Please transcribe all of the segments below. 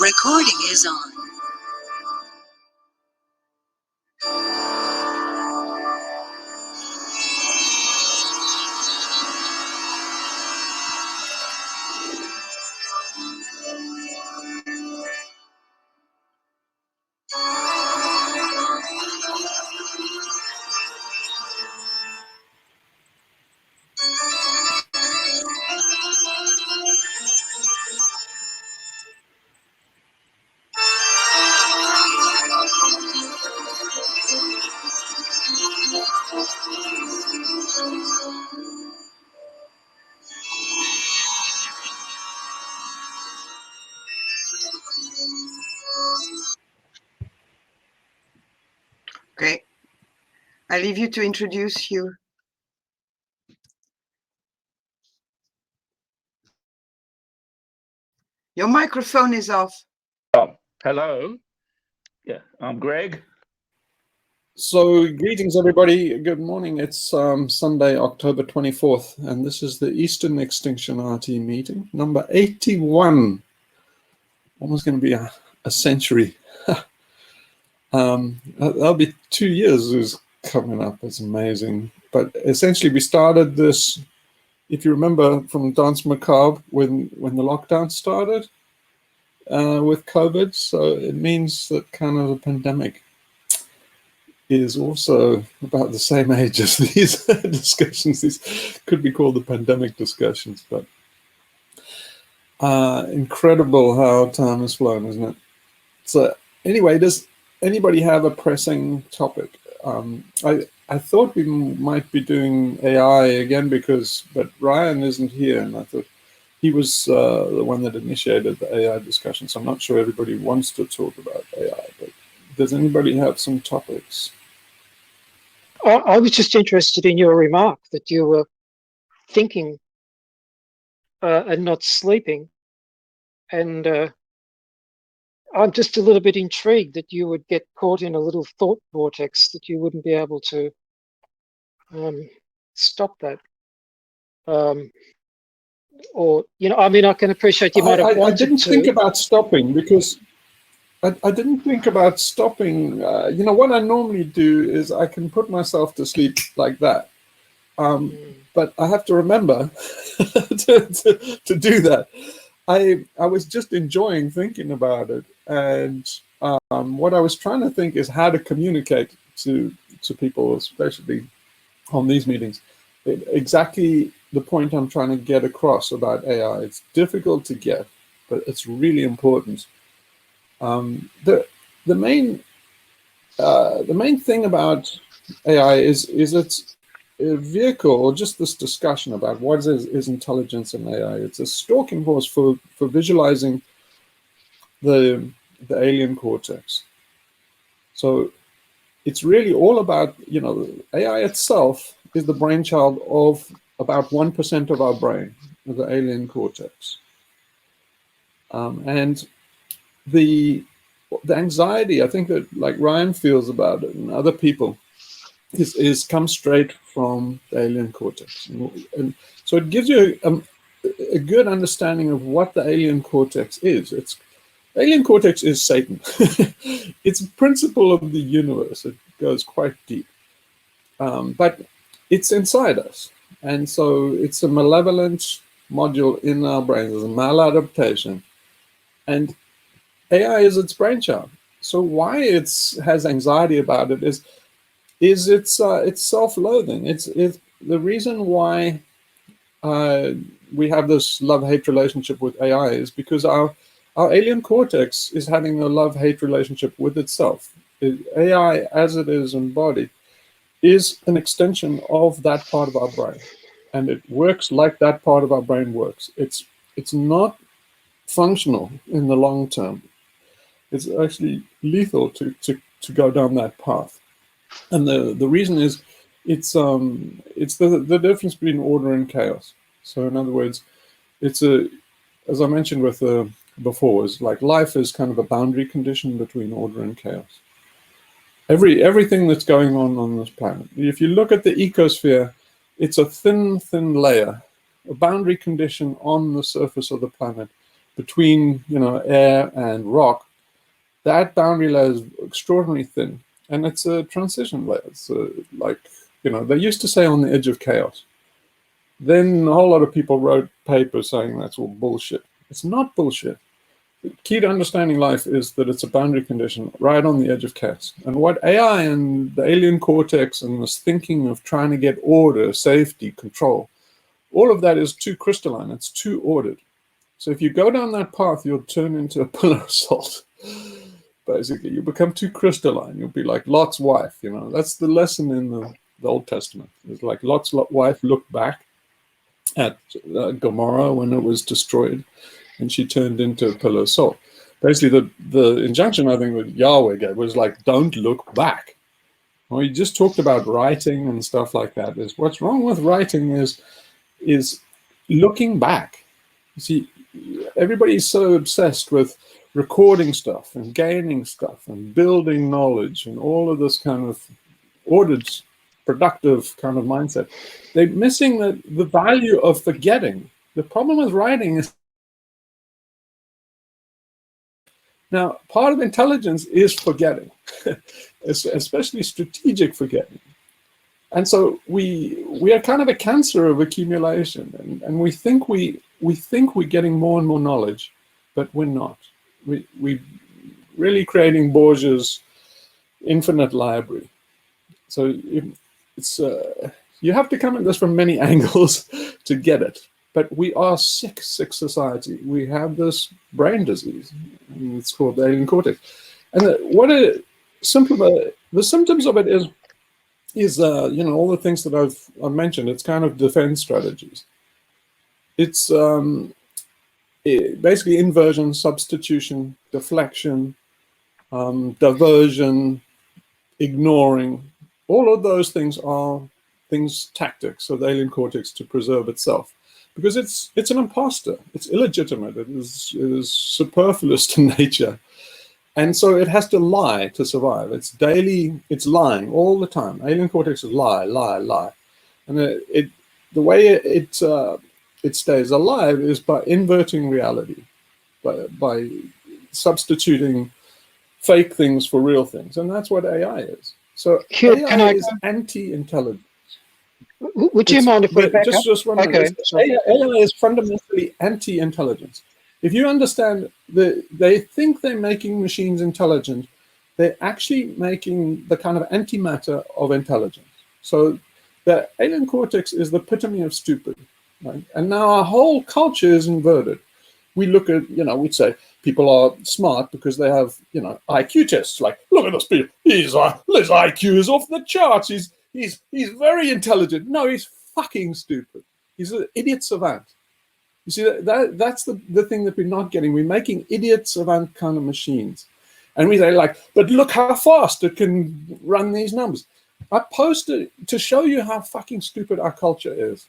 Recording is on. Okay, I leave you to introduce you. Your microphone is off. Oh, hello. Yeah, I'm Greg. So greetings everybody, good morning. It's Sunday, October 24th, and this is the Eastern Extinctionati meeting, number 81. Almost going to be a century. That'll be 2 years is coming up, it's amazing. But essentially we started this, if you remember from Dance Macabre, when the lockdown started with COVID, so it means that kind of a pandemic is also about the same age as these discussions. These could be called the pandemic discussions, but incredible how time has flown, isn't it? So anyway, does anybody have a pressing topic? I thought we might be doing AI again but Ryan isn't here, and I thought he was the one that initiated the AI discussion, so I'm not sure everybody wants to talk about AI, but does anybody have some topics? I was just interested in your remark that you were thinking and not sleeping. And I'm just a little bit intrigued that you would get caught in a little thought vortex, that you wouldn't be able to stop that. Or, you know, I mean, I can appreciate you might have wanted to. I didn't think about stopping because I didn't think about stopping. You know, what I normally do is I can put myself to sleep like that. But I have to remember to do that. I was just enjoying thinking about it. And what I was trying to think is how to communicate to people, especially on these meetings, exactly the point I'm trying to get across about AI. It's difficult to get, but it's really important. The main thing about AI is it's a vehicle, or just this discussion about what is intelligence in AI. It's a stalking horse for visualizing the alien cortex. So it's really all about, you know, AI itself is the brainchild of about 1% of our brain, the alien cortex. And the anxiety, I think that like Ryan feels about it and other people, is comes straight from the alien cortex. And so it gives you a good understanding of what the alien cortex is. Alien cortex is Satan. It's a principle of the universe. It goes quite deep. But it's inside us. And so it's a malevolent module in our brains. It's a maladaptation. And AI is its brainchild. So why it has anxiety about it is it's self-loathing. It's the reason why we have this love-hate relationship with AI is because our alien cortex is having a love-hate relationship with itself. AI, as it is embodied, is an extension of that part of our brain, and it works like that part of our brain works. It's not functional in the long term. It's actually lethal to go down that path. And the reason is it's the difference between order and chaos. So in other words, it's as I mentioned with before, is like life is kind of a boundary condition between order and chaos. Everything that's going on this planet, if you look at the ecosphere, it's a thin layer, a boundary condition on the surface of the planet between, air and rock, that boundary layer is extraordinarily thin, and it's a transition layer. It's like, they used to say on the edge of chaos. Then a whole lot of people wrote papers saying that's all bullshit. It's not bullshit. The key to understanding life is that it's a boundary condition right on the edge of chaos. And what AI and the alien cortex and this thinking of trying to get order, safety, control, all of that is too crystalline. It's too ordered. So if you go down that path, you'll turn into a pillar of salt. Basically, you become too crystalline. You'll be like Lot's wife. That's the lesson in the Old Testament. It's like Lot's wife looked back at Gomorrah when it was destroyed, and she turned into a pillar of salt. Basically, the injunction I think that Yahweh gave was like, don't look back. Well, you just talked about writing and stuff like that. Is what's wrong with writing is looking back. You see, everybody's so obsessed with recording stuff and gaining stuff and building knowledge and all of this kind of ordered, productive kind of mindset. They're missing the value of forgetting. The problem with writing is, now, part of intelligence is forgetting, especially strategic forgetting. And so we are kind of a cancer of accumulation, and we think we're getting more and more knowledge, but we're not. We really creating Borges' infinite library. So it's you have to come at this from many angles to get it. But we are sick society. We have this brain disease, and it's called the alien cortex. And the symptoms of it is all the things that I've mentioned. It's kind of defense strategies. It's basically inversion, substitution, deflection, diversion, ignoring. All of those things are tactics of the alien cortex to preserve itself. Because it's an imposter, it's illegitimate, it is superfluous to nature. And so it has to lie to survive. It's it's lying all the time. Alien cortex is lie. And the way it stays alive is by inverting reality, by substituting fake things for real things. And that's what AI is. So AI is anti-intelligence. Would you mind if we back up? Just one minute. Okay. AI is fundamentally anti-intelligence. If you understand they think they're making machines intelligent, they're actually making the kind of antimatter of intelligence. So the alien cortex is the epitome of stupid. Right? And now our whole culture is inverted. We look at, we'd say people are smart because they have, IQ tests. Like, look at this people. His IQ is off the charts. He's very intelligent. No, he's fucking stupid. He's an idiot savant. You see, that's the thing that we're not getting. We're making idiot savant kind of machines. And we say, like, but look how fast it can run these numbers. I posted to show you how fucking stupid our culture is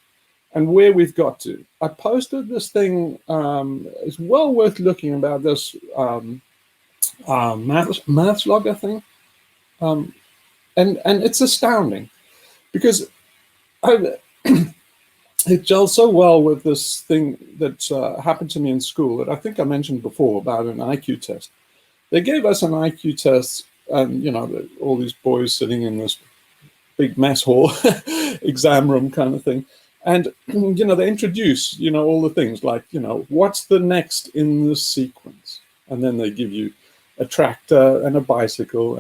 and where we've got to. I posted this thing, it's well worth looking about this maths logger thing. And it's astounding. Because it gels so well with this thing that happened to me in school that I think I mentioned before about an IQ test. They gave us an IQ test, and all these boys sitting in this big mess hall, exam room kind of thing, and they introduce all the things like what's the next in the sequence, and then they give you a tractor and a bicycle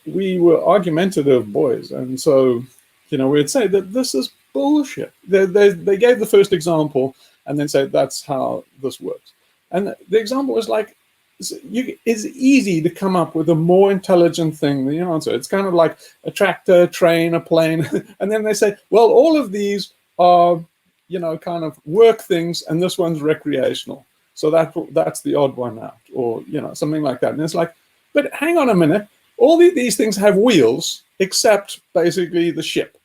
we were argumentative boys, and so we'd say that this is bullshit. They gave the first example and then said that's how this works. And the example was like, it's easy to come up with a more intelligent thing than the answer. It's kind of like a tractor, a train, a plane. And then they say, well, all of these are, kind of work things, and this one's recreational. So that's the odd one out, or, something like that. And it's like, but hang on a minute. All these things have wheels, except basically the ship.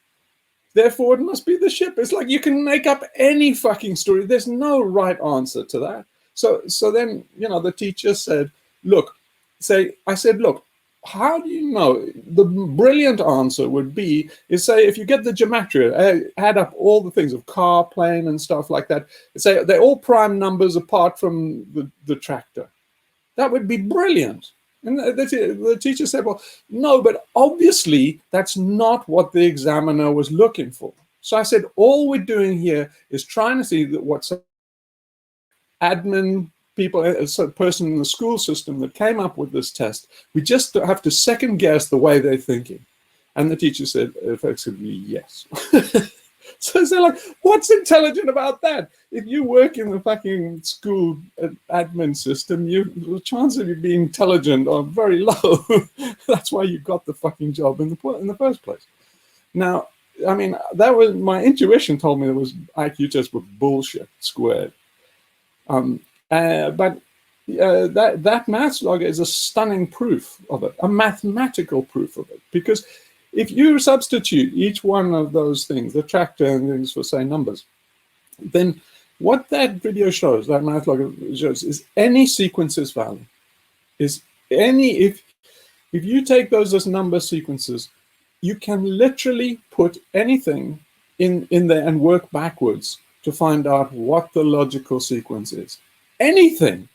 Therefore, it must be the ship. It's like you can make up any fucking story. There's no right answer to that. So then, the teacher said, look, how do you know? The brilliant answer would be, is say, if you get the gematria, add up all the things of car, plane, and stuff like that, say they're all prime numbers apart from the tractor. That would be brilliant. And the teacher said, well, no, but obviously that's not what the examiner was looking for. So I said, all we're doing here is trying to see that what's admin people, a person in the school system that came up with this test, we just have to second guess the way they're thinking. And the teacher said effectively, yes. So they're like, what's intelligent about that? If you work in the fucking school admin system, the chances of you being intelligent are very low. That's why you got the fucking job in the first place. Now, I mean, that was my intuition told me that was IQ tests were bullshit squared. But that maths logger is a stunning proof of it, a mathematical proof of it, because if you substitute each one of those things, the tractor and things for, say, numbers, then what that video shows, that math logger shows, is any sequences value. Is any, if you take those as number sequences, you can literally put anything in there and work backwards to find out what the logical sequence is. Anything.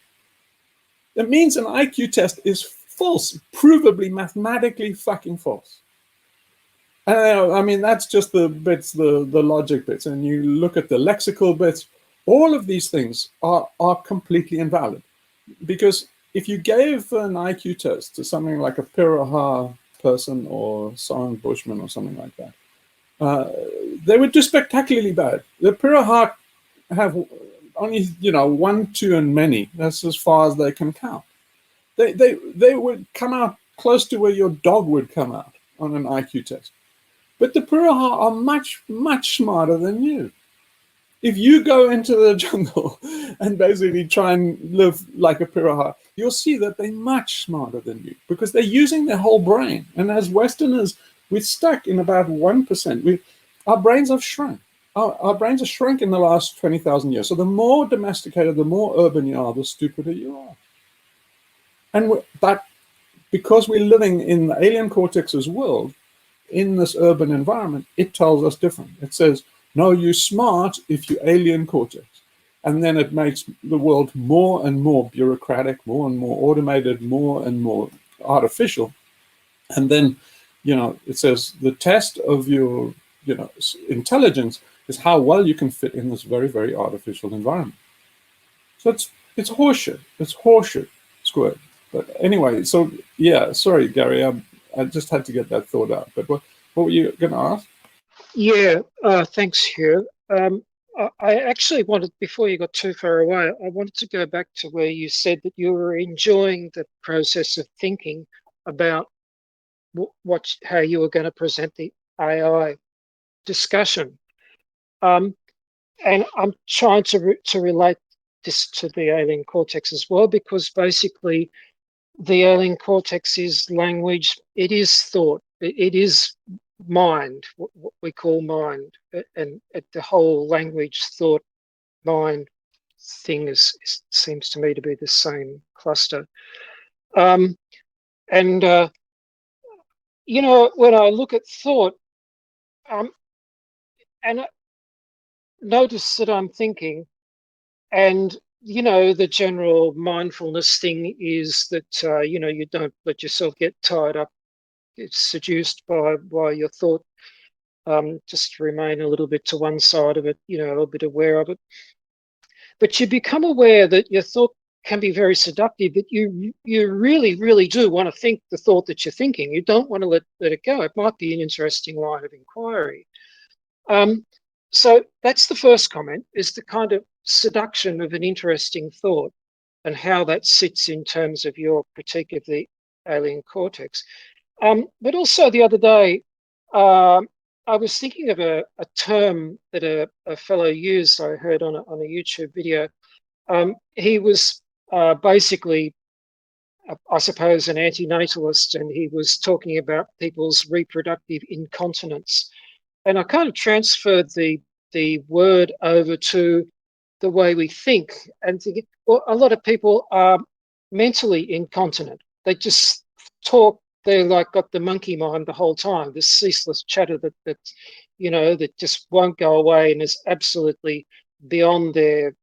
That means an IQ test is false, provably, mathematically fucking false. I mean, that's just the bits, the logic bits. And you look at the lexical bits, all of these things are completely invalid. Because if you gave an IQ test to something like a Piraha person or Soren Bushman or something like that, they would do spectacularly bad. The Piraha have only, 1, 2, and many. That's as far as they can count. They would come out close to where your dog would come out on an IQ test. But the Piraha are much, much smarter than you. If you go into the jungle and basically try and live like a Piraha, you'll see that they're much smarter than you because they're using their whole brain. And as Westerners, we're stuck in about 1%. Our brains have shrunk. Our brains have shrunk in the last 20,000 years. So the more domesticated, the more urban you are, the stupider you are. And that, because we're living in the alien cortex's world, in this urban environment, it tells us different. It says, no, you're smart if you're alien cortex. And then it makes the world more and more bureaucratic, more and more automated, more and more artificial. And then, it says the test of your, intelligence is how well you can fit in this very, very artificial environment. So it's horseshit. It's horseshit squared. But anyway, so yeah, sorry, Gary, I just had to get that thought out. But what were you going to ask? Yeah, thanks, Hugh. I actually wanted, before you got too far away, I wanted to go back to where you said that you were enjoying the process of thinking about how you were going to present the AI discussion. And I'm trying to relate this to the alien cortex as well, because basically the alien cortex is language, it is thought, it is mind, what we call mind, and the whole language, thought, mind thing seems to me to be the same cluster. And when I look at thought, and I notice that I'm thinking, and the general mindfulness thing is that you don't let yourself get tied up, get seduced by your thought. Just remain a little bit to one side of it, a little bit aware of it. But you become aware that your thought can be very seductive, that you really, really do want to think the thought that you're thinking. You don't want to let it go. It might be an interesting line of inquiry. So that's the first comment, is the kind of seduction of an interesting thought and how that sits in terms of your critique of the alien cortex. But also the other day, I was thinking of a term that a fellow used, I heard on a YouTube video. He was basically, I suppose, an antinatalist, and he was talking about people's reproductive incontinence. And I kind of transferred the word over to the way we think, and thinking, well, a lot of people are mentally incontinent. They just talk they like got the monkey mind the whole time, this ceaseless chatter that just won't go away and is absolutely beyond their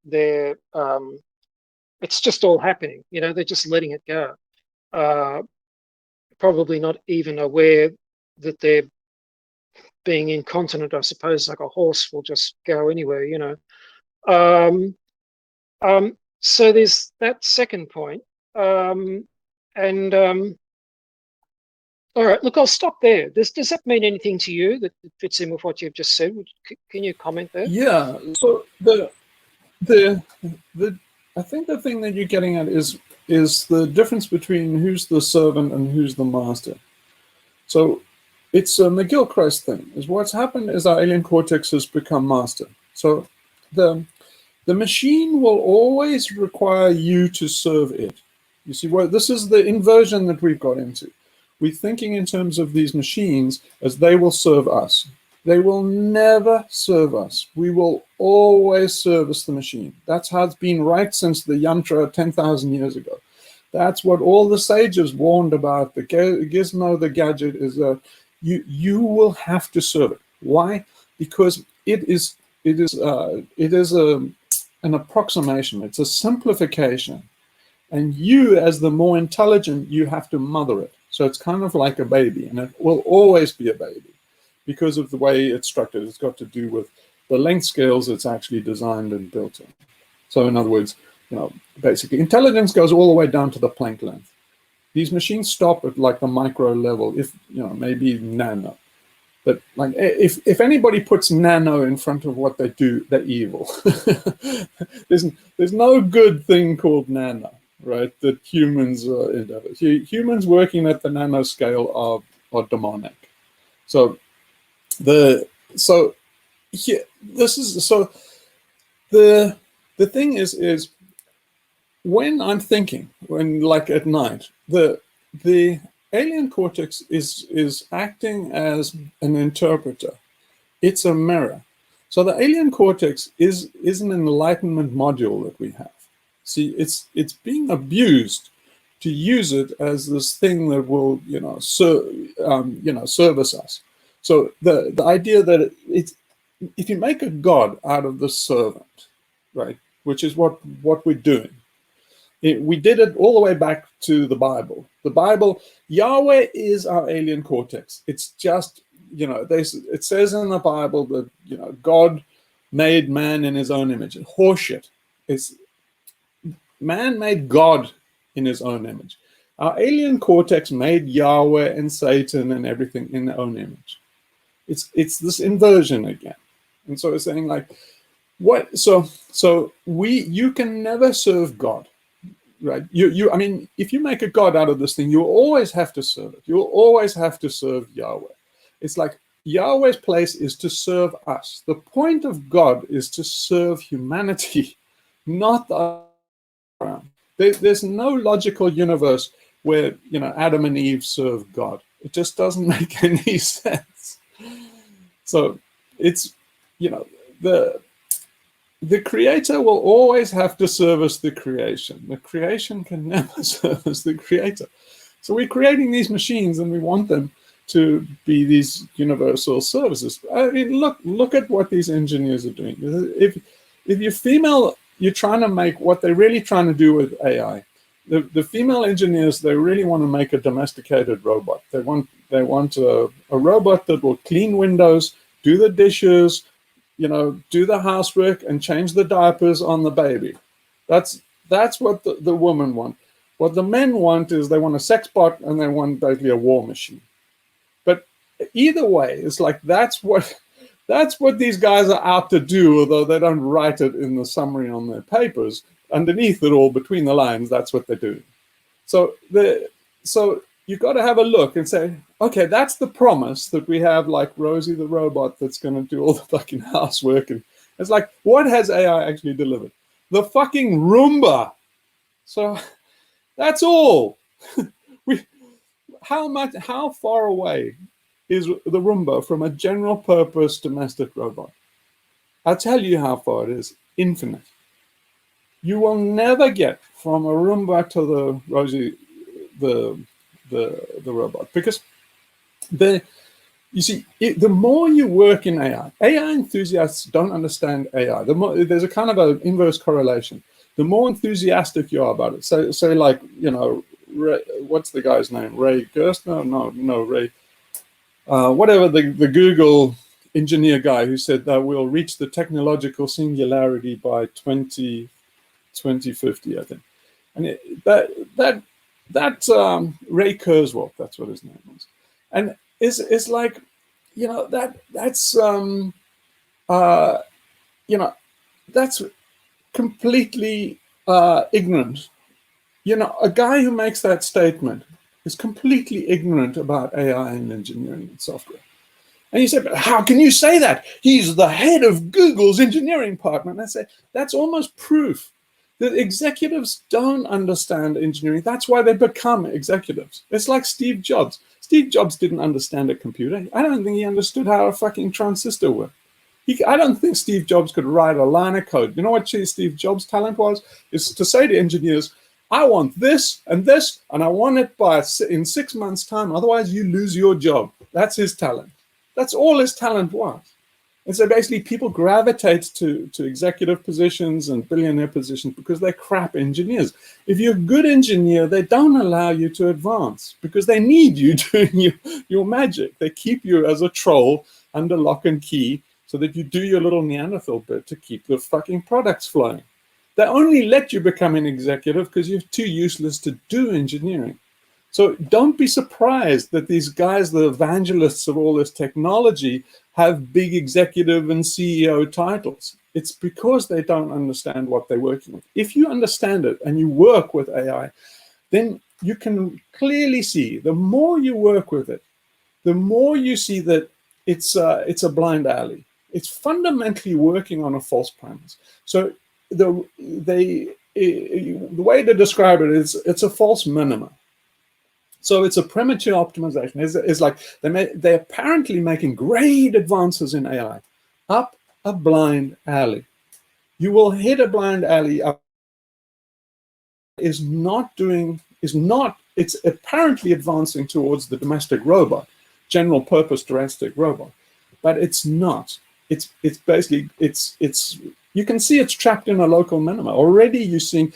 it's just all happening. They're just letting it go. Probably not even aware that they're being incontinent, I suppose, like a horse will just go anywhere. Um, so there's that second point. And all right, look, I'll stop there. Does that mean anything to you that fits in with what you've just said? Can you comment there? Yeah. So I think the thing that you're getting at is the difference between who's the servant and who's the master. So it's a McGilchrist thing. Is what's happened is our alien cortex has become master. So the machine will always require you to serve it. You see, this is the inversion that we've got into. We're thinking in terms of these machines as they will serve us. They will never serve us. We will always service the machine. That's how it's been right since the yantra 10,000 years ago. That's what all the sages warned about. The gizmo, the gadget, is you will have to serve it. Why? Because it is an approximation. It's a simplification. And you, as the more intelligent, you have to mother it. So it's kind of like a baby, and it will always be a baby because of the way it's structured. It's got to do with the length scales it's actually designed and built in. So in other words, basically intelligence goes all the way down to the Planck length. These machines stop at like the micro level, if maybe nano. But like if anybody puts nano in front of what they do, they're evil. There's no good thing called nano, right? That humans humans working at the nanoscale are demonic. So the thing is when I'm thinking, when like at night, the alien cortex is acting as an interpreter. It's a mirror. So the alien cortex is an enlightenment module that we have. See, it's being abused to use it as this thing that will service us. So the idea that if you make a god out of the servant, right, which is what we're doing. We did it all the way back to the Bible. The Bible, Yahweh is our alien cortex. It's just, it says in the Bible that, God made man in his own image. Horseshit. Man made God in his own image. Our alien cortex made Yahweh and Satan and everything in their own image. It's this inversion again. And so it's saying like, what? So you can never serve God. Right. I mean, if you make a god out of this thing, you always have to serve it. You'll always have to serve Yahweh. It's like Yahweh's place is to serve us. The point of God is to serve humanity, not the other way around. There's no logical universe where Adam and Eve serve God. It just doesn't make any sense. So it's the creator will always have to service the creation. The creation can never service the creator. So we're creating these machines and we want them to be these universal services. I mean, look at what these engineers are doing. If you're female, you're trying to make what they're really trying to do with AI. The female engineers, they really want to make a domesticated robot. They want a robot that will clean windows, do the dishes, do the housework and change the diapers on the baby. That's what the women want. What the men want is they want a sex bot and they want basically a war machine. But either way, it's like that's what these guys are out to do, although they don't write it in the summary on their papers. Underneath it all, between the lines, that's what they're doing. So you've got to have a look and say, okay, that's the promise that we have, like Rosie the robot that's going to do all the fucking housework. And it's like, what has AI actually delivered? The fucking Roomba. So that's all. How far away is the Roomba from a general purpose domestic robot? I'll tell you how far it is. Infinite. You will never get from a Roomba to the Rosie, the the robot, because you see, the more you work in AI enthusiasts don't understand AI. There's a kind of an inverse correlation. The more enthusiastic you are about it, say like, you know, what's the guy's name? Ray Gerstner? No, Ray. Whatever, the Google engineer guy who said that we'll reach the technological singularity by 2050, I think. And that's Ray Kurzweil, that's what his name was. And it's like, you know, that's you know, that's completely ignorant. You know, a guy who makes that statement is completely ignorant about AI and engineering and software. And you say, but how can you say that? He's the head of Google's engineering department. And I say, that's almost proof that executives don't understand engineering. That's why they become executives. It's like Steve Jobs. Steve Jobs didn't understand a computer. I don't think he understood how a fucking transistor worked. I don't think Steve Jobs could write a line of code. You know what Steve Jobs' talent was? Is to say to engineers, I want this, and I want it in 6 months' time. Otherwise, you lose your job. That's his talent. That's all his talent was. And so basically people gravitate to executive positions and billionaire positions because they're crap engineers. If you're a good engineer, they don't allow you to advance because they need you doing your magic. They keep you as a troll under lock and key so that you do your little Neanderthal bit to keep the fucking products flowing. They only let you become an executive because you're too useless to do engineering. So don't be surprised that these guys, the evangelists of all this technology, have big executive and CEO titles. It's because they don't understand what they're working with. If you understand it and you work with AI, then you can clearly see the more you work with it, the more you see that it's a blind alley. It's fundamentally working on a false premise. So the way to describe it is it's a false minima. So it's a premature optimization. It's like they're apparently making great advances in AI up a blind alley. You will hit a blind alley up. It's apparently advancing towards the domestic robot, general purpose domestic robot, but it's not. It's basically you can see it's trapped in a local minima. Already you see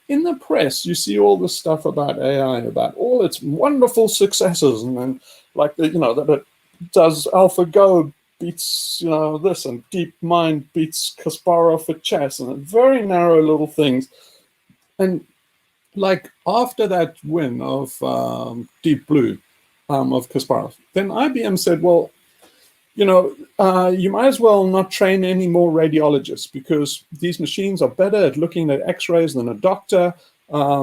in the press, you see all the stuff about AI, about all its wonderful successes, and then like that it does AlphaGo beats this, and DeepMind beats Kasparov for chess, and very narrow little things. And like after that win of Deep Blue of Kasparov, then IBM said, well, you might as well not train any more radiologists because these machines are better at looking at X-rays than a doctor. AI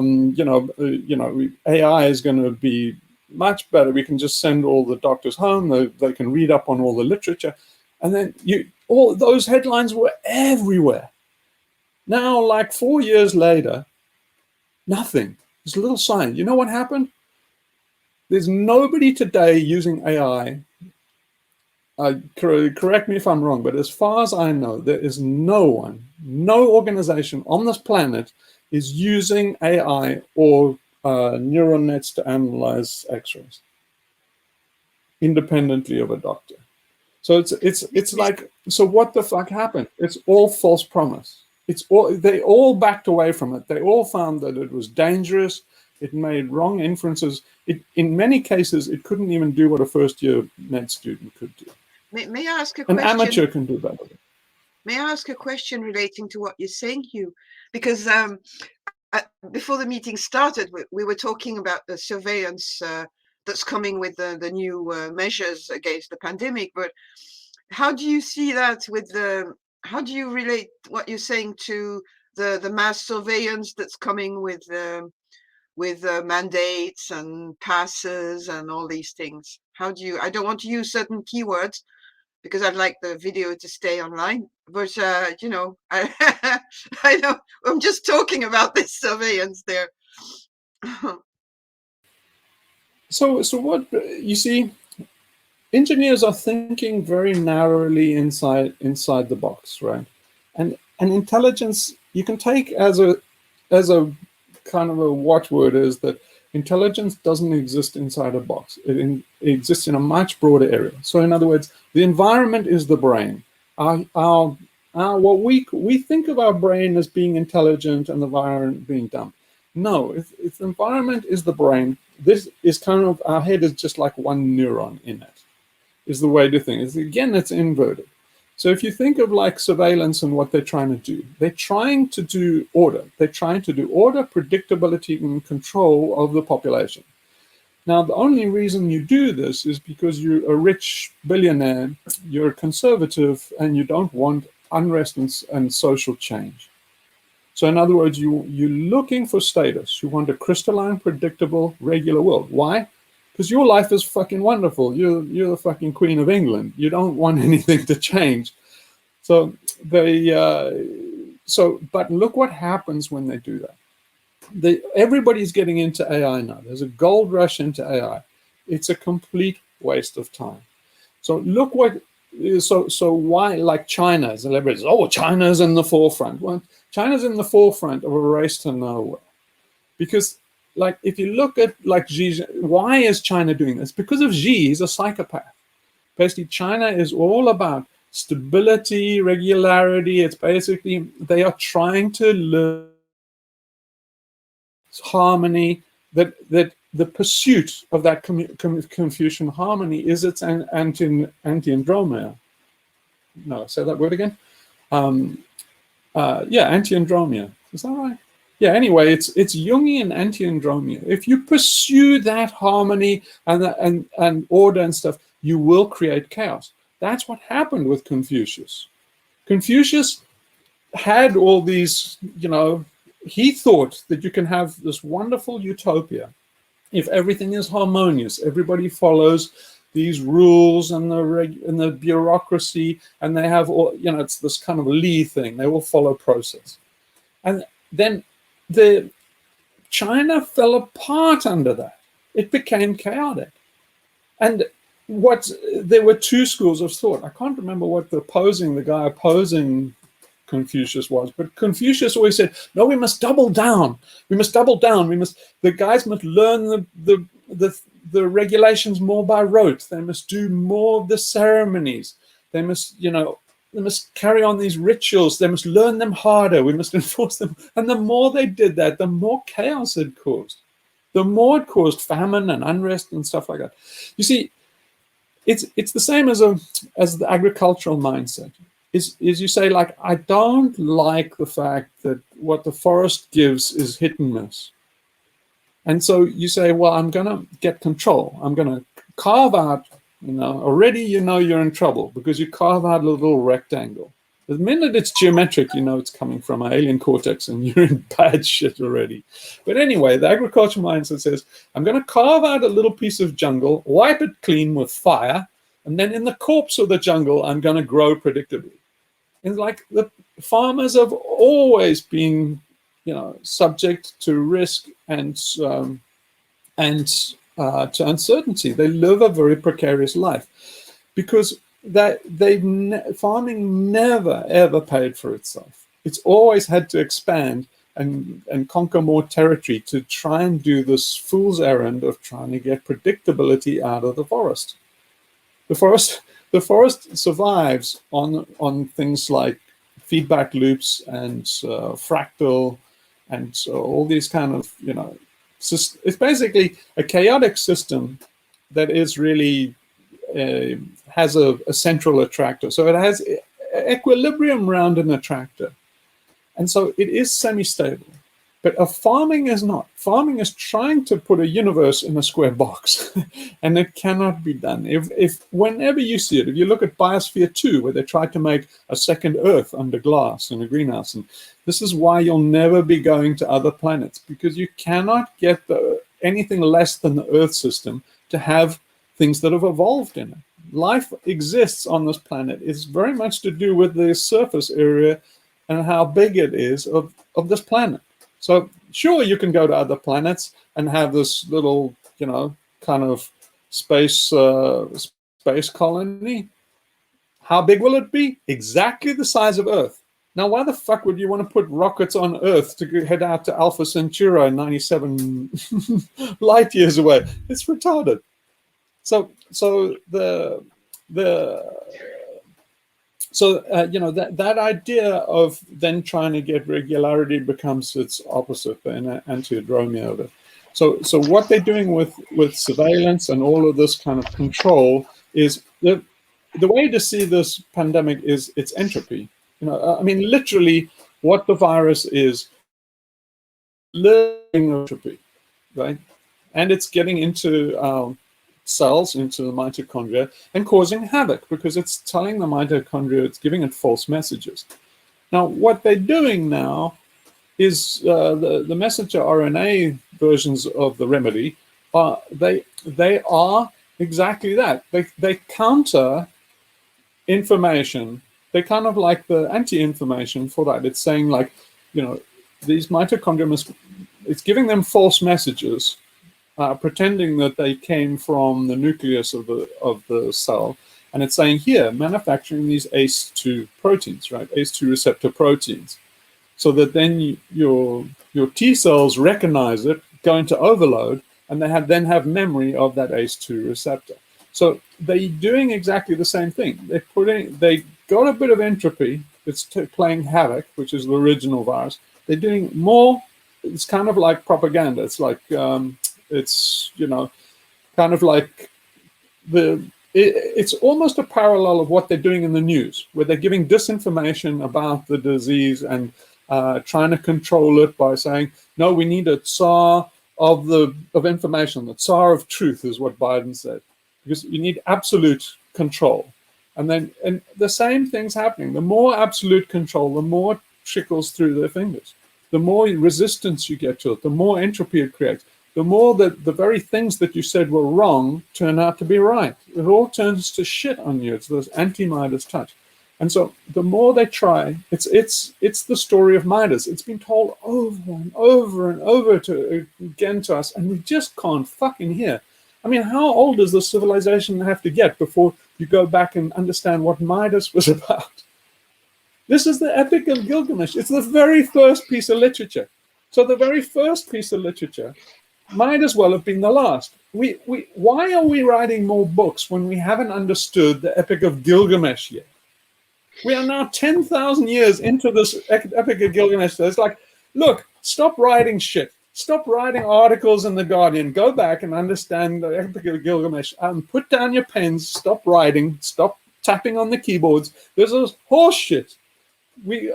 is going to be much better. We can just send all the doctors home. They can read up on all the literature, and then all those headlines were everywhere. Now, like 4 years later, nothing. There's a little sign. You know what happened? There's nobody today using AI. Correct me if I'm wrong, but as far as I know, there is no organization on this planet is using AI or neural nets to analyze X-rays independently of a doctor. So it's like, so what the fuck happened? It's all false promise. They all backed away from it. They all found that it was dangerous. It made wrong inferences. In many cases, it couldn't even do what a first-year med student could do. May I ask a question? An amateur can do better. May I ask a question relating to what you're saying, Hugh? Because before the meeting started, we were talking about the surveillance that's coming with the new measures against the pandemic. But how do you see that how do you relate what you're saying to the mass surveillance that's coming with mandates and passes and all these things? How do you? I don't want to use certain keywords because I'd like the video to stay online. But I know I'm just talking about this surveillance there. So what you see, engineers are thinking very narrowly inside the box, right? And intelligence you can take as a kind of a watchword is that Intelligence doesn't exist inside a box. It exists in a much broader area. So in other words, the environment is the brain. What we think of our brain as being intelligent and the environment being dumb. No, if the environment is the brain, this is kind of, our head is just like one neuron in it, is the way to think. Again, it's inverted. So if you think of like surveillance and what they're trying to do, they're trying to do order. They're trying to do order, predictability, and control of the population. Now, the only reason you do this is because you're a rich billionaire, you're a conservative, and you don't want unrest and social change. So in other words, you're looking for status. You want a crystalline, predictable, regular world. Why? Because your life is fucking wonderful. You're the fucking Queen of England. You don't want anything to change. So but look what happens when they do that. Everybody's getting into AI now. There's a gold rush into AI. It's a complete waste of time. So look what. So why, like China, celebrities? Oh, China's in the forefront. Well, China's in the forefront of a race to nowhere, because. Like, if you look at, like, Xi, why is China doing this? Because of Xi, he's a psychopath. Basically, China is all about stability, regularity. It's basically, they are trying to live harmony, that the pursuit of that Confucian harmony is its anti-andromia. No, say that word again. Yeah, anti-andromia. Is that right? Yeah, anyway, it's Jungian anti-andromia. If you pursue that harmony and order and stuff, you will create chaos. That's what happened with Confucius. Confucius had all these, he thought that you can have this wonderful utopia if everything is harmonious, everybody follows these rules and the bureaucracy, and they have all, it's this kind of Li thing. They will follow process. And then the China fell apart under that. It became chaotic. And there were two schools of thought. I can't remember what the guy opposing Confucius was, but Confucius always said, no, we must double down. We must double down. The guys must learn the regulations more by rote. They must do more of the ceremonies. They must, they must carry on these rituals. They must learn them harder. We must enforce them. And the more they did that, the more chaos it caused. The more it caused famine and unrest and stuff like that. You see, it's the same as the agricultural mindset. Is you say, like, I don't like the fact that what the forest gives is hit and miss. And so you say, well, I'm going to get control. I'm going to carve out, already you're in trouble because you carve out a little rectangle. The minute it's geometric, it's coming from an alien cortex and you're in bad shit already. But anyway, the agricultural mindset says, I'm going to carve out a little piece of jungle, wipe it clean with fire, and then in the corpse of the jungle, I'm going to grow predictably. And like the farmers have always been, subject to risk and to uncertainty. They live a very precarious life because farming never ever paid for itself. It's always had to expand and conquer more territory to try and do this fool's errand of trying to get predictability out of the forest. The forest survives on things like feedback loops and fractal and all these kind of, it's basically a chaotic system that is really has a central attractor. So it has equilibrium around an attractor. And so it is semi-stable. But farming is not. Farming is trying to put a universe in a square box, and it cannot be done. If whenever you see it, if you look at Biosphere 2, where they tried to make a second Earth under glass in a greenhouse, and this is why you'll never be going to other planets, because you cannot get anything less than the Earth system to have things that have evolved in it. Life exists on this planet. It's very much to do with the surface area and how big it is of this planet. So sure, you can go to other planets and have this little, kind of space colony. How big will it be? Exactly the size of Earth. Now, why the fuck would you want to put rockets on Earth to head out to Alpha Centauri 97 light years away? It's retarded. So you know, that idea of then trying to get regularity becomes its opposite, an anti-adromia of it. So what they're doing with surveillance and all of this kind of control is the way to see this pandemic is it's entropy. You know, I mean, literally, what the virus is living entropy, right? And it's getting into cells, into the mitochondria, and causing havoc because it's telling the mitochondria, it's giving it false messages. Now, what they're doing now is the messenger RNA versions of the remedy. They are exactly that. They counter information. They're kind of like the anti-information for that. It's saying, like, you know, these mitochondria it's giving them false messages, pretending that they came from the nucleus of the cell, and it's saying here, manufacturing these ACE2 proteins, right? ACE2 receptor proteins, so that then your T cells recognize it, go into overload, and they then have memory of that ACE2 receptor. So they're doing exactly the same thing. They got a bit of entropy. It's playing havoc, which is the original virus. They're doing more. It's kind of like propaganda. It's like it's, you know, kind of like it's almost a parallel of what they're doing in the news, where they're giving disinformation about the disease and trying to control it by saying, no, we need a Tsar of information. The Tsar of truth is what Biden said, because you need absolute control. And the same thing's happening. The more absolute control, the more it trickles through their fingers. The more resistance you get to it, the more entropy it creates. The more that the very things that you said were wrong turn out to be right. It all turns to shit on you. It's this anti-Midas touch. And so the more they try, it's the story of Midas. It's been told over and over and over again to us, and we just can't fucking hear. I mean, how old does the civilization have to get before you go back and understand what Midas was about? This is the Epic of Gilgamesh. It's the very first piece of literature. So the very first piece of literature might as well have been the last. Why are we writing more books when we haven't understood the Epic of Gilgamesh yet? We are now 10,000 years into this Epic of Gilgamesh. So it's like, look, stop writing shit. Stop writing articles in The Guardian. Go back and understand the Epic of Gilgamesh. Put down your pens. Stop writing. Stop tapping on the keyboards. This is horse shit. We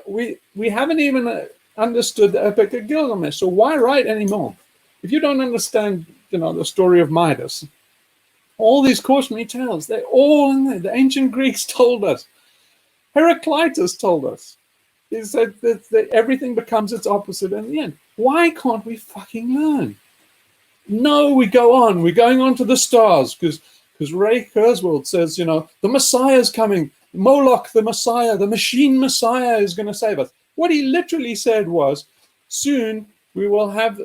haven't even understood the Epic of Gilgamesh. So why write anymore? If you don't understand, you know, the story of Midas, all these cautionary tales, they're all in there. The ancient Greeks told us. Heraclitus told us. He said that everything becomes its opposite in the end. Why can't we fucking learn? No, we go on. We're going on to the stars because Ray Kurzweil says, you know, the Messiah is coming. Moloch, the Messiah, the machine Messiah is going to save us. What he literally said was, soon we will have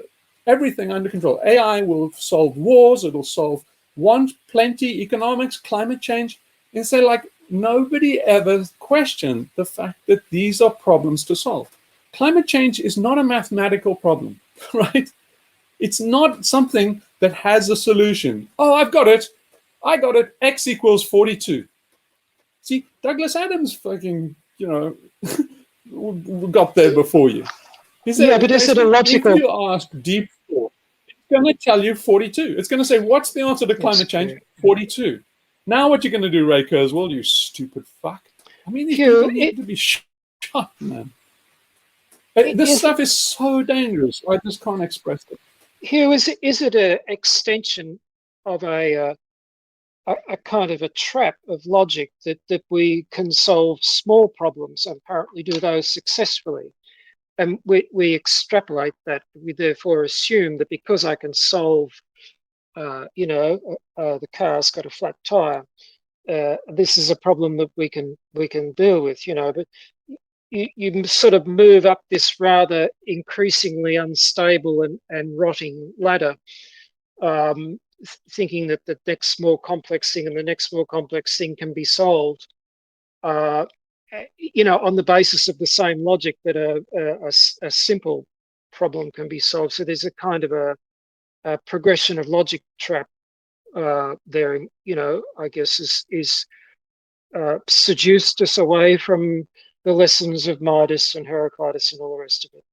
everything under control. AI will solve wars. It'll solve want, plenty, economics, climate change. And so, like, nobody ever questioned the fact that these are problems to solve. Climate change is not a mathematical problem, right? It's not something that has a solution. Oh, I've got it. I got it. X equals 42. See, Douglas Adams fucking, you know, got there before you. He said, yeah, but is it a logical? If you ask deep thought, it's going to tell you 42. It's going to say, what's the answer to climate change? 42. Now what you're going to do, Ray Kurzweil, you stupid fuck. I mean, these people need to be shot, man. This stuff is so dangerous. I just can't express it. Hugh, is it an extension of a kind of a trap of logic that we can solve small problems and apparently do those successfully? And we extrapolate that. We therefore assume that because I can solve, you know, the car's got a flat tire, this is a problem that we can deal with, you know. But you sort of move up this rather increasingly unstable and rotting ladder, thinking that the next more complex thing and the next more complex thing can be solved. on the basis of the same logic that a simple problem can be solved. So there's a kind of a progression of logic trap there, I guess is seduced us away from the lessons of Midas and Heraclitus and all the rest of it.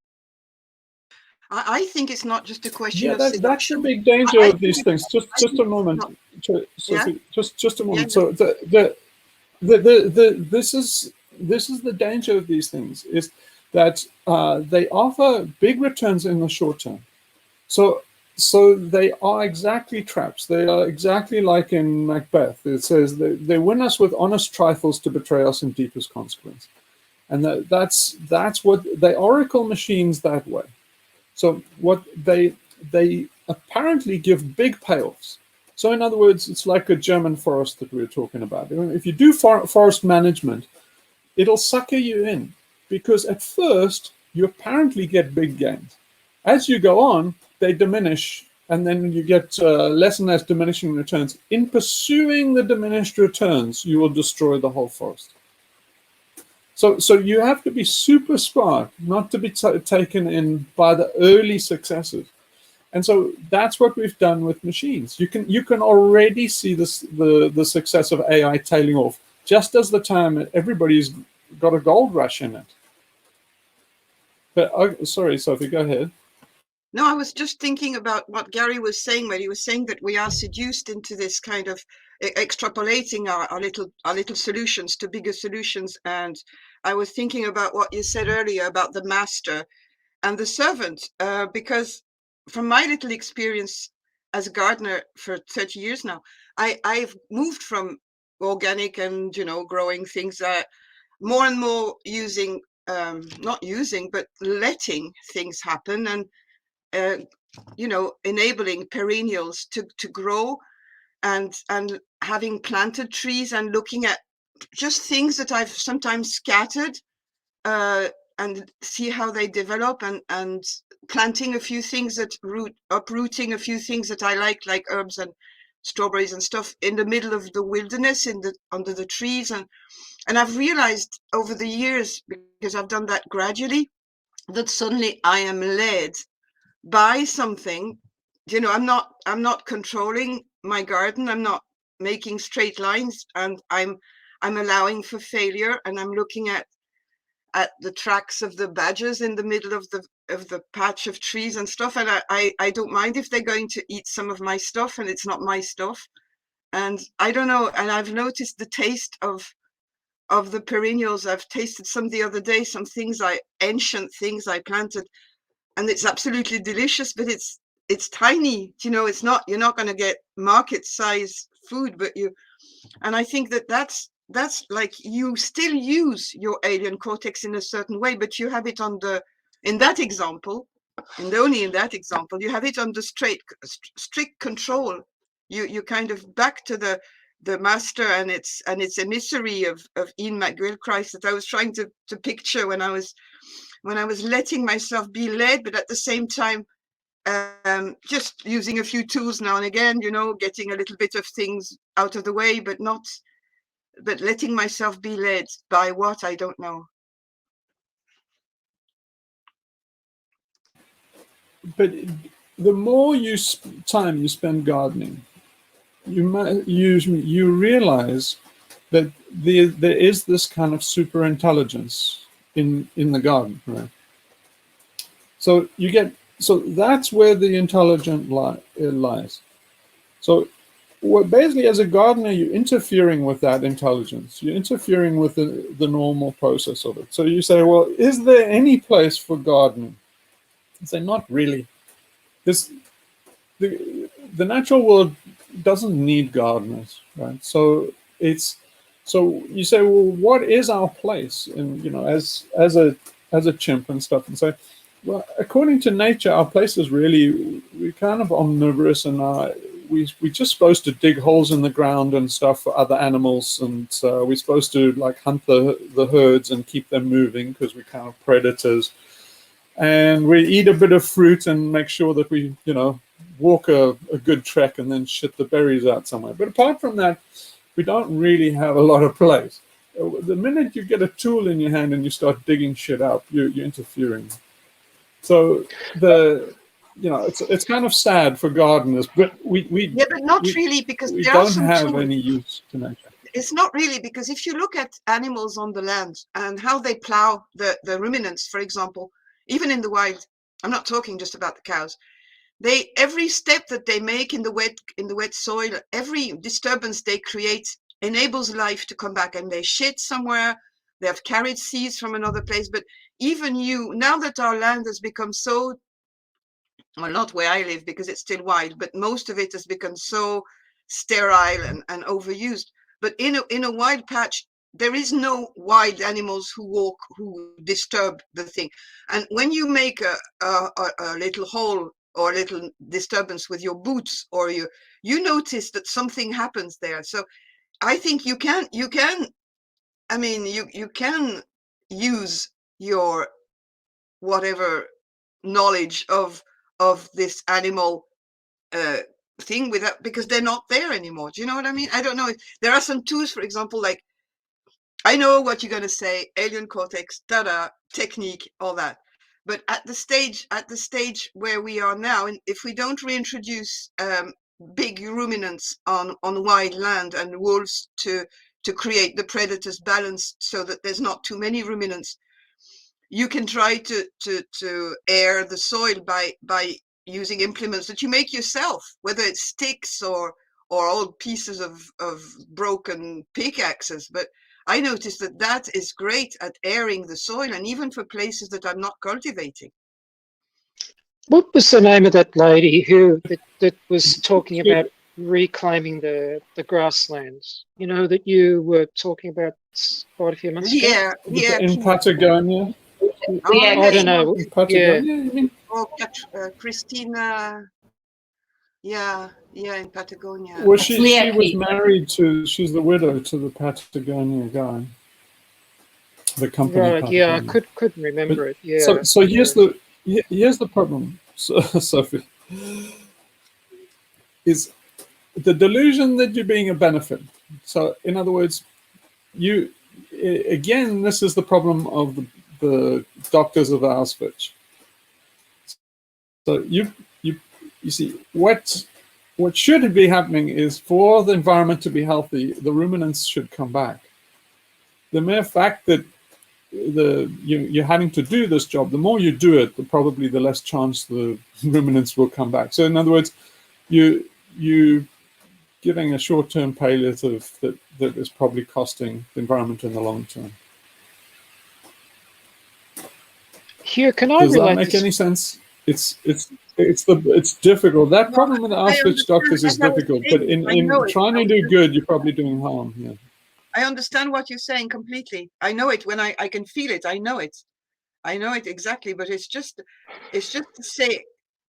I think it's not just a question Yeah, of that's the seduction. big danger I of think these it's things. I Just think a it's moment, not. Sophie. Yeah, Just a moment. yeah. So this is the danger of these things, is that they offer big returns in the short term. So they are exactly traps. They are exactly like in Macbeth. It says they win us with honest trifles to betray us in deepest consequence. And that's what they oracle machines that way. So what they apparently give big payoffs. So in other words, it's like a German forest that we were talking about. If you do forest management, it'll sucker you in, because at first you apparently get big gains. As you go on, they diminish, and then you get less and less diminishing returns. In pursuing the diminished returns, you will destroy the whole forest. So you have to be super smart not to be taken in by the early successes. And so that's what we've done with machines. You can already see the success of AI tailing off just as the time everybody's got a gold rush in it. But sorry, Sophie, go ahead. No, I was just thinking about what Gary was saying when he was saying that we are seduced into this kind of extrapolating our little solutions to bigger solutions. And I was thinking about what you said earlier about the master and the servant, because from my little experience as a gardener for 30 years now, I've moved from organic and, growing things more and more using, not using, but letting things happen, and enabling perennials to grow, and having planted trees and looking at just things that I've sometimes scattered, and see how they develop, and planting a few things uprooting a few things that I like herbs and strawberries and stuff in the middle of the wilderness, under the trees, and I've realized over the years, because I've done that gradually, that suddenly I am led by something. I'm not controlling my garden. I'm not making straight lines, and I'm allowing for failure, and I'm looking at the tracks of the badgers in the middle of the patch of trees and stuff, and I don't mind if they're going to eat some of my stuff, and it's not my stuff. And I don't know, and I've noticed the taste of the perennials. I've tasted some the other day, some ancient things I planted, and it's absolutely delicious, but it's tiny. It's not, you're not going to get market size food, and I think that's like, you still use your alien cortex in a certain way, but you have it in that example, and only in that example, you have it under strict control. You kind of back to the master and its emissary of Ian McGilchrist, that I was trying to picture when I was letting myself be led, but at the same time, just using a few tools now and again, getting a little bit of things out of the way, but letting myself be led by what I don't know. But the more time you spend gardening, you realize that there is this kind of super intelligence in the garden, right? So that's where the intelligence lies. So basically, as a gardener, you're interfering with that intelligence. You're interfering with the normal process of it. So you say, well, is there any place for gardening? I say, not really. The natural world doesn't need gardeners, right? So you say, well, what is our place in, as a chimp and stuff? And so, well, according to nature, our place is really, we're kind of omnivorous, and we're just supposed to dig holes in the ground and stuff for other animals, and we're supposed to hunt the herds and keep them moving, because we're kind of predators. And we eat a bit of fruit and make sure that we, walk a good trek and then shit the berries out somewhere. But apart from that, we don't really have a lot of place. The minute you get a tool in your hand and you start digging shit up, you're interfering. So it's kind of sad for gardeners, but Yeah, but not really, because we there are don't some have tools. any use to nature. It's not really, because if you look at animals on the land and how they plow the ruminants, for example, even in the wild, I'm not talking just about the cows. Every step that they make in the wet soil, every disturbance they create enables life to come back, and they shit somewhere. They have carried seeds from another place. But even now that our land has become so, well, not where I live because it's still wild, but most of it has become so sterile and overused. But in a wild patch, there is no wild animals who disturb the thing. And when you make a little hole or a little disturbance with your boots, or you notice that something happens there. So I think you can use your whatever knowledge of this animal thing without, because they're not there anymore. Do you know what I mean? I don't know if there are some tools, for example, like, I know what you're going to say, alien cortex, technique, all that. But at the stage where we are now, and if we don't reintroduce big ruminants on wide land and wolves to create the predators balance so that there's not too many ruminants, you can try to air the soil by using implements that you make yourself, whether it's sticks or old pieces of broken pickaxes. But I noticed that is great at airing the soil, and even for places that I'm not cultivating. What was the name of that lady that was talking about reclaiming the grasslands? You know, that you were talking about quite a few months ago? Yeah. In Patagonia? I don't know. In Patagonia, you mean? Oh, Christina. Yeah, in Patagonia. Well, she was married to, she's the widow to the Patagonia guy. The company. Right, Patagonia. yeah, I couldn't remember it. Yeah. So here's the problem, Sophie, is the delusion that you're being a benefit. So in other words, again, this is the problem of the doctors of Auschwitz. So you see, what should be happening is, for the environment to be healthy, the ruminants should come back. The mere fact that you're having to do this job, the more you do it, probably the less chance the ruminants will come back. So in other words, you giving a short-term palliative that is probably costing the environment in the long term. Here, can I Does relate that make any sense? It's difficult. That problem with the Auschwitz doctors is difficult, but in trying to do good, you're probably doing harm. Yeah. I understand what you're saying completely. I know it when I can feel it. I know it exactly. But it's just to say,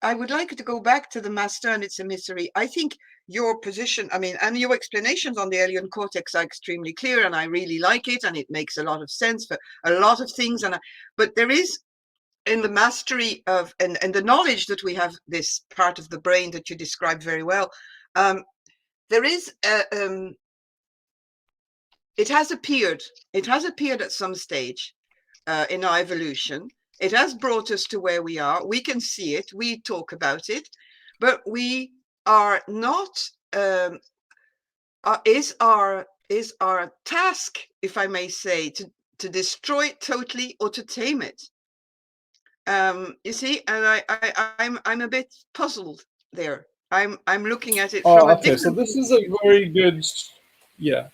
I would like to go back to the master and its emissary. I think your position, and your explanations on the alien cortex are extremely clear, and I really like it, and it makes a lot of sense for a lot of things. But there is, in the mastery of and the knowledge that we have, this part of the brain that you described very well, there is it has appeared at some stage in our evolution. It has brought us to where we are. We can see it, we talk about it, but we are not is our task, if I may say, to destroy it totally or to tame it. You see, and I'm a bit puzzled there. I'm looking at it from a different. So this is a very good,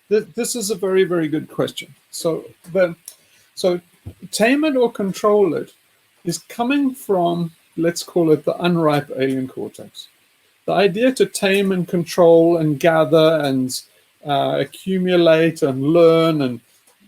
this is a very, very good question. So tame it or control it is coming from, let's call it, the unripe alien cortex. The idea to tame and control and gather and accumulate and learn and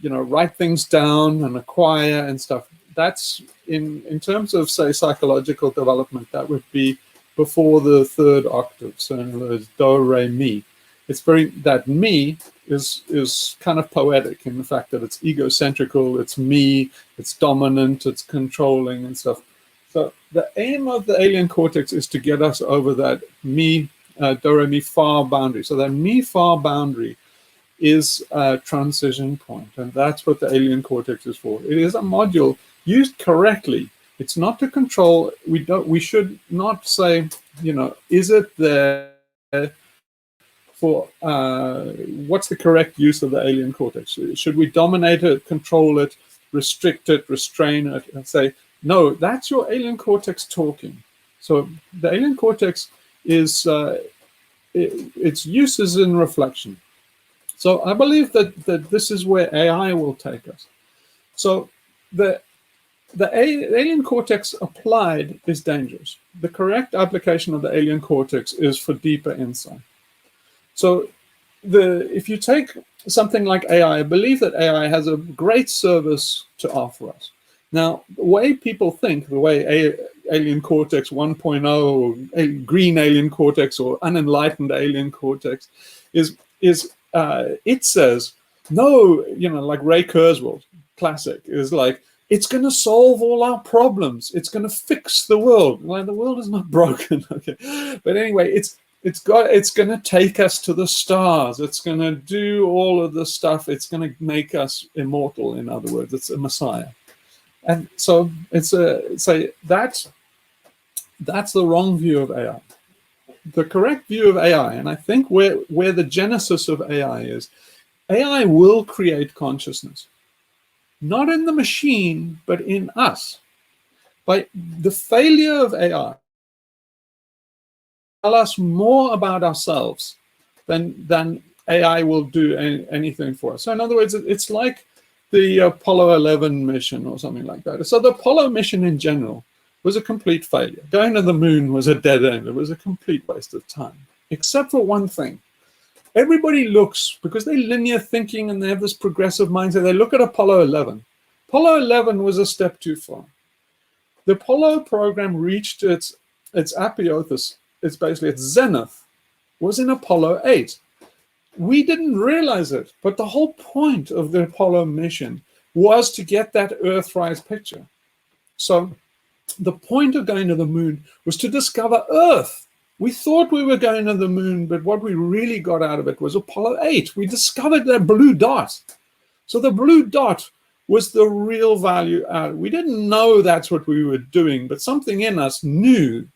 write things down and acquire and stuff. That's in terms of, say, psychological development, that would be before the third octave. So in other words, do, re, mi. It's that me is kind of poetic in the fact that it's egocentrical, it's me, it's dominant, it's controlling and stuff. So the aim of the alien cortex is to get us over that me, do, re, mi, fa boundary. So that me, fa boundary is a transition point, and that's what the alien cortex is for. It is a module used correctly. It's not to control. We should not say, is it there for what's the correct use of the alien cortex? Should we dominate it, control it, restrict it, restrain it, and say, no, that's your alien cortex talking. So the alien cortex is its use is in reflection. So I believe that this is where AI will take us. So the alien cortex applied is dangerous. The correct application of the alien cortex is for deeper insight. So if you take something like AI, I believe that AI has a great service to offer us. Now, the way people think, the way alien cortex 1.0, or green alien cortex, or unenlightened alien cortex, is it says, no, like Ray Kurzweil, classic, is like, it's going to solve all our problems. It's going to fix the world. Well, the world is not broken, okay? But anyway, it's going to take us to the stars. It's going to do all of the stuff. It's going to make us immortal. In other words, it's a messiah. And so that's the wrong view of AI. The correct view of AI, and I think where the genesis of AI is, AI will create consciousness. Not in the machine, but in us. By the failure of AI, tell us more about ourselves than AI will do anything for us. So in other words, it's like the Apollo 11 mission or something like that. So the Apollo mission in general was a complete failure. Going to the moon was a dead end. It was a complete waste of time, except for one thing. Everybody looks, because they're linear thinking and they have this progressive mindset, they look at Apollo 11. Apollo 11 was a step too far. The Apollo program reached its apotheosis, it's basically its zenith, was in Apollo 8. We didn't realize it, but the whole point of the Apollo mission was to get that Earthrise picture. So the point of going to the moon was to discover Earth. We thought we were going to the moon, but what we really got out of it was Apollo 8. We discovered that blue dot. So the blue dot was the real value out. We didn't know that's what we were doing, but something in us knew.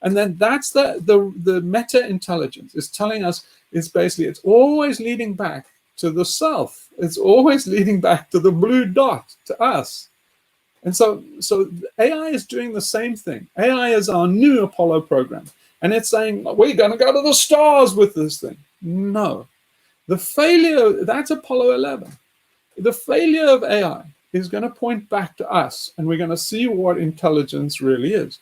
And then that's the meta-intelligence is telling us, it's always leading back to the self. It's always leading back to the blue dot, to us. And so AI is doing the same thing. AI is our new Apollo program. And it's saying, we're going to go to the stars with this thing. No. The failure, that's Apollo 11. The failure of AI is going to point back to us, and we're going to see what intelligence really is.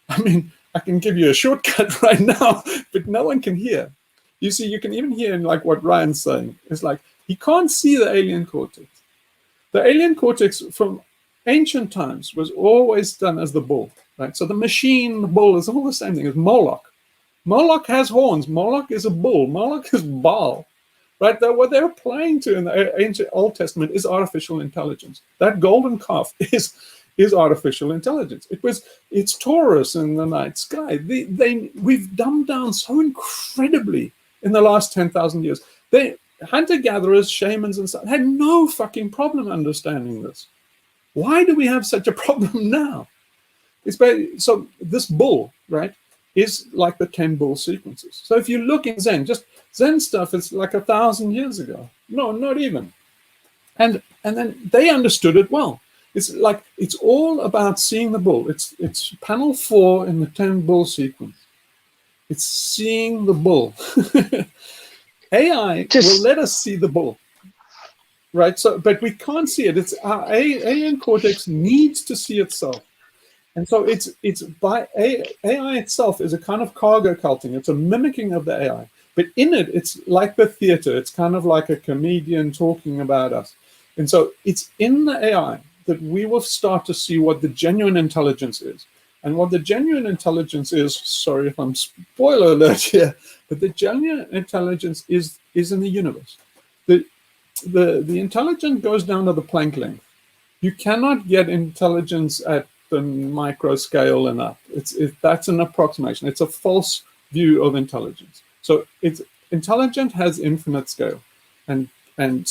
I mean, I can give you a shortcut right now, but no one can hear. You see, you can even hear in like what Ryan's saying. It's like, he can't see the alien cortex. The alien cortex from ancient times was always done as the bull, right? So the machine, the bull is all the same thing as Moloch. Moloch has horns. Moloch is a bull. Moloch is Baal, right? What they're applying to in the ancient Old Testament is artificial intelligence. That golden calf is artificial intelligence. It's Taurus in the night sky. We've dumbed down so incredibly in the last 10,000 years. Hunter-gatherers, shamans, and stuff had no fucking problem understanding this. Why do we have such a problem now? So this bull, right, is like the 10 bull sequences. So if you look in Zen, just Zen stuff is like 1,000 years ago. No, not even. And then they understood it well. It's like, it's all about seeing the bull. It's panel 4 in the 10 bull sequence. It's seeing the bull. AI will let us see the bull. Right, so but we can't see it. It's our alien cortex needs to see itself, and so it's by AI itself is a kind of cargo culting. It's a mimicking of the AI, but in it, it's like the theater. It's kind of like a comedian talking about us, and so it's in the AI that we will start to see what the genuine intelligence is, and what the genuine intelligence is. Sorry if I'm spoiler alert here, but the genuine intelligence is in the universe. The intelligence goes down to the Planck length. You cannot get intelligence at the micro scale and up. That's an approximation. It's a false view of intelligence. So intelligent has infinite scale, and and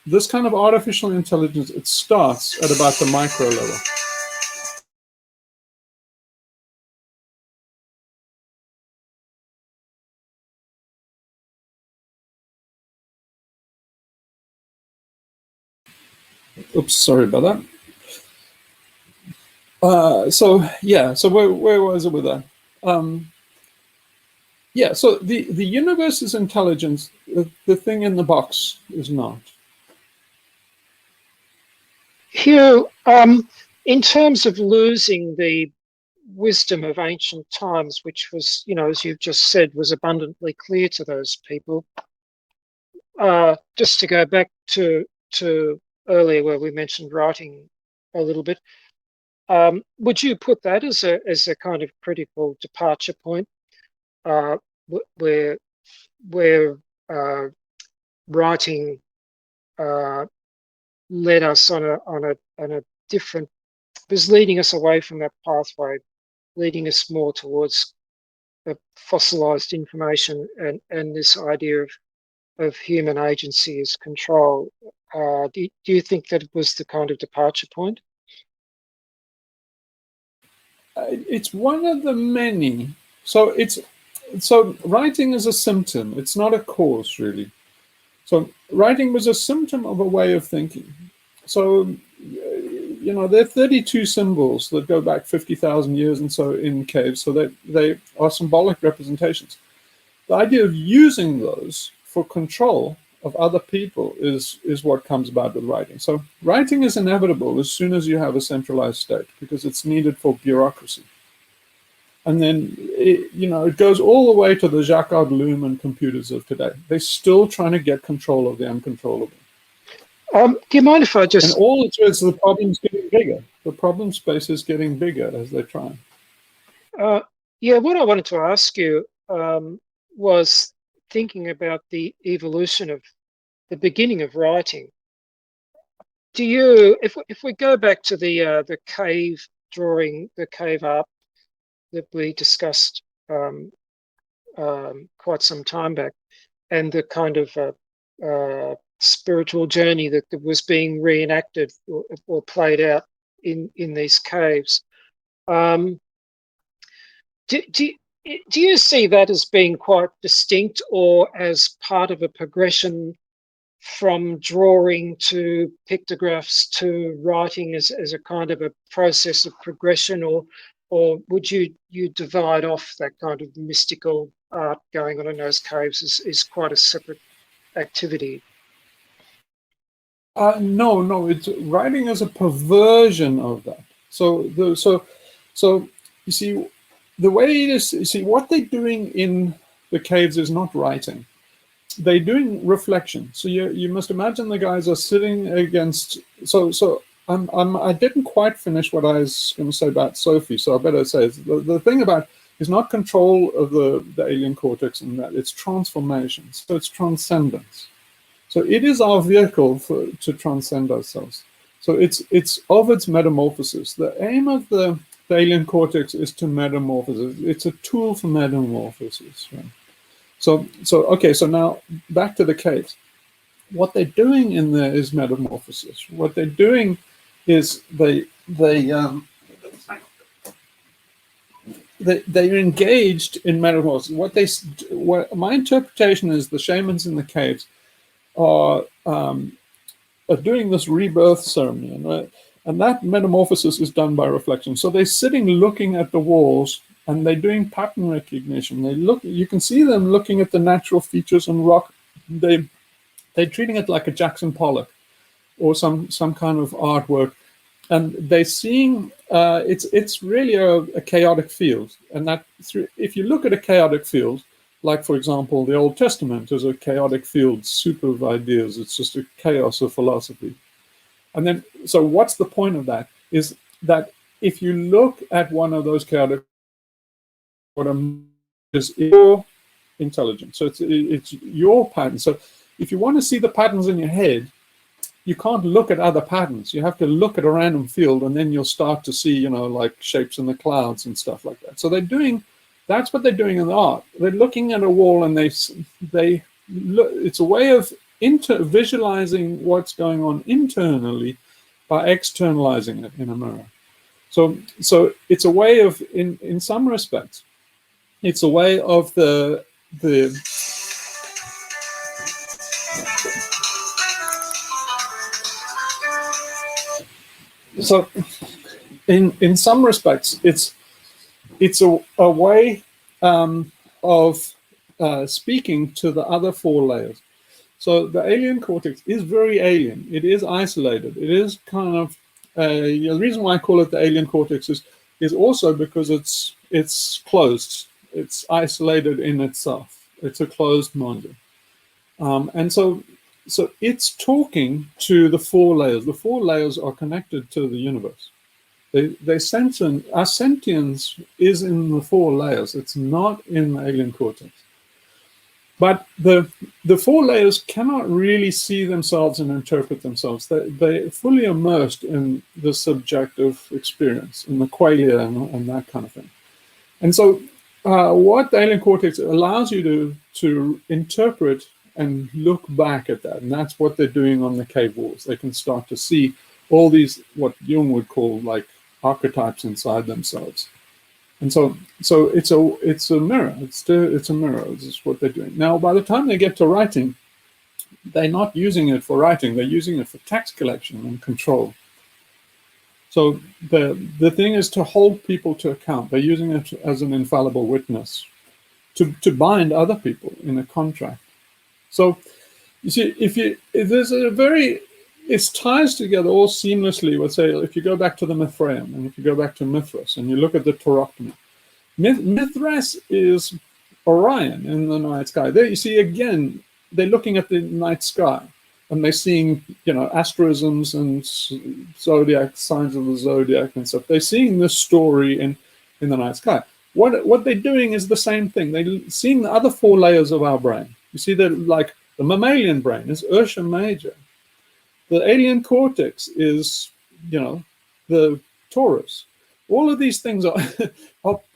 this kind of artificial intelligence, it starts at about the micro level. Oops, sorry about that. So yeah, so where was it with that? Yeah, so the universe is intelligence. The thing in the box is not. Hugh, in terms of losing the wisdom of ancient times, which was, as you've just said, was abundantly clear to those people, just to go back to earlier where we mentioned writing a little bit, would you put that as a kind of critical departure point, where writing led us on a different, was leading us away from that pathway, leading us more towards fossilized information and this idea of human agency as control? Do you think that it was the kind of departure point? It's one of the many. So writing is a symptom. It's not a cause, really. So writing was a symptom of a way of thinking. So, there are 32 symbols that go back 50,000 years and so in caves. So they are symbolic representations. The idea of using those for control of other people is what comes about with writing. So writing is inevitable as soon as you have a centralized state, because it's needed for bureaucracy. And then, it goes all the way to the Jacquard loom and computers of today. They're still trying to get control of the uncontrollable. Do you mind if I just... And all it is, the problem's getting bigger. The problem space is getting bigger as they try. Yeah, what I wanted to ask you was thinking about the evolution of the beginning of writing. Do you, if we go back to the cave drawing, the cave art that we discussed quite some time back, and the kind of spiritual journey that was being reenacted or played out in these caves, do you see that as being quite distinct, or as part of a progression from drawing to pictographs to writing as a kind of a process of progression, or would you divide off that kind of mystical art going on in those caves as quite a separate activity? No, it's writing as a perversion of that. So you see, the way it is, you see, what they're doing in the caves is not writing. They're doing reflection. So you must imagine the guys are sitting against. So I didn't quite finish what I was going to say about Sophie. So I better say the thing about is not control of the alien cortex and that, it's transformation. So it's transcendence. So it is our vehicle to transcend ourselves. So it's of its metamorphosis. The aim of the alien cortex is to metamorphose. It's a tool for metamorphosis. Right? So okay. So now back to the caves. What they're doing in there is metamorphosis. What they're doing is they're engaged in metamorphosis. What my interpretation is, the shamans in the caves are doing this rebirth ceremony, and that metamorphosis is done by reflection. So they're sitting looking at the walls, and they're doing pattern recognition. You can see them looking at the natural features and rock. They're treating it like a Jackson Pollock or some kind of artwork, and they're seeing it's really a chaotic field. And that if you look at a chaotic field, like, for example, the Old Testament is a chaotic field, soup of ideas. It's just a chaos of philosophy. And then, so what's the point of that? Is that if you look at one of those chaotic, what is your intelligence. So it's your pattern. So if you want to see the patterns in your head, you can't look at other patterns. You have to look at a random field, and then you'll start to see, like shapes in the clouds and stuff like that. So that's what they're doing in the art. They're looking at a wall, and it's a way of visualizing what's going on internally by externalizing it in a mirror. So it's a way of, in some respects, it's a way of the so in some respects it's a way of speaking to the other four layers. So the alien cortex is very alien. It is isolated. It is kind of the reason why I call it the alien cortex is also because it's closed. It's isolated in itself. It's a closed module, and so it's talking to the four layers. The four layers are connected to the universe. They sense, and our sentience is in the four layers. It's not in the alien cortex. But the four layers cannot really see themselves and interpret themselves. They're fully immersed in the subjective experience, in the qualia and that kind of thing. And so what the alien cortex allows you to interpret and look back at that. And that's what they're doing on the cave walls. They can start to see all these, what Jung would call like archetypes inside themselves. And so it's a mirror. It's a mirror. This is what they're doing. Now, by the time they get to writing, they're not using it for writing. They're using it for tax collection and control. So the thing is to hold people to account. They're using it as an infallible witness to bind other people in a contract. So you see, if there's a very, it ties together all seamlessly. Let's say if you go back to the Mithraeum and if you go back to Mithras and you look at the tauroctomy, Mithras is Orion in the night sky. There you see again, they're looking at the night sky and they're seeing, asterisms and zodiac, signs of the zodiac and stuff. They're seeing this story in the night sky. What they're doing is the same thing. They're seeing the other four layers of our brain. You see that, like the mammalian brain is Ursa Major. The alien cortex is, the Taurus. All of these things are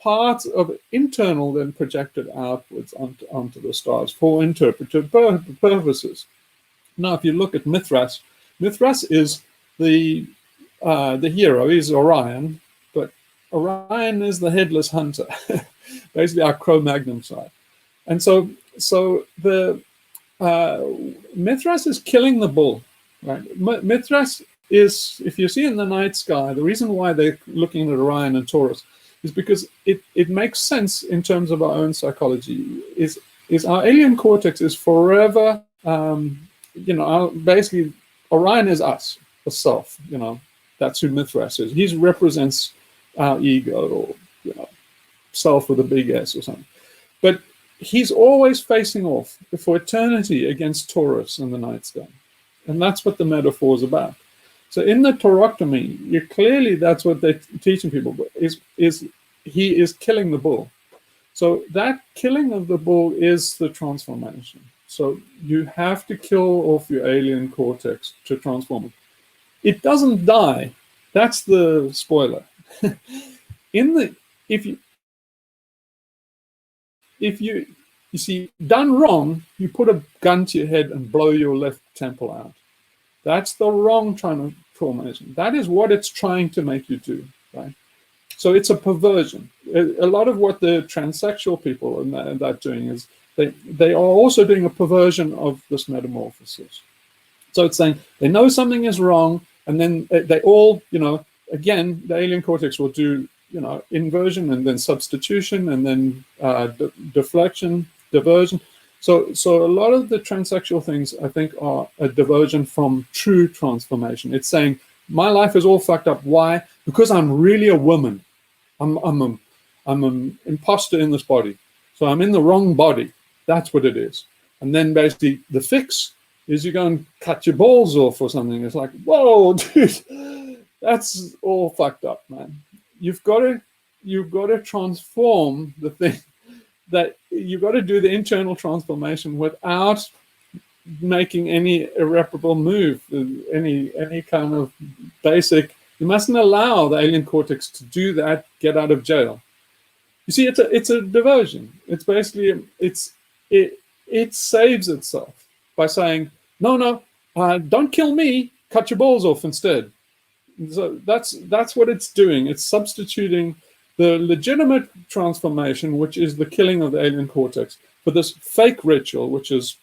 parts of internal, then projected outwards onto the stars for interpretive purposes. Now, if you look at Mithras, Mithras is the hero. He's Orion, but Orion is the headless hunter, basically our Cro-Magnon side. And so the Mithras is killing the bull. Right. Mithras is, if you see in the night sky, the reason why they're looking at Orion and Taurus is because it makes sense in terms of our own psychology. Is our alien cortex is forever, basically Orion is us, the self. That's who Mithras is. He represents our ego, or self with a big S or something. But he's always facing off for eternity against Taurus in the night sky. And that's what the metaphor is about. So in the tauroctomy, clearly that's what they're teaching people, is he is killing the bull. So that killing of the bull is the transformation. So you have to kill off your alien cortex to transform it. It doesn't die. That's the spoiler. If you see, done wrong, you put a gun to your head and blow your left temple out. That's the wrong transformation. That is what it's trying to make you do, right? So it's a perversion. A lot of what the transsexual people are that doing is they are also doing a perversion of this metamorphosis. So it's saying they know something is wrong, and then they all, again, the alien cortex will do, inversion and then substitution and then deflection, diversion. So a lot of the transsexual things, I think, are a diversion from true transformation. It's saying, my life is all fucked up. Why? Because I'm really a woman. I'm an imposter in this body. So I'm in the wrong body. That's what it is. And then basically the fix is you go and cut your balls off or something. It's like, whoa, dude, that's all fucked up, man. You've got to transform the thing. That you've got to do the internal transformation without making any irreparable move, any kind of basic. You mustn't allow the alien cortex to do that. Get out of jail. You see, it's a diversion. It's basically it saves itself by saying, no, don't kill me, cut your balls off instead. So that's what it's doing. It's substituting the legitimate transformation, which is the killing of the alien cortex, for this fake ritual, which is,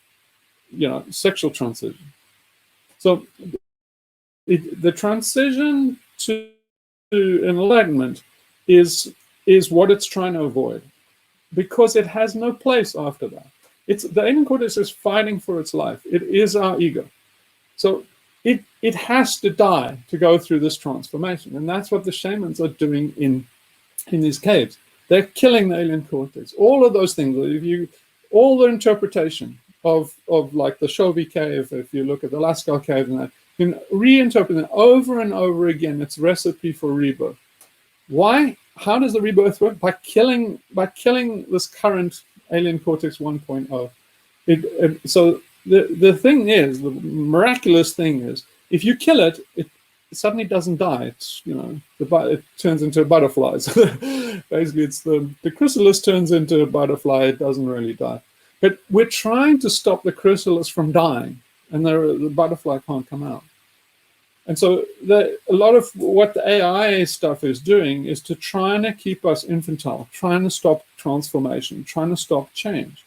sexual transition. So the transition to enlightenment is what it's trying to avoid, because it has no place after that. The alien cortex is fighting for its life. It is our ego. So it has to die to go through this transformation. And that's what the shamans are doing in these caves. They're killing the alien cortex. All of those things, all the interpretation of like the Shobi cave, if you look at the Lascaux cave and that, you can reinterpret it over and over again. It's a recipe for rebirth. Why? How does the rebirth work? By killing this current alien cortex 1.0. So the thing is, the miraculous thing is, if you kill it, it suddenly doesn't die. It's, it turns into a butterfly. So basically, it's the chrysalis turns into a butterfly. It doesn't really die. But we're trying to stop the chrysalis from dying, and the butterfly can't come out. And so a lot of what the AI stuff is doing is to trying to keep us infantile, trying to stop transformation, trying to stop change.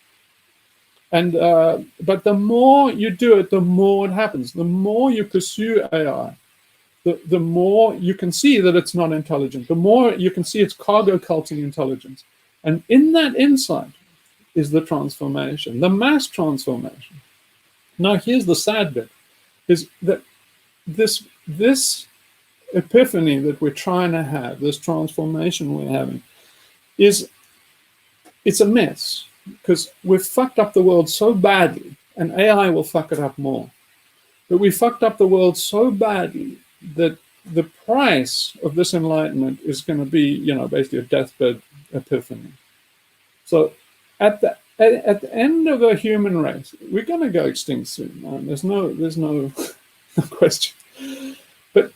And but the more you do it, the more it happens. The more you pursue AI, the more you can see that it's not intelligent. The more you can see it's cargo culting intelligence. And in that insight is the transformation, the mass transformation. Now, here's the sad bit, is that this epiphany that we're trying to have, this transformation we're having, it's a mess, because we've fucked up the world so badly, and AI will fuck it up more. But we fucked up the world so badly that the price of this enlightenment is going to be, basically a deathbed epiphany. So at the end of the human race, we're going to go extinct soon, man. There's no question. But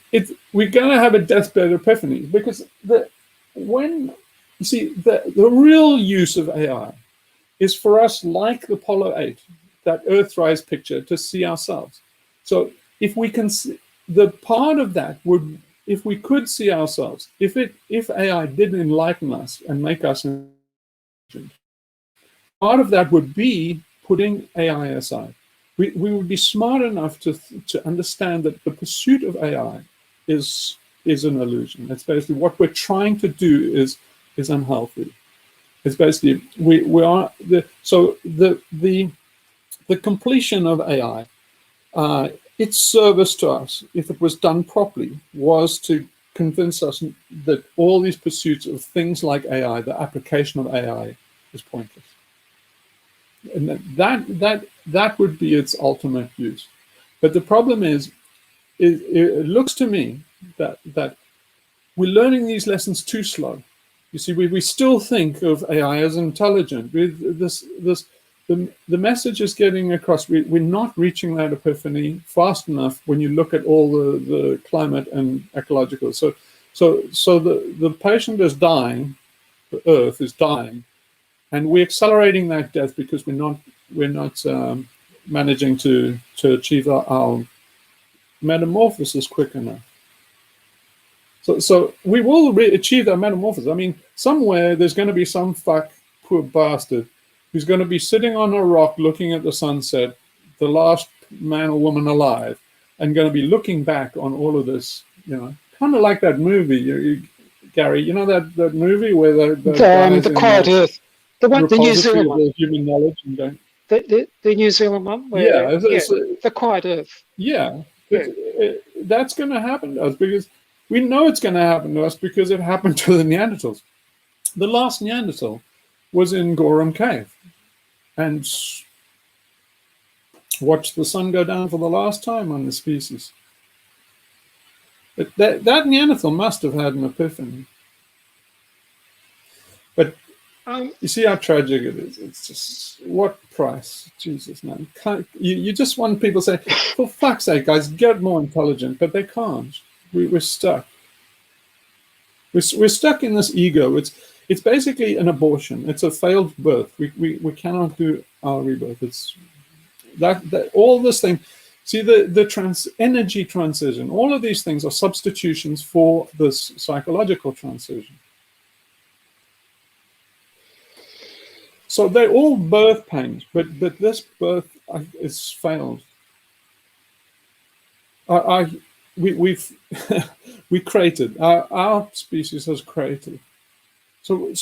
we're going to have a deathbed epiphany, because the real use of AI is for us, like the Apollo 8, that Earthrise picture, to see ourselves. So if we can see, the part of that would, if we could see ourselves, if AI did enlighten us and make us intelligent, part of that would be putting AI aside. We would be smart enough to understand that the pursuit of AI is an illusion. It's basically what we're trying to do is unhealthy. It's basically the completion of AI. Its service to us, if it was done properly, was to convince us that all these pursuits of things like AI, the application of AI, is pointless. And that would be its ultimate use. But the problem is, it looks to me that we're learning these lessons too slow. You see, we still think of AI as intelligent. The message is getting across. We're not reaching that epiphany fast enough when you look at all the climate and ecological. So the patient is dying, the Earth is dying, and we're accelerating that death because we're not managing to achieve our metamorphosis quick enough. So we will achieve that metamorphosis. I mean, somewhere there's going to be some poor bastard who's going to be sitting on a rock looking at the sunset, the last man or woman alive, and going to be looking back on all of this, kind of like that movie, Gary, that movie where the Quiet Earth, the New Zealand one, human knowledge, and going, the New Zealand one, where, the Quiet Earth. Yeah. That's going to happen to us, because we know it's going to happen to us because it happened to the Neanderthals. The last Neanderthal was in Gorham Cave and watched the sun go down for the last time on the species. But that Neanderthal must have had an epiphany. But you see how tragic it is. It's just, what price? Jesus, man. You just want people to say, for fuck's sake, guys, get more intelligent, but they can't. We're stuck. We're stuck in this ego. It's basically an abortion. It's a failed birth. We cannot do our rebirth. It's that all this thing. See, the energy transition, all of these things are substitutions for this psychological transition. So they're all birth pains, but this birth is failed. We've we created, our species has created. So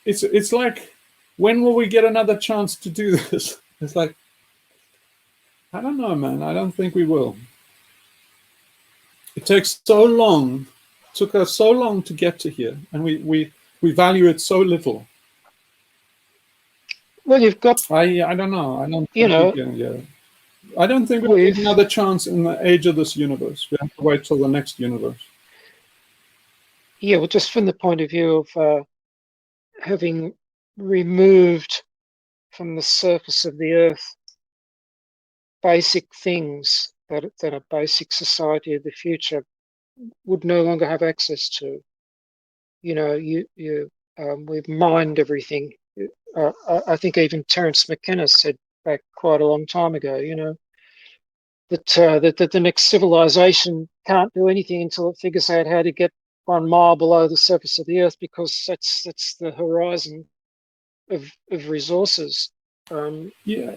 it's like, when will we get another chance to do this? It's like, I don't know, man. I don't think we will. It takes so long, took us so long to get to here, and we value it so little. Well, you've got, I don't know. I don't think you know, we can get it. I don't think we'll get another chance in the age of this universe. We have to wait till the next universe. yeah, well, just from the point of view of having removed from the surface of the earth basic things that a basic society of the future would no longer have access to. You know, we've mined everything. I think even Terence McKenna said back quite a long time ago, you know, that the next civilization can't do anything until it figures out how to get 1 mile below the surface of the earth, because that's the horizon of resources. Yeah,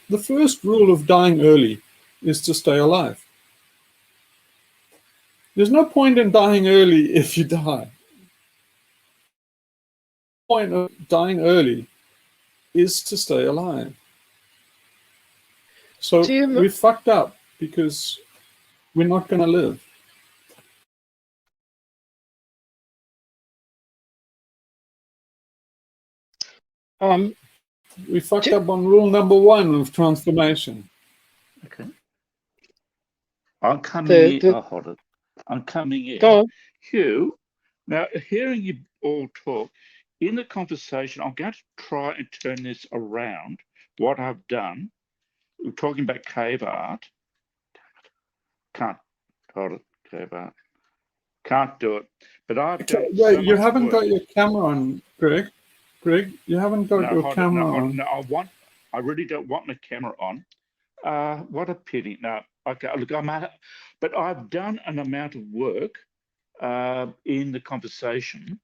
the first rule of dying early is to stay alive. There's no point in dying early if you die. The point of dying early is to stay alive. So we fucked up because we're not going to live. We fucked up on rule number 1 of transformation. Okay. I'm coming in. Oh, hold it. I'm coming in. Go on. Hugh, now hearing you all talk, in the conversation, I'm going to try and turn this around. What I've done, we're talking about cave art. Can't hold it, cave art. Can't do it. But I've done Wait, so you much haven't work. got your camera on, Greg. Greg, you haven't got your camera on. No, I really don't want my camera on. What a pity. No, okay, look, but I've done an amount of work in the conversation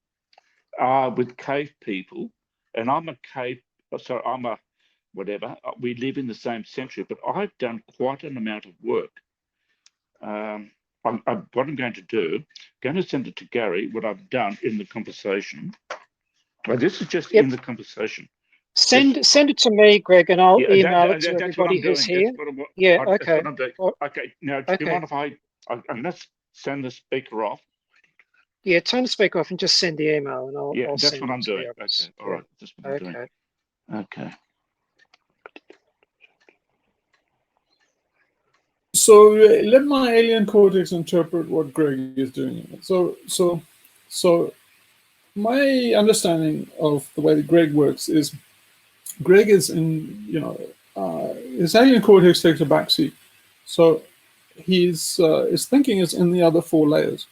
with cave people, and I'm a whatever. We live in the same century, but I've done quite an amount of work. What I'm going to do, going to send it to Gary, what I've done in the conversation. Well, this is just in the conversation. Send it to me, Greg, and I'll email it to that's everybody who's here. Okay. Okay. That's what I'm doing. Okay. Now, do you mind if I'm going to send the speaker off? Yeah, turn the speaker off and just send the email, and I'll that's send what it I'm to doing. the Okay. others. All right. That's what I'm doing. Okay. So let my alien cortex interpret what Greg is doing. So my understanding of the way that Greg works is, Greg is in, his alien cortex takes a backseat. So his thinking is in the other 4 layers.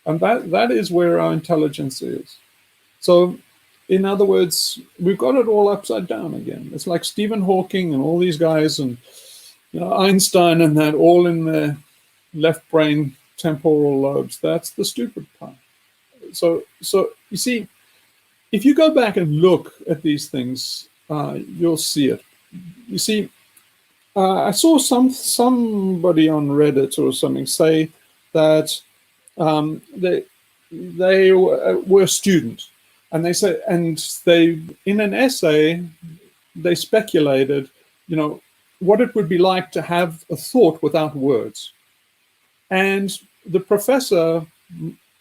And that is where our intelligence is. So in other words, we've got it all upside down again. It's like Stephen Hawking and all these guys, and Einstein and that, all in their left brain temporal lobes. That's the stupid part. So you see, if you go back and look at these things, you'll see it. You see, I saw somebody on Reddit or something say that they were a student, and they said, and they, in an essay, they speculated, what it would be like to have a thought without words. And the professor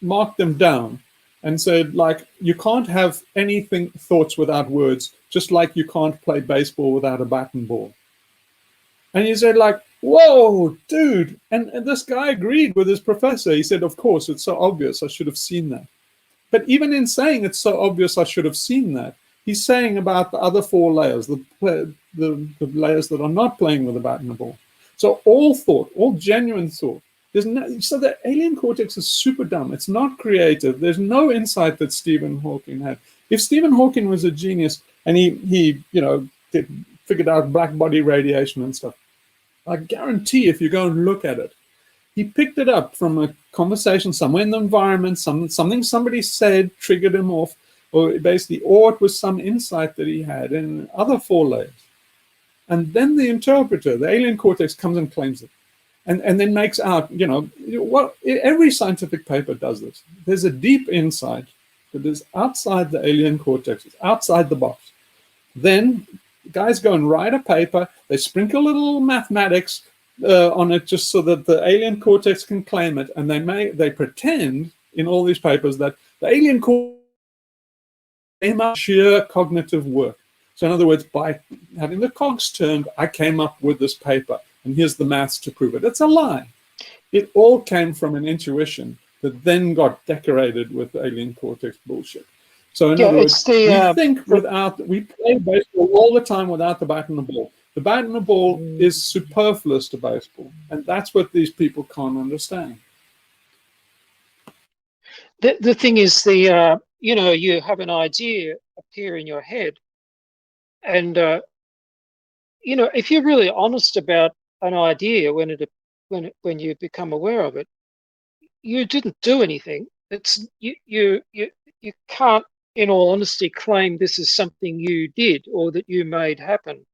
marked them down and said, like, you can't have thoughts without words, just like you can't play baseball without a bat and ball. And you said, like, whoa, dude. And this guy agreed with his professor. He said, of course, it's so obvious. I should have seen that. But even in saying it's so obvious I should have seen that, he's saying about the other 4 layers, the layers that are not playing with a bat and a ball. So all thought, all genuine thought, So the alien cortex is super dumb. It's not creative. There's no insight that Stephen Hawking had. If Stephen Hawking was a genius and he figured out black body radiation and stuff, I guarantee if you go and look at it, he picked it up from a conversation somewhere in the environment, something somebody said triggered him off, or it was some insight that he had in other 4 layers. And then the interpreter, the alien cortex, comes and claims it. And then makes out, what every scientific paper does this. There's a deep insight that is outside the alien cortex, it's outside the box. Then guys go and write a paper, they sprinkle a little mathematics on it just so that the alien cortex can claim it, and they pretend in all these papers that the alien cortex came up sheer cognitive work. So in other words, by having the cogs turned, I came up with this paper, and here's the maths to prove it. It's a lie. It all came from an intuition that then got decorated with alien cortex bullshit. So in other words, we play baseball all the time without the bat and the ball. The bat and the ball is superfluous to baseball, and that's what these people can't understand. The thing is, you have an idea appear in your head, and if you're really honest about an idea when you become aware of it, you didn't do anything. It's you can't, in all honesty, claim this is something you did or that you made happen,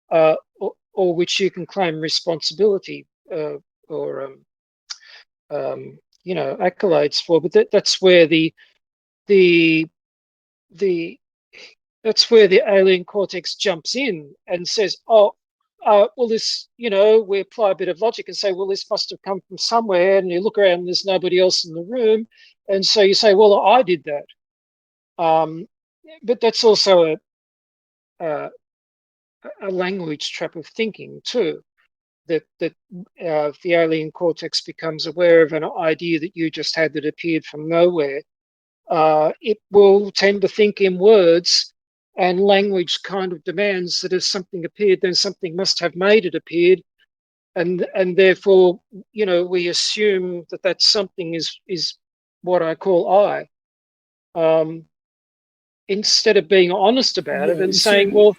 or which you can claim responsibility or accolades for. But that's where the that's where the alien cortex jumps in and says, well, this, we apply a bit of logic and say, well, this must have come from somewhere. And you look around and there's nobody else in the room. And so you say, well, I did that. But that's also a language trap of thinking too, that the alien cortex becomes aware of an idea that you just had that appeared from nowhere. It will tend to think in words, and language kind of demands that if something appeared, then something must have made it appeared, and therefore, we assume that something is what I call I. Instead of being honest about it and saying, well,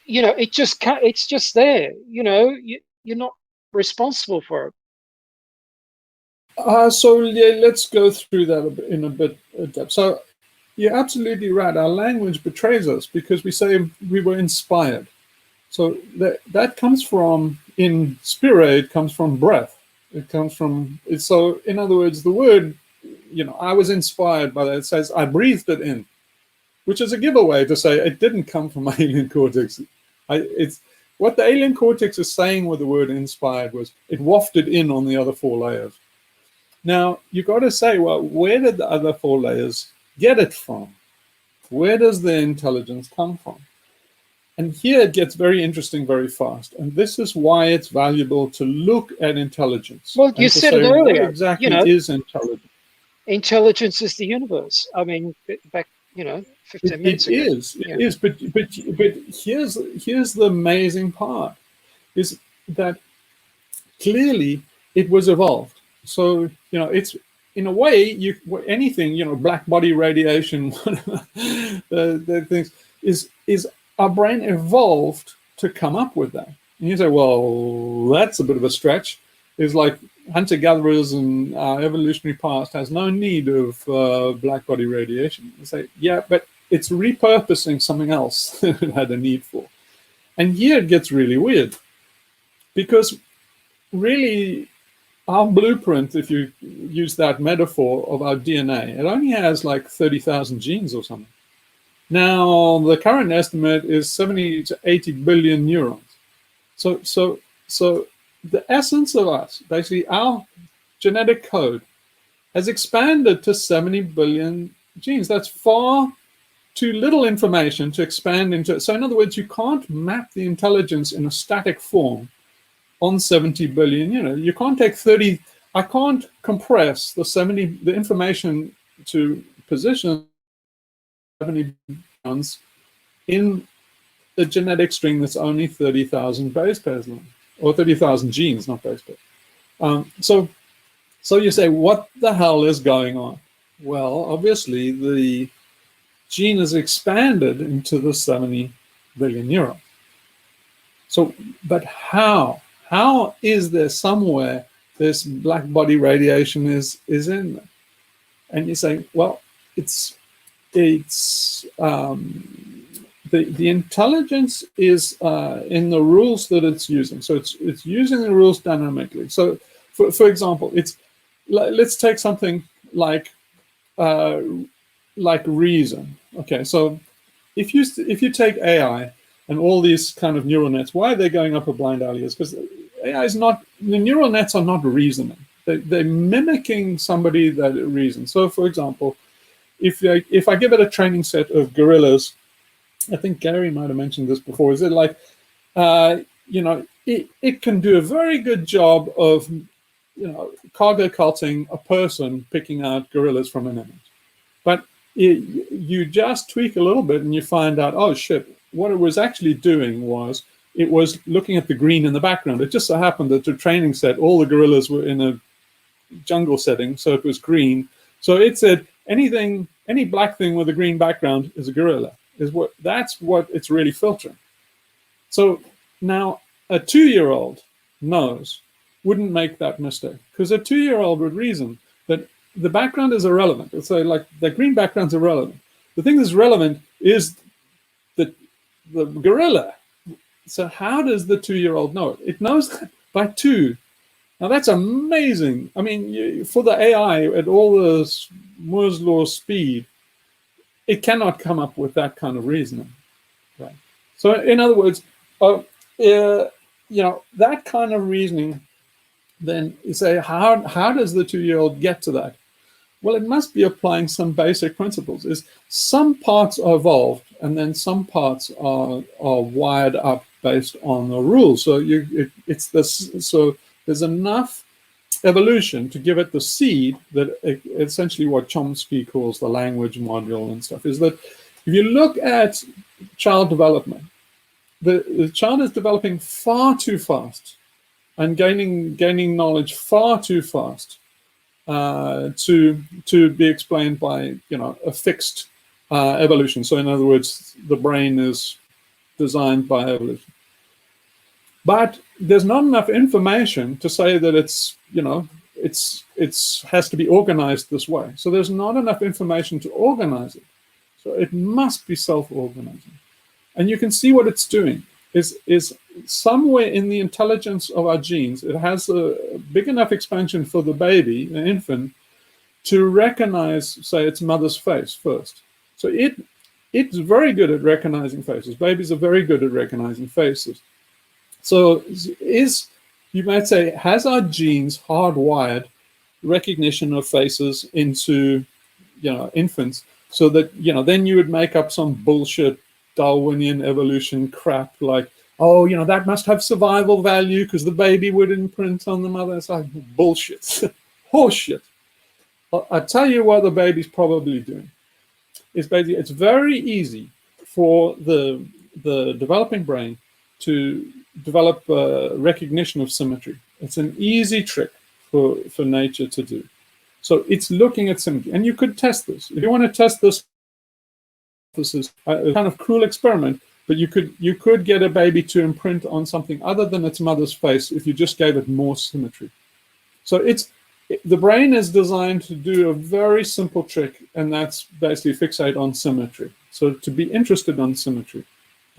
it's just there. You're not responsible for it. So let's go through that in a bit of depth. So you're absolutely right. Our language betrays us because we say we were inspired. So that comes from, in spirit, it comes from breath. It comes from, so in other words, the word, I was inspired by that. It says I breathed it in, which is a giveaway to say it didn't come from my alien cortex. It's what the alien cortex is saying with the word inspired was it wafted in on the other 4 layers. Now, you've got to say, well, where did the other 4 layers get it from? Where does the intelligence come from? And here it gets very interesting very fast. And this is why it's valuable to look at intelligence. Well, you said it earlier. What exactly is intelligence? Intelligence is the universe. I mean, back, 15 minutes ago. It is. But here's the amazing part, is that clearly it was evolved. So, it's, in a way, anything, black body radiation, the things, is our brain evolved to come up with that. And you say, well, that's a bit of a stretch. It's like hunter-gatherers and our evolutionary past has no need of black body radiation. You say, yeah, but it's repurposing something else that it had a need for. And here it gets really weird, because really, our blueprint, if you use that metaphor of our DNA, it only has like 30,000 genes or something. Now, the current estimate is 70 to 80 billion neurons. So the essence of us, basically our genetic code, has expanded to 70 billion genes. That's far too little information to expand into. So in other words, you can't map the intelligence in a static form on 70 billion. You can't take 30, I can't compress the information to position 70 neurons in a genetic string that's only 30,000 base pairs long, or 30,000 genes, not base pairs. So So you say, what the hell is going on? Well, obviously the gene is expanded into the 70 billion neurons. So, but how? How is there somewhere this black body radiation is in there? And you say, well, it's the intelligence is in the rules that it's using. So it's using the rules dynamically. So, for example, let's take something like reason. Okay, so if you take AI and all these kind of neural nets, why are they going up a blind alley? Is because AI is not, the neural nets are not reasoning. They're mimicking somebody that reasons. So, for example, if I give it a training set of gorillas, I think Gary might have mentioned this before, is it like, it can do a very good job of, cargo culting a person picking out gorillas from an image. But you just tweak a little bit and you find out, oh shit, what it was actually doing was it was looking at the green in the background. It just so happened that the training set, all the gorillas were in a jungle setting, so it was green. So it said any black thing with a green background is a gorilla. That's what it's really filtering. So now a 2-year-old wouldn't make that mistake, because a 2-year-old would reason that the background is irrelevant. So like the green background's irrelevant. The thing that's relevant is the gorilla. So how does the 2-year-old know it? It knows that by 2. Now that's amazing. I mean, for the AI at all the Moore's law speed, it cannot come up with that kind of reasoning, right? So in other words, that kind of reasoning, then you say, how does the 2-year-old get to that? Well, it must be applying some basic principles. Is some parts are evolved, and then some parts are wired up based on the rules. So it's this. So there's enough evolution to give it the seed that essentially what Chomsky calls the language module and stuff. Is that if you look at child development, the child is developing far too fast and gaining knowledge far too fast to be explained by a fixed evolution. So in other words, the brain is designed by evolution, but there's not enough information to say that it's has to be organized this way. So there's not enough information to organize it. So it must be self-organizing, and you can see what it's doing is somewhere in the intelligence of our genes, it has a big enough expansion for the baby, the infant, to recognize, say, its mother's face first. So it's very good at recognizing faces. Babies are very good at recognizing faces. So you might say, has our genes hardwired recognition of faces into infants, so that then you would make up some bullshit Darwinian evolution crap like, oh, that must have survival value because the baby would imprint on the mother. It's like bullshit, horseshit. I tell you what the baby's probably doing is basically it's very easy for the developing brain to develop recognition of symmetry. It's an easy trick for nature to do. So it's looking at symmetry, and you could test this. If you want to test this is a kind of cruel experiment, but you could get a baby to imprint on something other than its mother's face if you just gave it more symmetry. So the brain is designed to do a very simple trick, and that's basically fixate on symmetry. So to be interested in symmetry.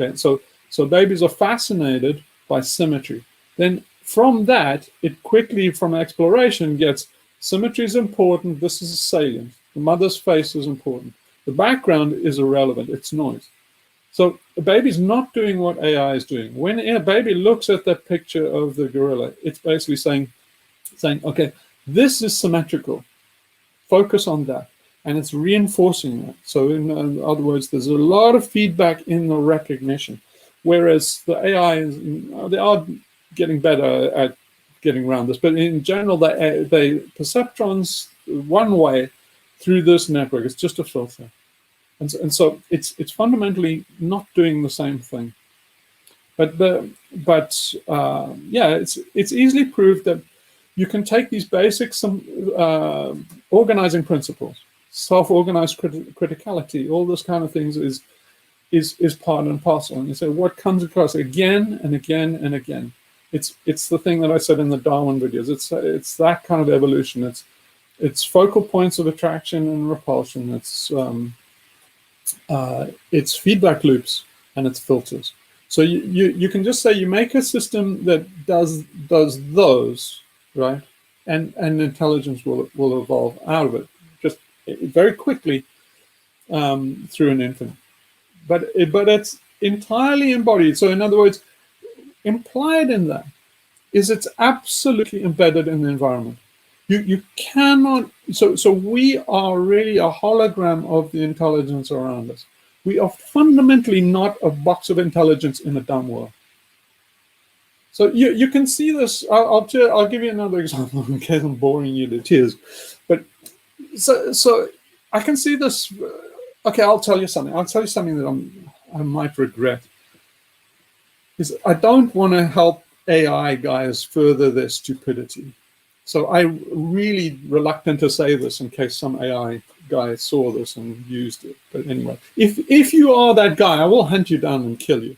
Okay, so babies are fascinated by symmetry. Then from that, it quickly, from exploration, gets symmetry is important. This is salient. The mother's face is important. The background is irrelevant. It's noise. So a baby's not doing what AI is doing. When a baby looks at that picture of the gorilla, it's basically saying, okay, this is symmetrical. Focus on that. And it's reinforcing that. So in other words, there's a lot of feedback in the recognition. Whereas the AI, they are getting better at getting around this. But in general, they perceptrons one way through this network. It's just a filter. And so it's fundamentally not doing the same thing. But yeah, it's easily proved that you can take these basic organizing principles, self-organized criticality, all those kind of things is part and parcel. And you say what comes across again and again and again. It's the thing that I said in the Darwin videos. It's that kind of evolution. It's focal points of attraction and repulsion. It's feedback loops and it's filters. So you can just say you make a system that does those, right, and intelligence will evolve out of it just very quickly through an infinite. But it's entirely embodied. So in other words, implied in that is it's absolutely embedded in the environment. You cannot, so we are really a hologram of the intelligence around us. We are fundamentally not a box of intelligence in a dumb world. So you can see this. I'll give you another example in case I'm boring you to tears. But so I can see this. Okay, I'll tell you something. I'll tell you something that I might regret. Is I don't want to help AI guys further their stupidity. So I'm really reluctant to say this in case some AI guy saw this and used it. But anyway, if you are that guy, I will hunt you down and kill you.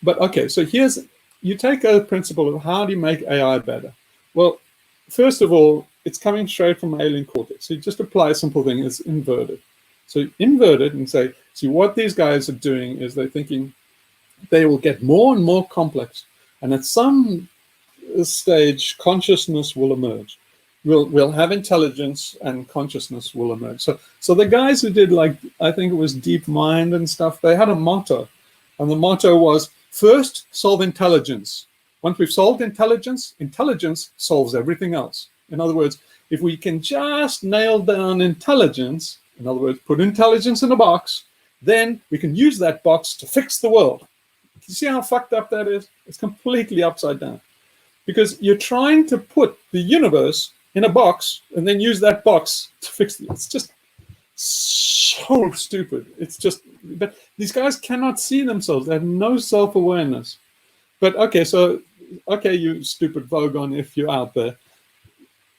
But okay, so you take a principle of how do you make AI better? Well, first of all, it's coming straight from alien cortex. So you just apply a simple thing, it's inverted. So invert it and say, see what these guys are doing is they're thinking they will get more and more complex. And at some stage, consciousness will emerge. We'll have intelligence and consciousness will emerge. So the guys who did, like, I think it was DeepMind and stuff, they had a motto. And the motto was, first, solve intelligence. Once we've solved intelligence, intelligence solves everything else. In other words, if we can just nail down intelligence, in other words, put intelligence in a box, then we can use that box to fix the world. You see how fucked up that is? It's completely upside down. Because you're trying to put the universe in a box and then use that box to fix it. It's just so stupid. It's just, but these guys cannot see themselves. They have no self-awareness. But okay, you stupid Vogon, if you're out there.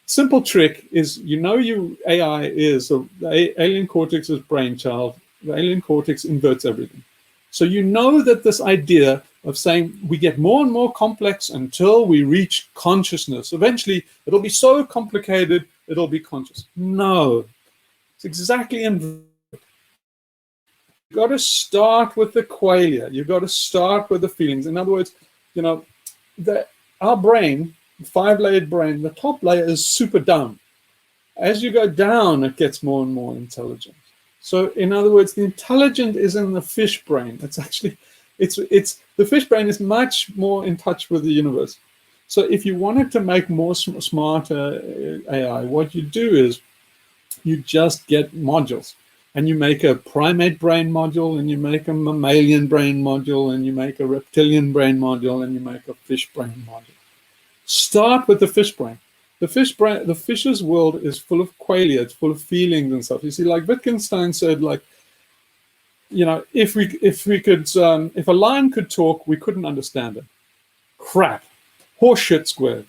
Simple trick is, AI is, so the alien cortex is brainchild. The alien cortex inverts everything. So you know that this idea of saying we get more and more complex until we reach consciousness. Eventually, it'll be so complicated, it'll be conscious. No, it's exactly inverted. You've got to start with the qualia. You've got to start with the feelings. In other words, our brain, 5-layered brain, the top layer is super dumb. As you go down, it gets more and more intelligent. So in other words, the intelligent is in the fish brain. It's actually, the fish brain is much more in touch with the universe. So if you wanted to make more smarter AI, what you do is you just get modules. And you make a primate brain module, and you make a mammalian brain module, and you make a reptilian brain module, and you make a fish brain module. Start with the fish brain. The fish's world is full of qualia, it's full of feelings and stuff. You see, like Wittgenstein said, like, if a lion could talk, we couldn't understand it. Crap. Horseshit squared.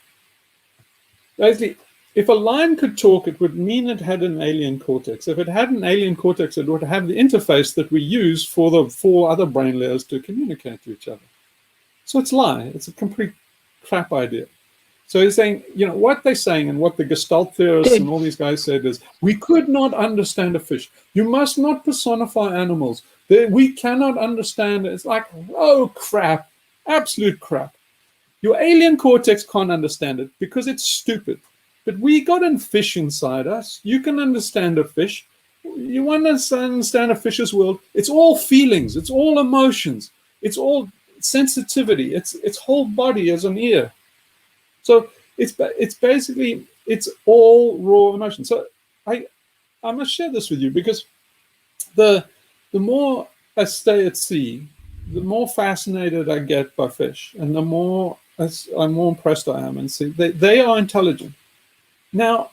Basically, if a lion could talk, it would mean it had an alien cortex. If it had an alien cortex, it would have the interface that we use for the 4 other brain layers to communicate to each other. So it's lie. It's a complete crap idea. So he's saying, what they're saying and what the Gestalt theorists and all these guys said is, we could not understand a fish. You must not personify animals. We cannot understand it. It's like, oh, crap, absolute crap. Your alien cortex can't understand it because it's stupid. But we got a fish inside us. You can understand a fish. You want to understand a fish's world. It's all feelings. It's all emotions. It's all sensitivity. Its whole body as an ear. So it's basically, it's all raw emotion. So I must share this with you because the more I stay at sea, the more fascinated I get by fish, and the more I'm more impressed I am. And see, they are intelligent. Now,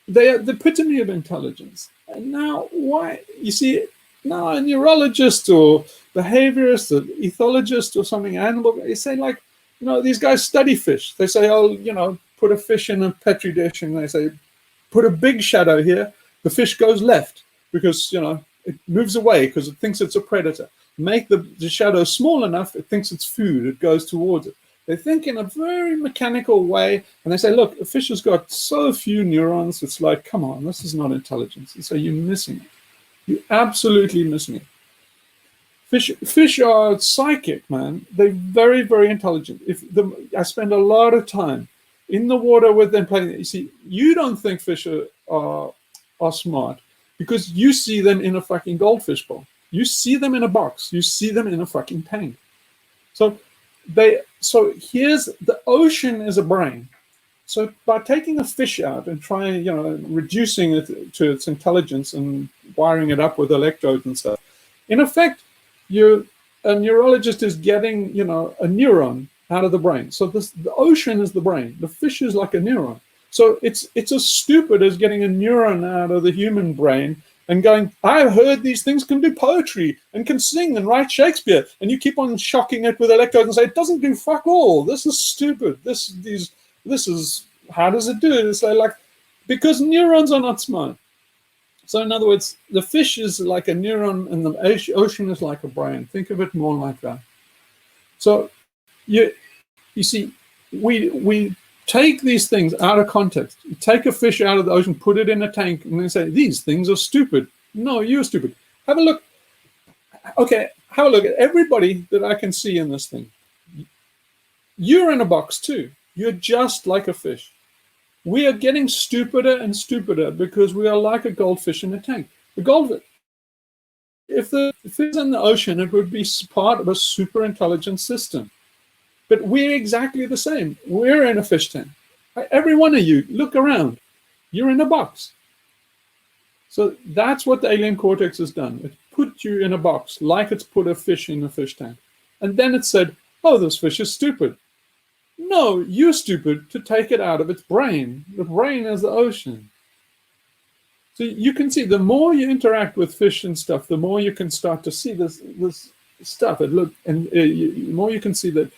they are the epitome of intelligence. And now, why? You see, now a neurologist or behaviorist or ethologist or something, animal, they say, like, these guys study fish. They say, oh, put a fish in a petri dish, and they say, put a big shadow here. The fish goes left because, it moves away because it thinks it's a predator. Make the shadow small enough, it thinks it's food, it goes towards it. They think in a very mechanical way, and they say, look, a fish has got so few neurons, it's like, come on, this is not intelligence. And so you're missing it. You're absolutely missing it. Fish are psychic, man. They're very, very intelligent. I spend a lot of time in the water with them playing. You see, you don't think fish are smart because you see them in a fucking goldfish bowl. You see them in a box. You see them in a fucking tank. So here's the ocean is a brain. So by taking a fish out and trying, reducing it to its intelligence and wiring it up with electrodes and stuff, in effect, a neurologist is getting, a neuron out of the brain. So the ocean is the brain. The fish is like a neuron. So it's as stupid as getting a neuron out of the human brain and going, I've heard these things can do poetry and can sing and write Shakespeare. And you keep on shocking it with electrodes and say, it doesn't do fuck all. This is stupid. This is, how does it do it? It's like, because neurons are not smart. So in other words, the fish is like a neuron and the ocean is like a brain. Think of it more like that. So you see, we take these things out of context. You take a fish out of the ocean, put it in a tank, and then say, these things are stupid. No, you're stupid. Have a look. Okay, have a look at everybody that I can see in this thing. You're in a box too. You're just like a fish. We are getting stupider and stupider because we are like a goldfish in a tank. If the fish is in the ocean, it would be part of a super intelligent system. But we're exactly the same. We're in a fish tank. Every one of you, look around. You're in a box. So that's what the alien cortex has done. It put you in a box, like it's put a fish in a fish tank. And then it said, oh, this fish is stupid. No, you're stupid to take it out of its brain. The brain is the ocean. So you can see the more you interact with fish and stuff, the more you can start to see this stuff. The more you can see that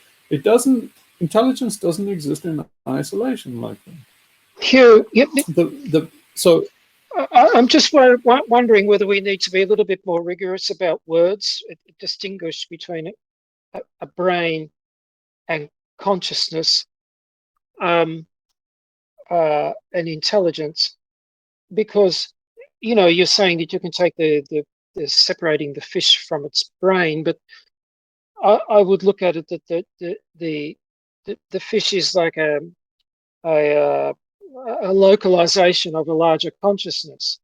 intelligence doesn't exist in isolation like that. Hugh, I'm just wondering whether we need to be a little bit more rigorous about words, distinguish between a brain and consciousness and intelligence, because you're saying that you can take the separating the fish from its brain, but I would look at it that the fish is like a localization of a larger consciousness,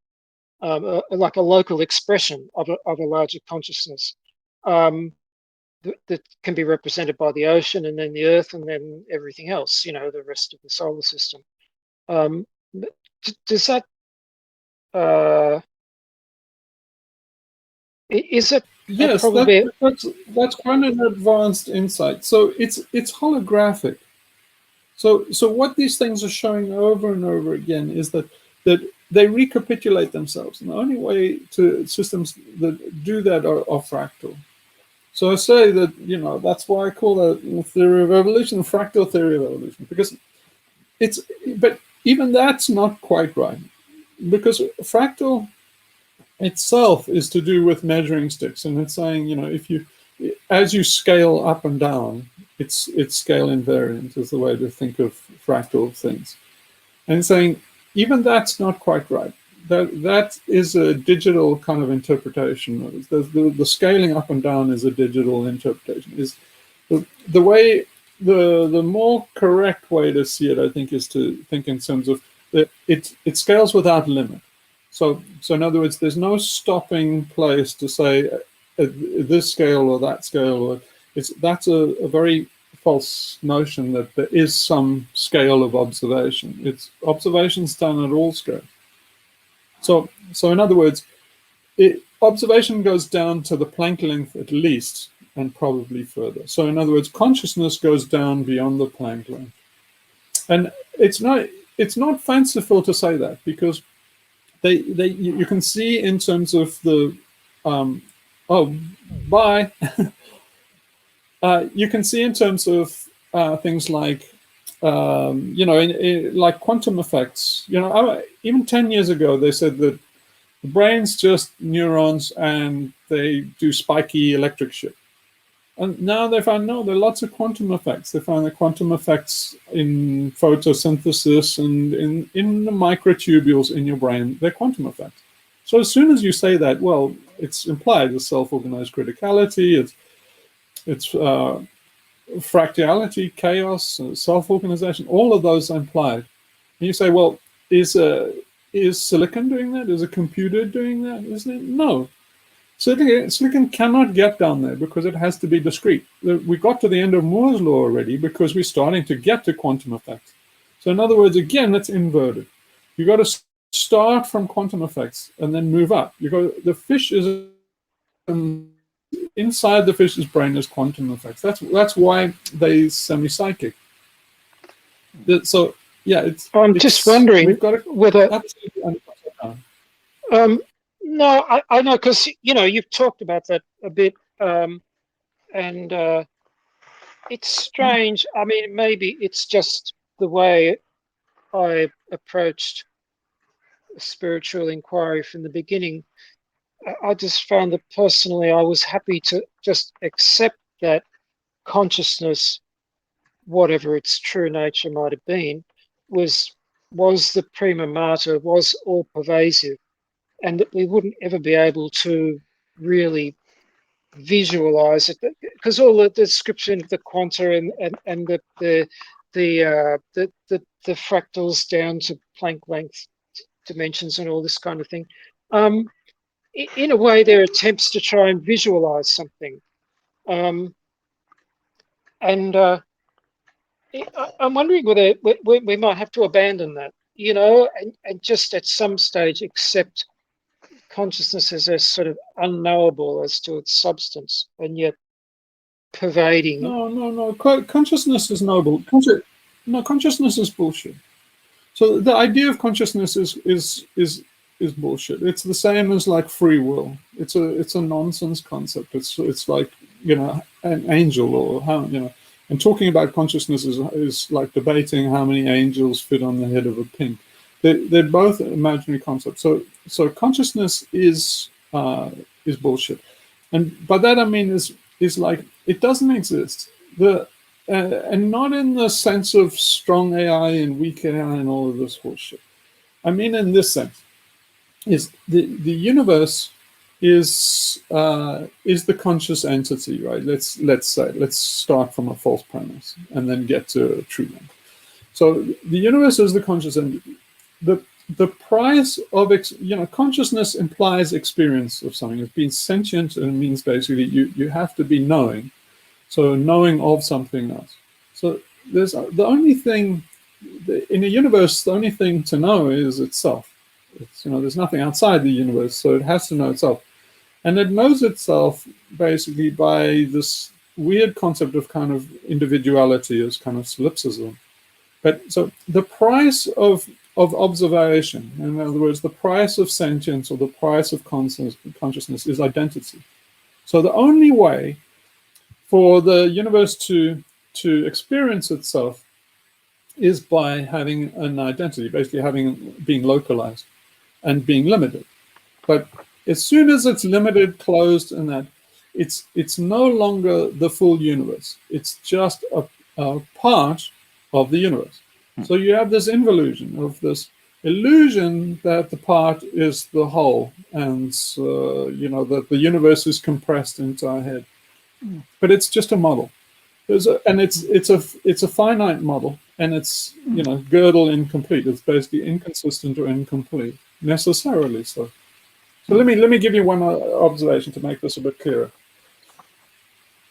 like a local expression of a larger consciousness that can be represented by the ocean and then the earth and then everything else, the rest of the solar system. Does that is it? Yes, that's quite an advanced insight. So it's holographic. So what these things are showing over and over again is that they recapitulate themselves, and the only way to systems that do that are fractal. So I say that that's why I call that theory of evolution, fractal theory of evolution, because but even that's not quite right, because fractal itself is to do with measuring sticks, and it's saying, as you scale up and down, it's scale invariant is the way to think of fractal things. And it's saying even that's not quite right. That is a digital kind of interpretation. The scaling up and down is a digital interpretation. Is the way the more correct way to see it, I think, is to think in terms of it scales without limit. So in other words, there's no stopping place to say this scale or that scale. That's a very false notion that there is some scale of observation. It's observation's done at all scales. So in other words, observation goes down to the Planck length at least, and probably further. So in other words, consciousness goes down beyond the Planck length. And it's not fanciful to say that, because you can see in terms of the you can see in terms of things like, like quantum effects. Even 10 years ago, they said that the brain's just neurons and they do spiky electric shit. And now they found, no, there are lots of quantum effects. They found the quantum effects in photosynthesis and in the microtubules in your brain, they're quantum effects. So as soon as you say that, well, it's implied as self-organized criticality, it's fractality, chaos, self-organization, all of those are implied. And you say, well, is silicon doing that? Is a computer doing that? Isn't it? No. Silicon cannot get down there because it has to be discrete. We got to the end of Moore's law already because we're starting to get to quantum effects. So in other words, again, it's inverted. You got to start from quantum effects and then move up. The fish is inside the fish's brain is quantum effects. That's why they're semi-psychic. So yeah, I'm just wondering we've got to whether. absolutely No, I know, because you've talked about that a bit, and it's strange. I mean, maybe it's just the way I approached spiritual inquiry from the beginning. I just found that personally, I was happy to just accept that consciousness, whatever its true nature might have been, was the prima mater, was all pervasive, and that we wouldn't ever be able to really visualize it, because all the description of the quanta and the fractals down to Planck length dimensions and all this kind of thing. In a way, they're attempts to try and visualize something, and I'm wondering whether we might have to abandon that, and just at some stage accept consciousness as a sort of unknowable as to its substance, and yet pervading. No. Consciousness is noble. Consciousness is bullshit. So the idea of consciousness is bullshit. It's the same as like free will. It's a nonsense concept. It's like an angel or how and talking about consciousness is like debating how many angels fit on the head of a pin. They're both imaginary concepts. So consciousness is bullshit, and by that I mean is like it doesn't exist. And not in the sense of strong AI and weak AI and all of this bullshit. I mean in this sense, is the universe is the conscious entity, right? Let's start from a false premise and then get to a true one. So the universe is the conscious entity. The price of consciousness implies experience of something. It's being sentient, and it means basically you have to be knowing. So knowing of something else. So there's the only thing in a universe. The only thing to know is itself. It's there's nothing outside the universe, so it has to know itself, and it knows itself basically by this weird concept of kind of individuality as kind of solipsism. But so the price of observation, in other words, the price of sentience or the price of consciousness is identity. So the only way for the universe to experience itself is by having an identity, basically being localized and being limited. But as soon as it's limited, closed, and that, it's no longer the full universe. It's just a part of the universe. So you have this involution of this illusion that the part is the whole, and that the universe is compressed into our head. But it's just a model. It's a finite model, and it's Gödel incomplete. It's basically inconsistent or incomplete, necessarily so. So let me give you one observation to make this a bit clearer.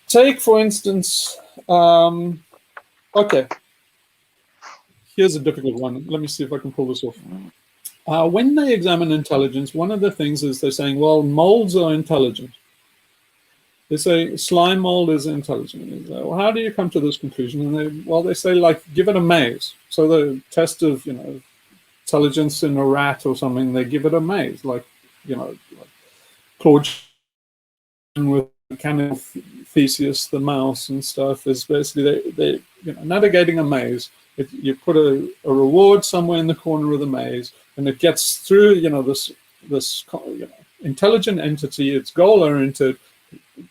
Take, for instance, okay. Here's a difficult one. Let me see if I can pull this off. When they examine intelligence, one of the things is they're saying, well, molds are intelligent. They say slime mold is intelligent. They say, well, how do you come to this conclusion? And they say, like, give it a maze. So the test of intelligence in a rat or something, they give it a maze, like Claude with mechanical Theseus, the mouse and stuff, is basically they navigating a maze. You put a reward somewhere in the corner of the maze, and it gets through this intelligent entity. It's goal oriented.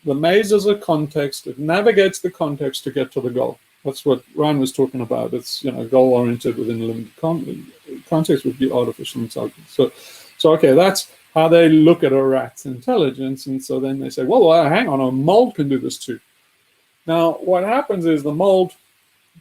The maze is a context. It navigates the context to get to the goal. That's what Ryan was talking about. It's goal oriented within a limited context would be artificial intelligence. So okay, that's how they look at a rat's intelligence, and so then they say, well, hang on, a mold can do this too. Now, what happens is the mold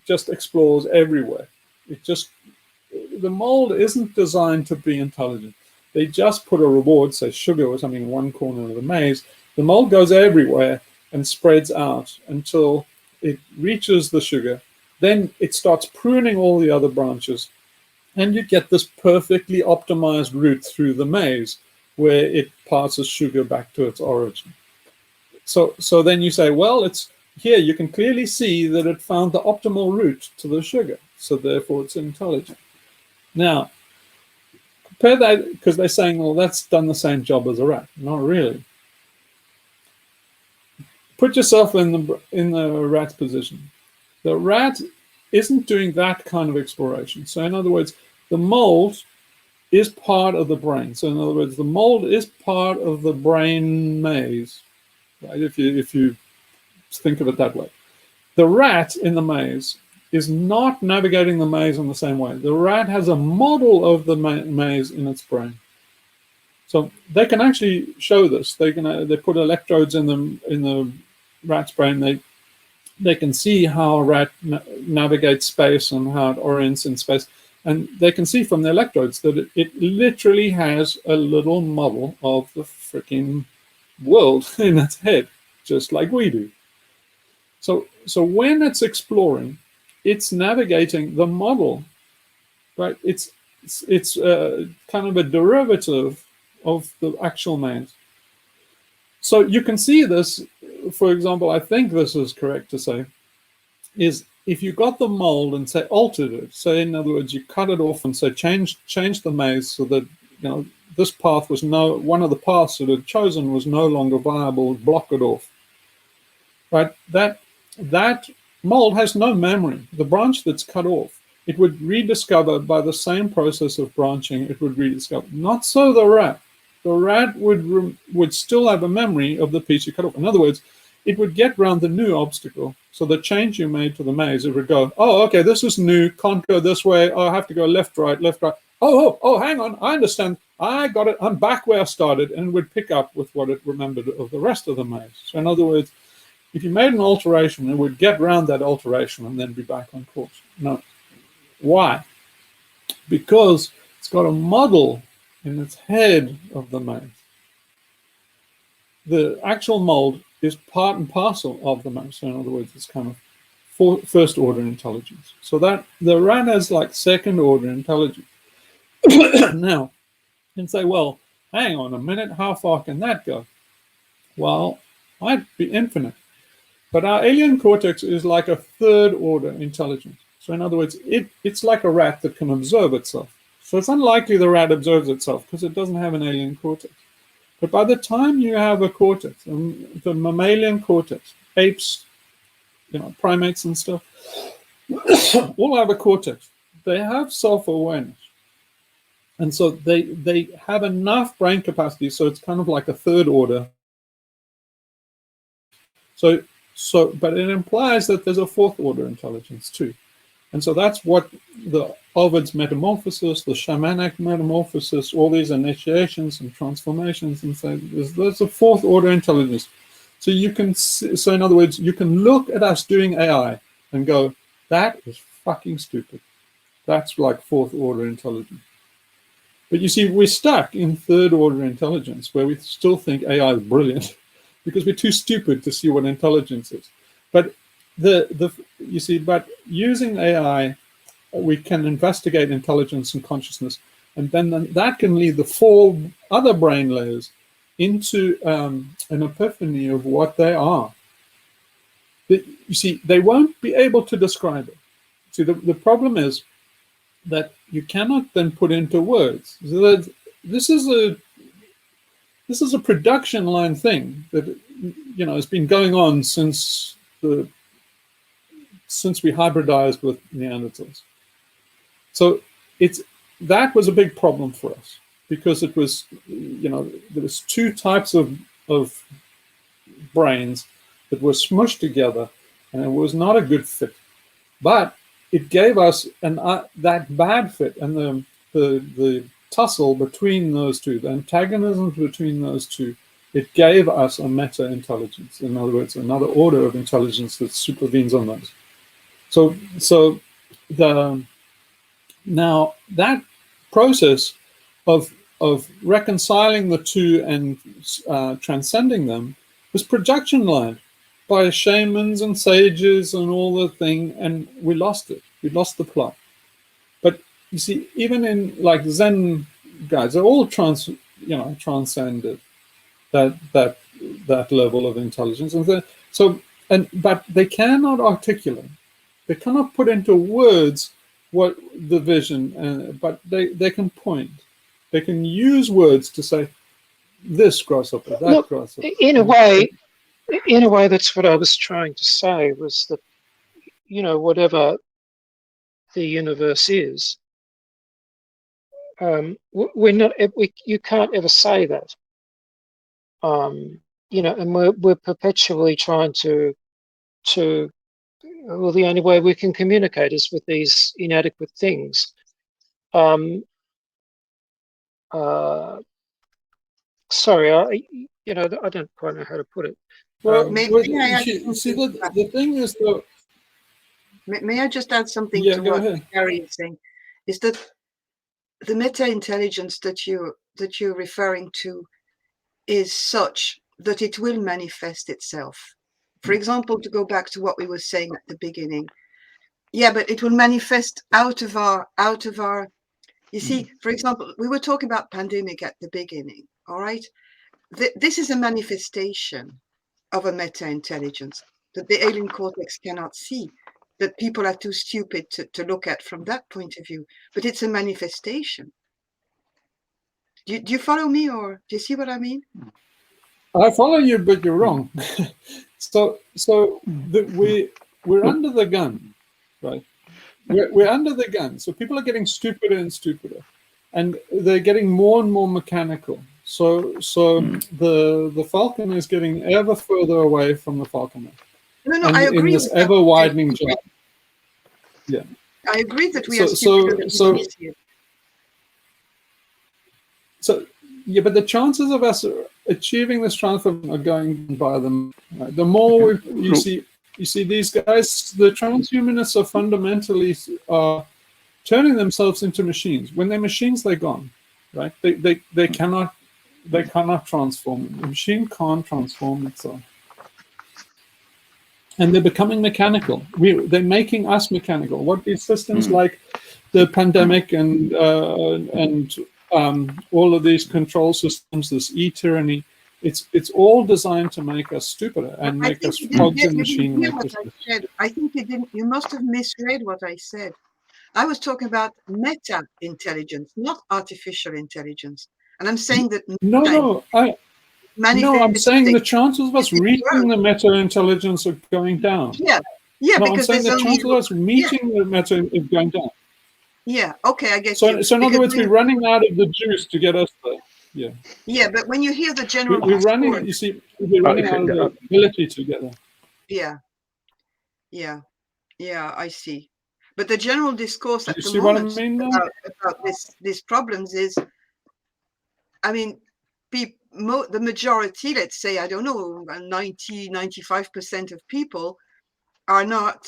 just explores everywhere. The mold isn't designed to be intelligent. They just put a reward, say sugar or something, in one corner of the maze. The mold goes everywhere and spreads out until it reaches the sugar. Then it starts pruning all the other branches, and you get this perfectly optimized route through the maze where it passes sugar back to its origin. So then you say, well, it's here, you can clearly see that it found the optimal route to the sugar, so therefore it's intelligent. Now, compare that, because they're saying, well, that's done the same job as a rat. Not really. Put yourself in the rat's position. The rat isn't doing that kind of exploration. So in other words, the mold is part of the brain. So in other words, the mold is part of the brain maze, right? If you think of it that way. The rat in the maze is not navigating the maze in the same way. The rat has a model of the maze in its brain. So they can actually show this. They put electrodes in the rat's brain. They can see how a rat navigates space and how it orients in space. And they can see from the electrodes that it literally has a little model of the freaking world in its head, just like we do. So when it's exploring, it's navigating the model, right? It's kind of a derivative of the actual maze. So you can see this, for example, I think this is correct to say, is if you got the mold and say altered it, so in other words, you cut it off and say change the maze so that this path was one of the paths that had chosen was no longer viable, block it off. Right? That mold has no memory. The branch that's cut off, it would rediscover by the same process of branching, it would rediscover. Not so the rat. The rat would still have a memory of the piece you cut off. In other words, it would get around the new obstacle. So the change you made to the maze, it would go, oh, okay, this is new, can't go this way, oh, I have to go left, right, left, right. Oh, hang on, I understand, I got it, I'm back where I started, and would pick up with what it remembered of the rest of the maze. So in other words, if you made an alteration, it would get around that alteration and then be back on course. No. Why? Because it's got a model in its head of the maze. The actual mold is part and parcel of the maze. So in other words, it's kind of first order intelligence. So that the rat has like second order intelligence. Now, you can say, well, hang on a minute, how far can that go? Well, might be infinite. But our alien cortex is like a third order intelligence. So in other words, it's like a rat that can observe itself. So it's unlikely the rat observes itself because it doesn't have an alien cortex. But by the time you have a cortex, the mammalian cortex, apes, primates and stuff, all have a cortex. They have self-awareness. And so they have enough brain capacity, so it's kind of like a third order. But it implies that there's a fourth order intelligence too. And so that's what the Ovid's metamorphosis, the shamanic metamorphosis, all these initiations and transformations, and so there's a fourth order intelligence. So you can, so in other words, you can look at us doing AI and go, that is fucking stupid. That's like fourth order intelligence. But you see, we're stuck in third order intelligence where we still think AI is brilliant because we're too stupid to see what intelligence is. But you see, but using AI, we can investigate intelligence and consciousness, and then that can lead the four other brain layers into an epiphany of what they are. You see, they won't be able to describe it. See, the problem is that you cannot then put into words. So this is a production line thing that has been going on since we hybridized with Neanderthals. So that was a big problem for us, because it was, there was two types of brains that were smushed together, and it was not a good fit. But it gave us that bad fit, and the tussle between those two, the antagonism between those two, it gave us a meta-intelligence. In other words, another order of intelligence that supervenes on those. So now that process of reconciling the two and transcending them was projection line by shamans and sages and all the thing, and we lost it. We lost the plot. But you see, even in like Zen guys, they're all transcended that level of intelligence, and but they cannot articulate. They cannot put into words what the vision, but they can point. They can use words to say this grasshopper, that grasshopper. In a way, that's what I was trying to say, was that, whatever the universe is, you can't ever say that. And we're perpetually trying to well, the only way we can communicate is with these inadequate things. Sorry, I don't quite know how to put it. Well, you see, the thing is, though. May I just add something to what Gary is saying? Is that the meta-intelligence that you're referring to is such that it will manifest itself. For example, to go back to what we were saying at the beginning, yeah, but it will manifest out of our. You see, for example, we were talking about pandemic at the beginning. All right, this is a manifestation of a meta-intelligence that the alien cortex cannot see, that people are too stupid to look at from that point of view. But it's a manifestation. Do you follow me, or do you see what I mean? I follow you, but you're wrong. We're under the gun, right? We're under the gun. So people are getting stupider and stupider, and they're getting more and more mechanical. So the falcon is getting ever further away from the falconer. No, I agree. In this ever widening gap. Yeah, I agree that we are stupider than we see it. So yeah, but the chances of us achieving this transformation are going by them. Right? The more you see these guys, the transhumanists are fundamentally turning themselves into machines. When they're machines, they're gone. Right? They cannot transform. The machine can't transform itself, and they're becoming mechanical. They're making us mechanical. What these systems like the pandemic and all of these control systems, this e-tyranny, it's all designed to make us stupider and make us cogs in the machine. I think you must have misread what I said. I was talking about meta-intelligence, not artificial intelligence. And I'm saying that I'm saying the chances of us reaching the meta-intelligence are going down. Yeah, because I'm saying the chances of us meeting the meta is going down. Yeah, okay, I guess. So in other words, we're running out of the juice to get us there. Yeah. Yeah, but when you hear the general we're running, you see, we're running out of the ability to get there. Yeah, I see. But the general discourse at the moment about these problems is, I mean, the majority, let's say, I don't know, 95% of people are not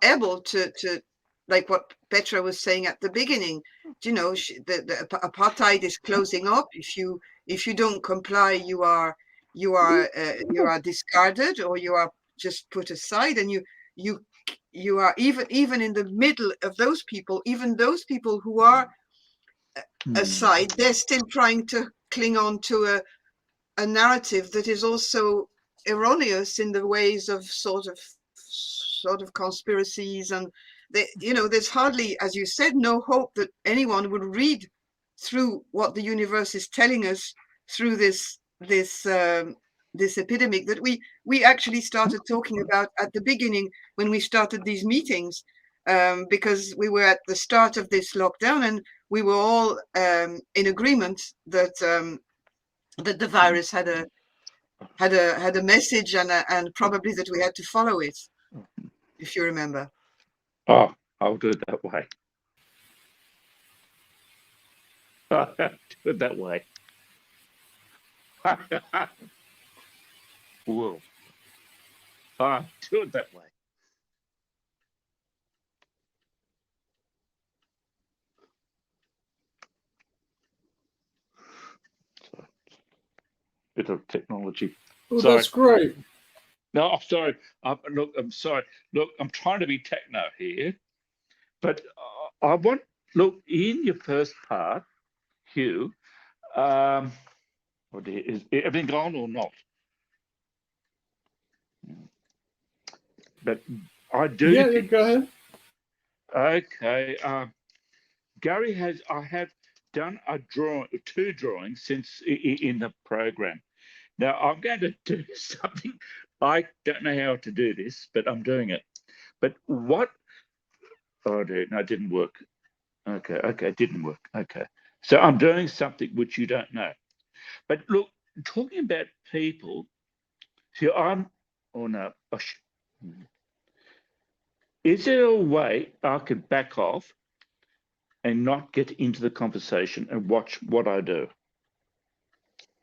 able to like what Petra was saying at the beginning. The apartheid is closing up. If you don't comply, you are discarded, or you are just put aside, and you are even in the middle of those people, even those people who are aside, they're still trying to cling on to a narrative that is also erroneous in the ways of sort of conspiracies, and there's hardly, as you said, no hope that anyone would read through what the universe is telling us through this this epidemic that we actually started talking about at the beginning when we started these meetings, because we were at the start of this lockdown and we were all in agreement that that the virus had a message and probably that we had to follow it, if you remember. Oh, I'll do it that way. I'll do it that way. Whoa. I'll do it that way. So, bit of technology. Oh, Sorry. that's great. No, I'm sorry. Look, I'm sorry. Look, I'm trying to be techno here, but I want, look, in your first part, Hugh, is everything gone or not? But I do. Yeah, go ahead. Okay. Gary I have done two drawings since in the program. Now I'm going to do something. I don't know how to do this, but I'm doing it. But what? Oh, no, it didn't work. Okay, it didn't work. Okay. So I'm doing something which you don't know. But look, talking about people, see, is there a way I could back off and not get into the conversation and watch what I do?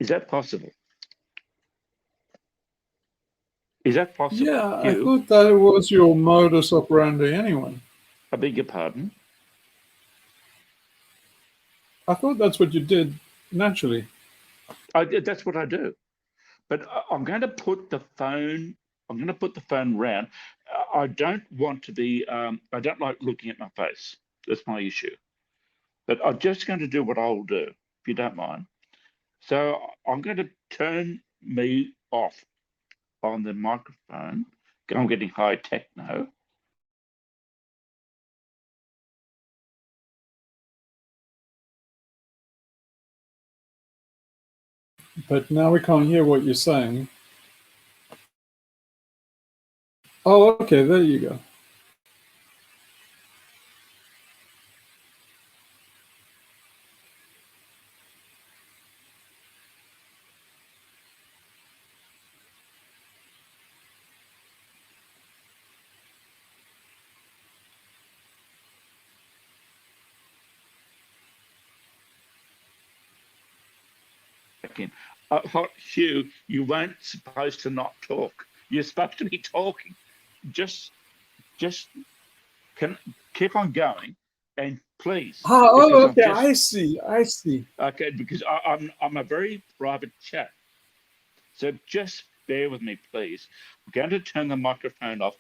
Is that possible? Is that possible? Yeah, I Hugh? thought that was your modus operandi anyway. I beg your pardon? I thought that's what you did naturally. That's what I do. But I'm going to put the phone. I'm going to put the phone round. I don't want to be. I don't like looking at my face. That's my issue. But I'm just going to do what I'll do, if you don't mind. So I'm going to turn me off on the microphone. I'm getting high tech now. But now we can't hear what you're saying. Oh, okay, there you go. Again, Hugh, you weren't supposed to not talk. You're supposed to be talking. Just can keep on going, and please. Oh, okay, I see. Okay, because I'm a very private chat, so just bear with me, please. I'm going to turn the microphone off.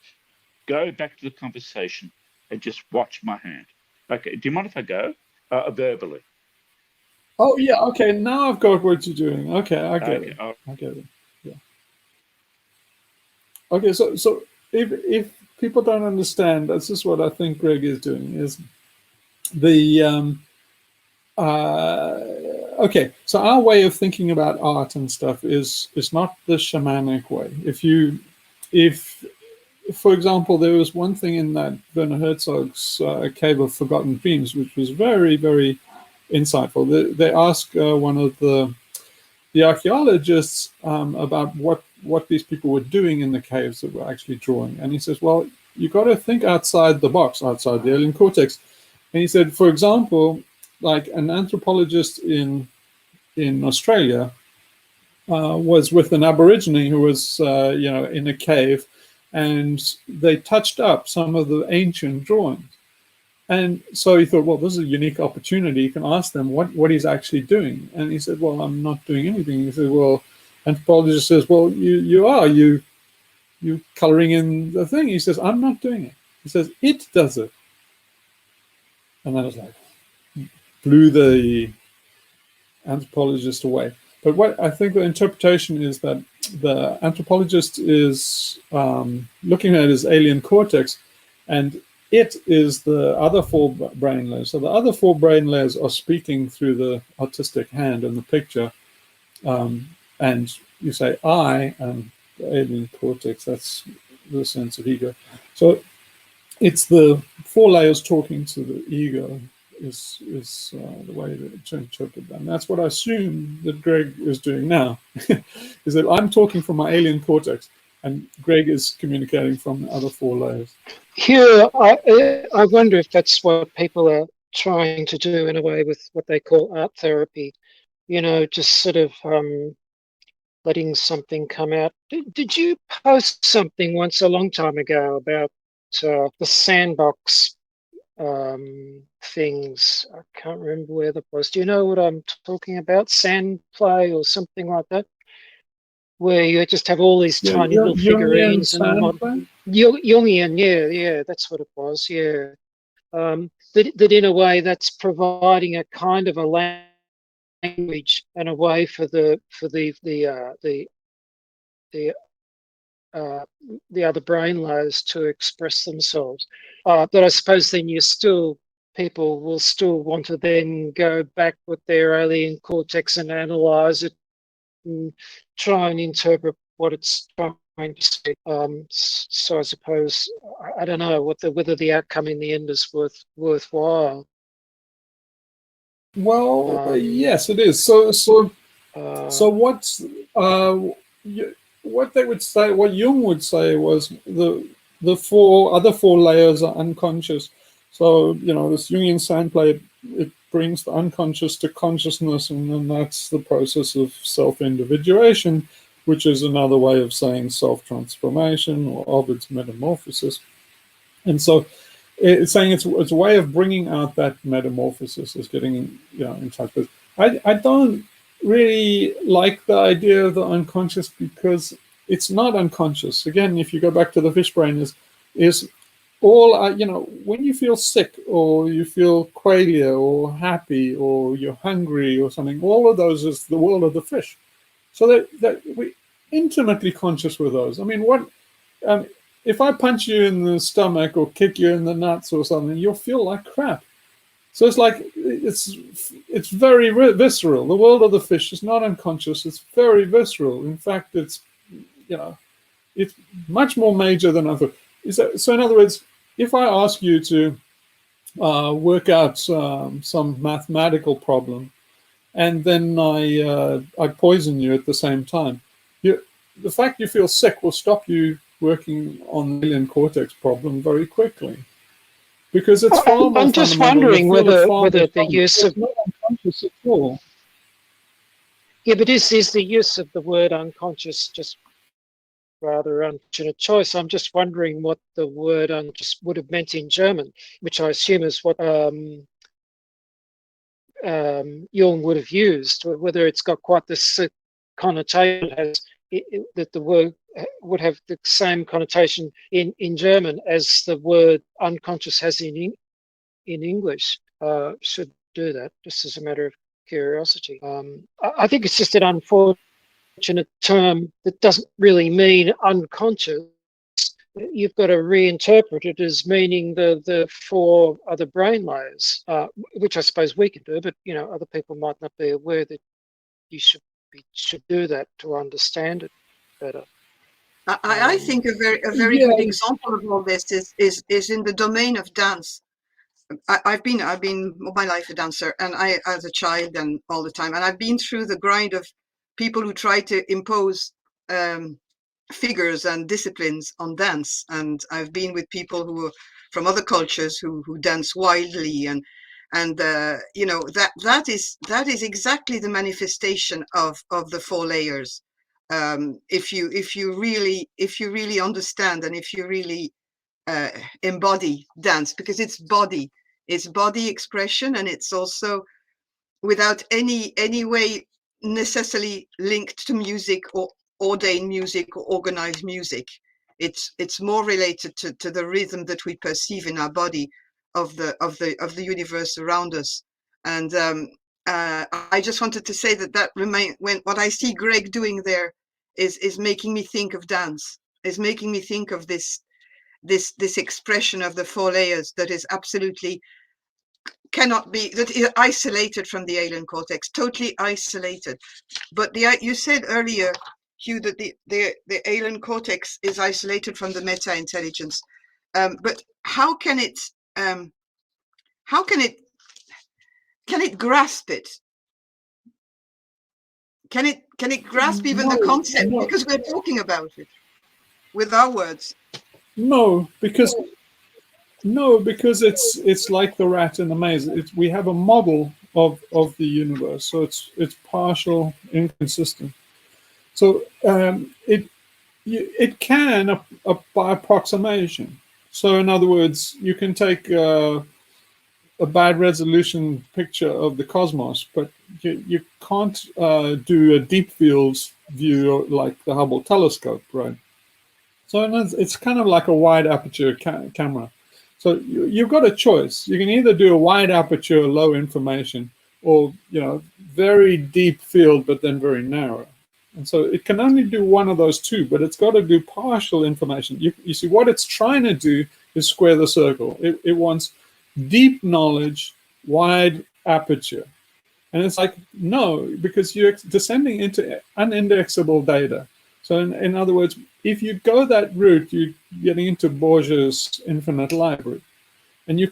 Go back to the conversation and just watch my hand. Okay, do you mind if I go verbally? Oh, yeah, okay, now I've got what you're doing. Okay, I get it. I get it. Yeah. Okay, so if people don't understand, this is what I think Greg is doing, is the okay, so our way of thinking about art and stuff is not the shamanic way. If for example, there was one thing in that Werner Herzog's Cave of Forgotten Dreams, which was very, very insightful. They asked one of the archaeologists about what these people were doing in the caves that were actually drawing. And he says, well, you got to think outside the box, outside the alien cortex. And he said, for example, like an anthropologist in Australia was with an Aborigine who was, in a cave, and they touched up some of the ancient drawings. And so he thought, well, this is a unique opportunity. You can ask them what he's actually doing. And he said, well, I'm not doing anything. He said, well, anthropologist says, well, you coloring in the thing. He says, I'm not doing it. He says, it does it. And then it's like, blew the anthropologist away. But what I think the interpretation is that the anthropologist is looking at his alien cortex, and it is the other four brain layers. So the other four brain layers are speaking through the artistic hand and the picture. and you say I and the alien cortex, that's the sense of ego. So it's the 4 layers talking to the ego is the way to interpret that. And that's what I assume that Greg is doing now, is that I'm talking from my alien cortex and Greg is communicating from the other 4 layers. Here, I wonder if that's what people are trying to do in a way with what they call art therapy. You know, just sort of letting something come out. Did you post something once a long time ago about the sandbox things? I can't remember where that was. Do you know what I'm talking about? Sand play or something like that? Where you just have all these Yeah, tiny little Jungian figurines and sand play? Jungian, yeah, that's what it was, yeah. That in a way that's providing a kind of a language and a way for the other brain layers to express themselves. But I suppose then people will still want to then go back with their alien cortex and analyze it and try and interpret what it's trying to say. So I suppose I don't know whether the outcome in the end is worthwhile. Well, yes, it is. So what's what they would say, what Jung would say was the other four layers are unconscious. So this Jungian sand play, it brings the unconscious to consciousness, and then that's the process of self-individuation, which is another way of saying self-transformation or Ovid's metamorphosis. And so it's saying it's a way of bringing out that metamorphosis, is getting in touch with. I don't really like the idea of the unconscious because it's not unconscious. Again, if you go back to the fish brain, is all when you feel sick or you feel qualia or happy or you're hungry or something, all of those is the world of the fish. So that we intimately conscious with those. I mean, if I punch you in the stomach or kick you in the nuts or something, you'll feel like crap. So it's like it's very visceral. The world of the fish is not unconscious. It's very visceral. In fact, it's much more major than I thought. So in other words, if I ask you to work out some mathematical problem, and then I poison you at the same time, the fact you feel sick will stop you working on the alien cortex problem very quickly, because it's far more I'm just fundamental. wondering whether the use of it's not unconscious at all. Yeah, but is the use of the word unconscious just rather unfortunate choice? I'm just wondering what the word unconscious would have meant in German, which I assume is what Jung would have used, whether it's got quite this connotation as that the word would have the same connotation in German as the word unconscious has in English. Should do that just as a matter of curiosity. I think it's just an unfortunate term that doesn't really mean unconscious. You've got to reinterpret it as meaning the 4 other brain layers, which I suppose we can do, but other people might not be aware that you should do that to understand it better. I think a very good example of all this is in the domain of dance. I've been all my life a dancer, and I as a child and all the time, and I've been through the grind of people who try to impose figures and disciplines on dance, and I've been with people who are from other cultures who dance wildly, and that is exactly the manifestation of the 4 layers. If you really understand, and if you really embody dance, because it's body expression, and it's also without any way necessarily linked to music or ordained music or organized music. It's more related to the rhythm that we perceive in our body of the universe around us. And I just wanted to say that when what I see Greg doing there is making me think of dance, is making me think of this expression of the 4 layers that is absolutely cannot be, that is isolated from the alien cortex, totally isolated. But you said earlier, Hugh, that the alien cortex is isolated from the meta intelligence. But how can it can it grasp it? Can it grasp even the concept? No. Because we're talking about it with our words. No, because it's like the rat in the maze. We have a model of the universe, so it's partial, inconsistent. So it can by approximation. So in other words, you can take a bad resolution picture of the cosmos, but you can't do a deep fields view like the Hubble telescope, right? So it's kind of like a wide aperture camera. So you've got a choice. You can either do a wide aperture, low information, or very deep field, but then very narrow. And so it can only do one of those two, but it's got to do partial information. You see, what it's trying to do is square the circle. It wants deep knowledge, wide aperture. And it's like, no, because you're descending into unindexable data. So in other words, if you go that route, you're getting into Borges' infinite library. And you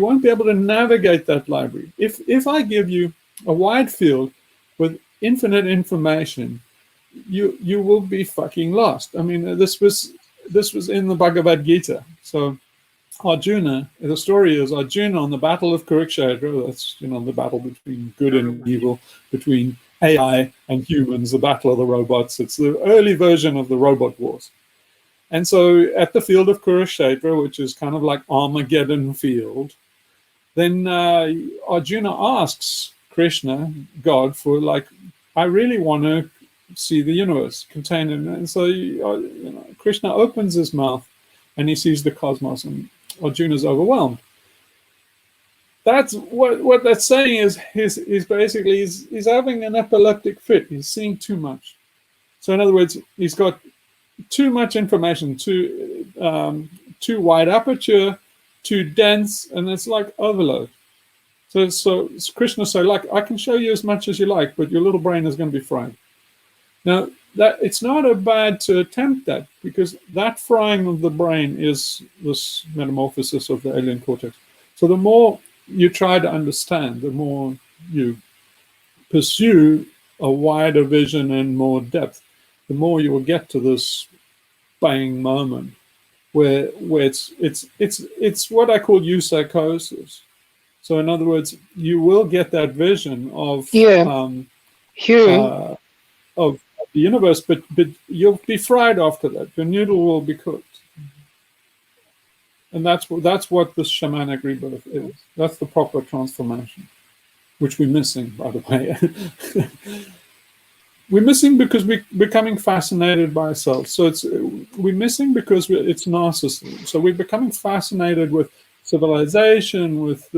won't be able to navigate that library. If I give you a wide field with infinite information, you will be fucking lost. I mean, this was in the Bhagavad Gita. So Arjuna, the story is Arjuna on the battle of Kurukshetra. That's the battle between good and evil, between AI and humans, the battle of the robots. It's the early version of the robot wars. And so at the field of Kurukshetra, which is kind of like Armageddon field, then Arjuna asks Krishna, God, for I really want to see the universe contained in it. And so Krishna opens his mouth and he sees the cosmos, and Arjuna's overwhelmed. That's what that's saying is he's having an epileptic fit. He's seeing too much. So in other words, he's got too much information, too wide aperture, too dense, and it's like overload. So Krishna say, I can show you as much as you like, but your little brain is going to be fried. Now, that it's not bad to attempt that, because that frying of the brain is this metamorphosis of the alien cortex. So the more you try to understand, the more you pursue a wider vision and more depth, the more you will get to this bang moment where it's what I call eusycosis. So in other words, you will get that vision of of the universe, but you'll be fried after that. Your noodle will be cooked, and that's what this shamanic rebirth is. That's the proper transformation, which we're missing, by the way. We're missing because we're becoming fascinated by ourselves. So we're missing because it's narcissism. So we're becoming fascinated with civilization, with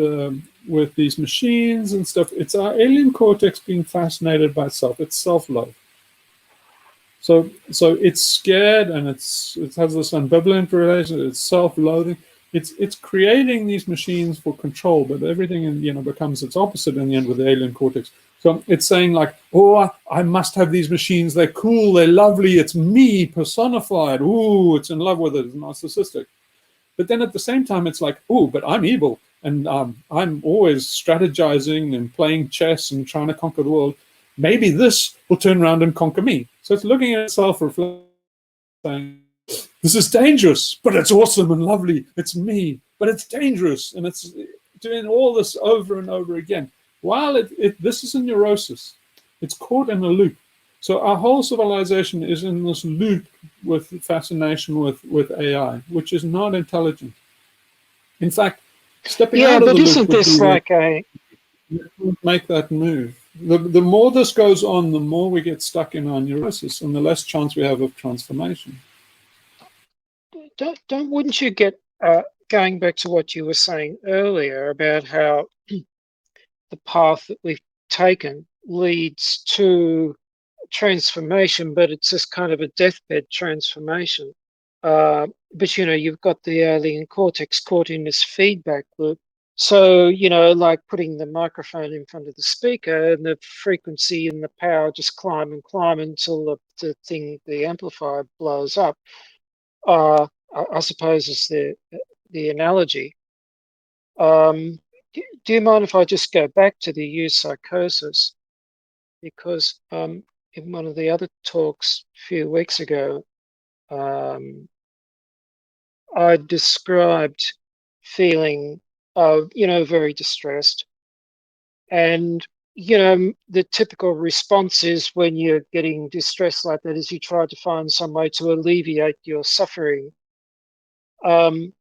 these machines and stuff. It's our alien cortex being fascinated by itself. It's self-love. So it's scared, and it has this ambivalent relation. It's self-loathing. It's creating these machines for control, but everything becomes its opposite in the end with the alien cortex. So it's saying I must have these machines. They're cool. They're lovely. It's me personified. Ooh, it's in love with it. It's narcissistic. But then at the same time, it's but I'm evil, and I'm always strategizing and playing chess and trying to conquer the world. Maybe this will turn around and conquer me. So it's looking at itself, reflecting, saying, this is dangerous, but it's awesome and lovely. It's me, but it's dangerous. And it's doing all this over and over again. While this is a neurosis, it's caught in a loop. So our whole civilization is in this loop with fascination with AI, which is not intelligent. In fact, stepping out of the loop. Yeah, but isn't this make that move? The more this goes on, the more we get stuck in our neurosis, and the less chance we have of transformation. Wouldn't you get going back to what you were saying earlier about how the path that we've taken leads to transformation, but it's just kind of a deathbed transformation. But you've got the alien cortex caught in this feedback loop. So, you know, like putting the microphone in front of the speaker and the frequency and the power just climb and climb until the amplifier blows up. I suppose is the analogy. Do you mind if I just go back to the eupsychosis? Because in one of the other talks a few weeks ago, I described feeling, you know, very distressed. And, you know, the typical response is when you're getting distressed like that is you try to find some way to alleviate your suffering. And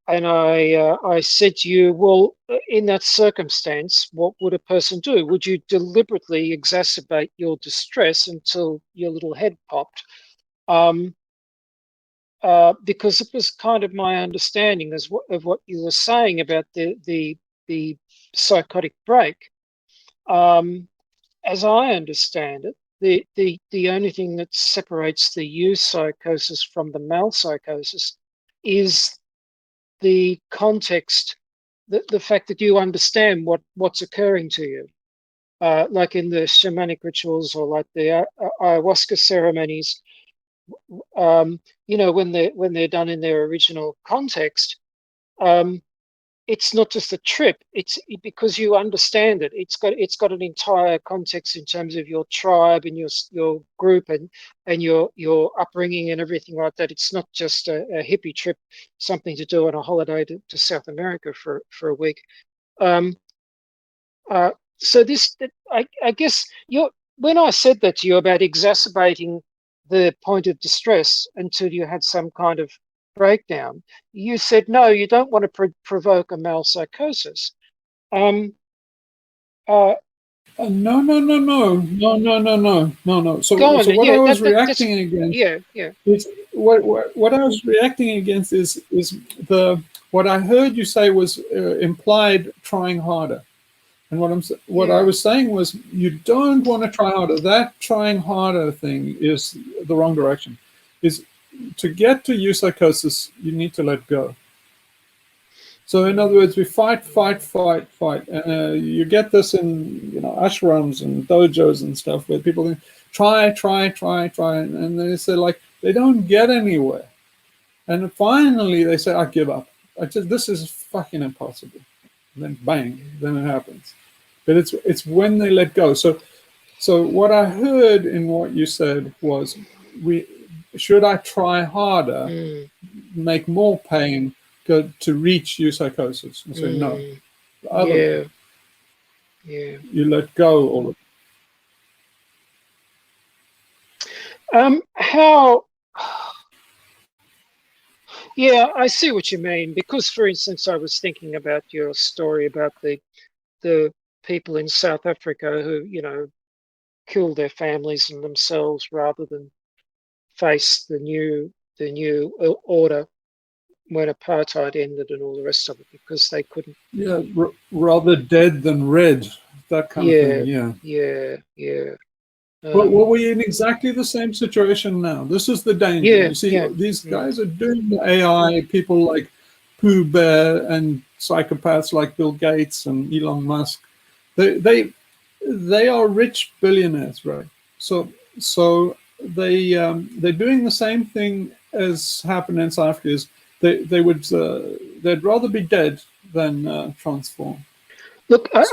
I said to you, well, in that circumstance, what would a person do? Would you deliberately exacerbate your distress until your little head popped? Because it was kind of my understanding of what you were saying about the psychotic break. As I understand it, the only thing that separates the eupsychosis from the malpsychosis is the context, the fact that you understand what's occurring to you. Like in the shamanic rituals or like the ayahuasca ceremonies, you know, when they're done in their original context, it's not just a trip. It's because you understand it. It's got an entire context in terms of your tribe and your group and your upbringing and everything like that. It's not just a hippie trip, something to do on a holiday to South America for a week. So this, I guess, when I said that to you about exacerbating the point of distress until you had some kind of breakdown, you said no, you don't want to provoke a malpsychosis. No. So Go on, what yeah, I was reacting against, yeah. is what I was reacting against is what I heard you say was implied trying harder. And what I was saying was, you don't want to try harder. That trying harder thing is the wrong direction. Is to get to eupsychosis, you need to let go. So in other words, we fight. You get this in, you know, ashrams and dojos and stuff where people think, try, and they say, like, they don't get anywhere. And finally they say, I give up. This is fucking impossible. And then bang, then it happens. But it's when they let go. So what I heard in what you said was, should I try harder, make more pain, to reach eupsychosis? And say no. The other way, you let go all of it. How? Yeah, I see what you mean. Because, for instance, I was thinking about your story about the people in South Africa who, you know, killed their families and themselves rather than face the new order when apartheid ended and all the rest of it, because they couldn't. Yeah, rather dead than red, that kind of thing. Yeah. Well, we're in exactly the same situation now. This is the danger. You see, these guys are doing the AI, people like Pooh Bear and psychopaths like Bill Gates and Elon Musk. They are rich billionaires, right? So they're doing the same thing as happened in South Africa. They'd rather be dead than transform. Look, that's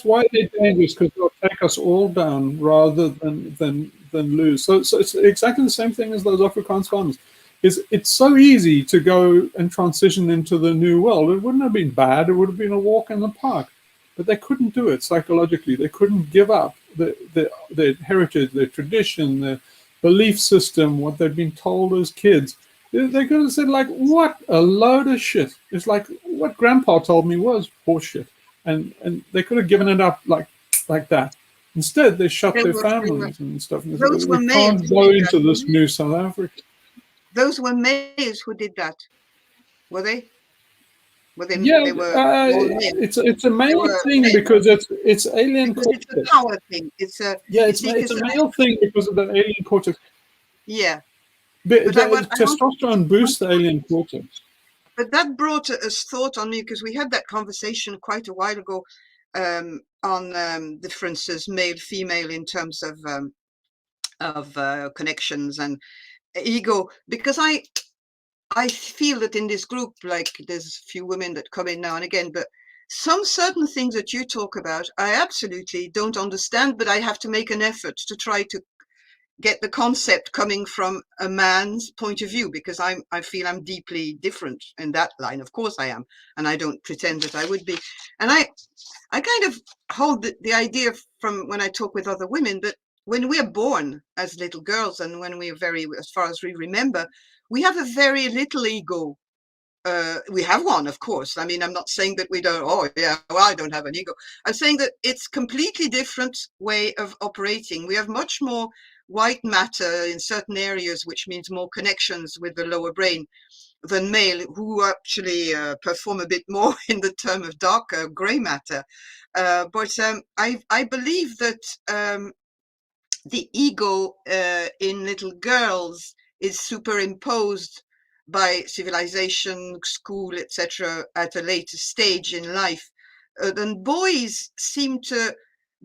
why they're dangerous, because they'll take us all down rather than lose. So it's exactly the same thing as those Afrikaans farmers. It's so easy to go and transition into the new world. It wouldn't have been bad. It would have been a walk in the park. But they couldn't do it psychologically. They couldn't give up their heritage, their tradition, their belief system, what they'd been told as kids. They could have said, like, what a load of shit. It's like what Grandpa told me was horseshit. And they could have given it up like that. Instead, they shut their families and stuff. And they said, we can't go into this new South Africa. Those were males who did that, were they? Yeah, it's a male thing because it's alien cortex. It's a power thing. It's a male thing because of the alien cortex. Yeah. But testosterone boosts the alien cortex. But that brought a thought on me, because we had that conversation quite a while ago on differences male-female in terms of connections and ego. Because I feel that in this group, like there's a few women that come in now and again, but some certain things that you talk about, I absolutely don't understand, but I have to make an effort to try to get the concept coming from a man's point of view, because I feel I'm deeply different in that line. Of course I am, and I don't pretend that I would be. And I kind of hold the idea from when I talk with other women that when we're born as little girls, and when we're as far as we remember, we have a very little ego. We have one, of course. I mean, I'm not saying that we don't, oh yeah, well, I don't have an ego. I'm saying that it's completely different way of operating. We have much more white matter in certain areas, which means more connections with the lower brain than male, who actually perform a bit more in the term of darker gray matter. But I believe that the ego in little girls is superimposed by civilization, school, etc., at a later stage in life. Then boys seem to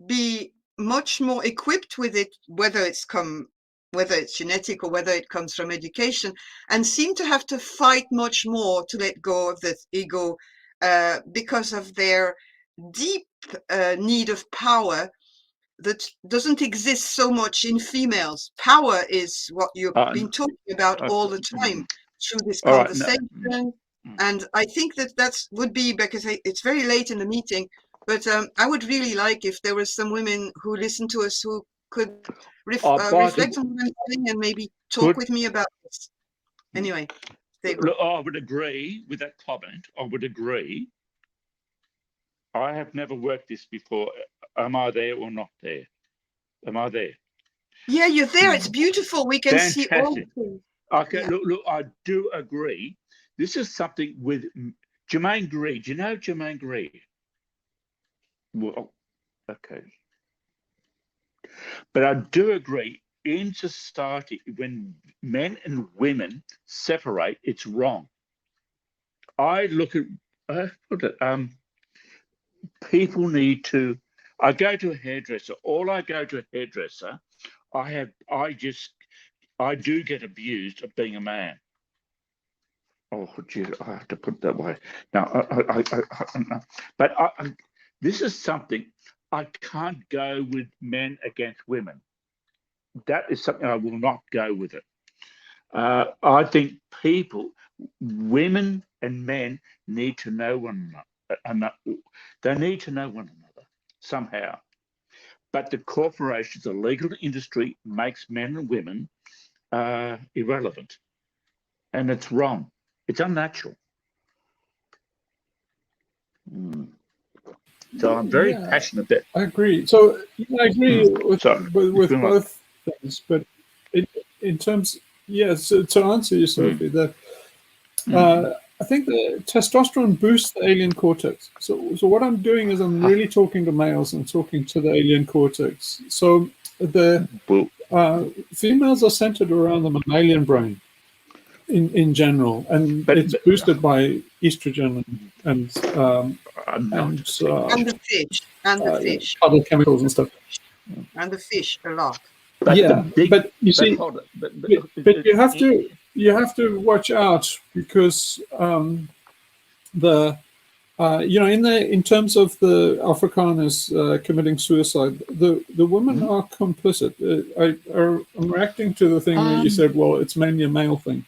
be much more equipped with it, whether it's genetic or whether it comes from education, and seem to have to fight much more to let go of this ego because of their deep need of power that doesn't exist so much in females. Power is what you've been talking about all the time through this All right. conversation. And I think that would be, because it's very late in the meeting, but I would really like if there was some women who listen to us who could reflect on what I'm saying and maybe talk with me about this. Anyway, look, I would agree with that comment. I would agree. I have never worked this before. Am I there or not there? Am I there? Yeah, you're there. It's beautiful. We can see all Fantastic. things. Okay, Yeah. look, I do agree. This is something with Germaine Greer. Do you know Germaine Greer? Well, okay. But I do agree, in society, when men and women separate, it's wrong. I look at people need to. I go to a hairdresser. I go to a hairdresser, I do get abused of being a man. Oh, geez, I have to put it that way. Now, but this is something I can't go with men against women. That is something I will not go with it. I think women and men need to know one another. They need to know one another somehow. But the corporations, the legal industry makes men and women irrelevant. And it's wrong. It's unnatural. So I'm very passionate about. I agree. So I agree with both things, but in terms, yes. So to answer you, Sophie, that I think the testosterone boosts the alien cortex. So what I'm doing is I'm really talking to males and talking to the alien cortex. So the females are centered around the mammalian brain in general, and it's boosted by estrogen and the fish, other chemicals and stuff, and the fish a lot. But you see, but you have to watch out, because in terms of the Afrikaners committing suicide, the women are complicit. I'm reacting to the thing that you said. Well, it's mainly a male thing.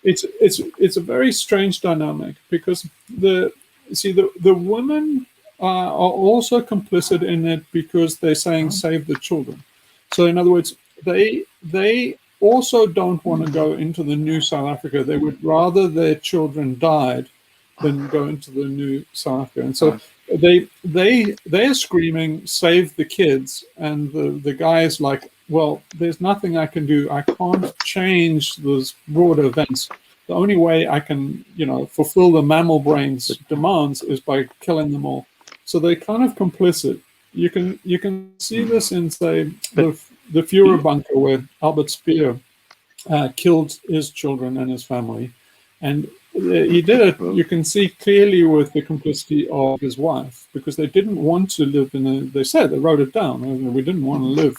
It's a very strange dynamic, because the women are also complicit in it, because they're saying save the children. So in other words, they also don't want to go into the new South Africa. They would rather their children died than go into the new South Africa. And so they're screaming, save the kids. And the guy is like, well, there's nothing I can do. I can't change those broader events. The only way I can, fulfill the mammal brain's demands is by killing them all. So they're kind of complicit. You can see this in, say, the Führer bunker, where Albert Speer killed his children and his family, and he did it, you can see clearly with the complicity of his wife, because they didn't want to live in a, they said, they wrote it down, we didn't want to live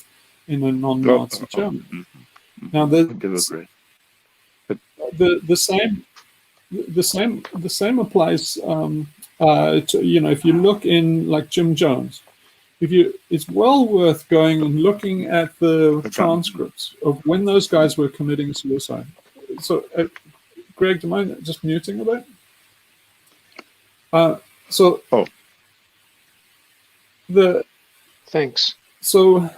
in a non-Nazi Germany. Now, I do agree. But the same applies, to, you know, if you look in like Jim Jones, it's well worth going and looking at the transcripts of when those guys were committing suicide. So, Greg, do you mind just muting a bit? Thanks. So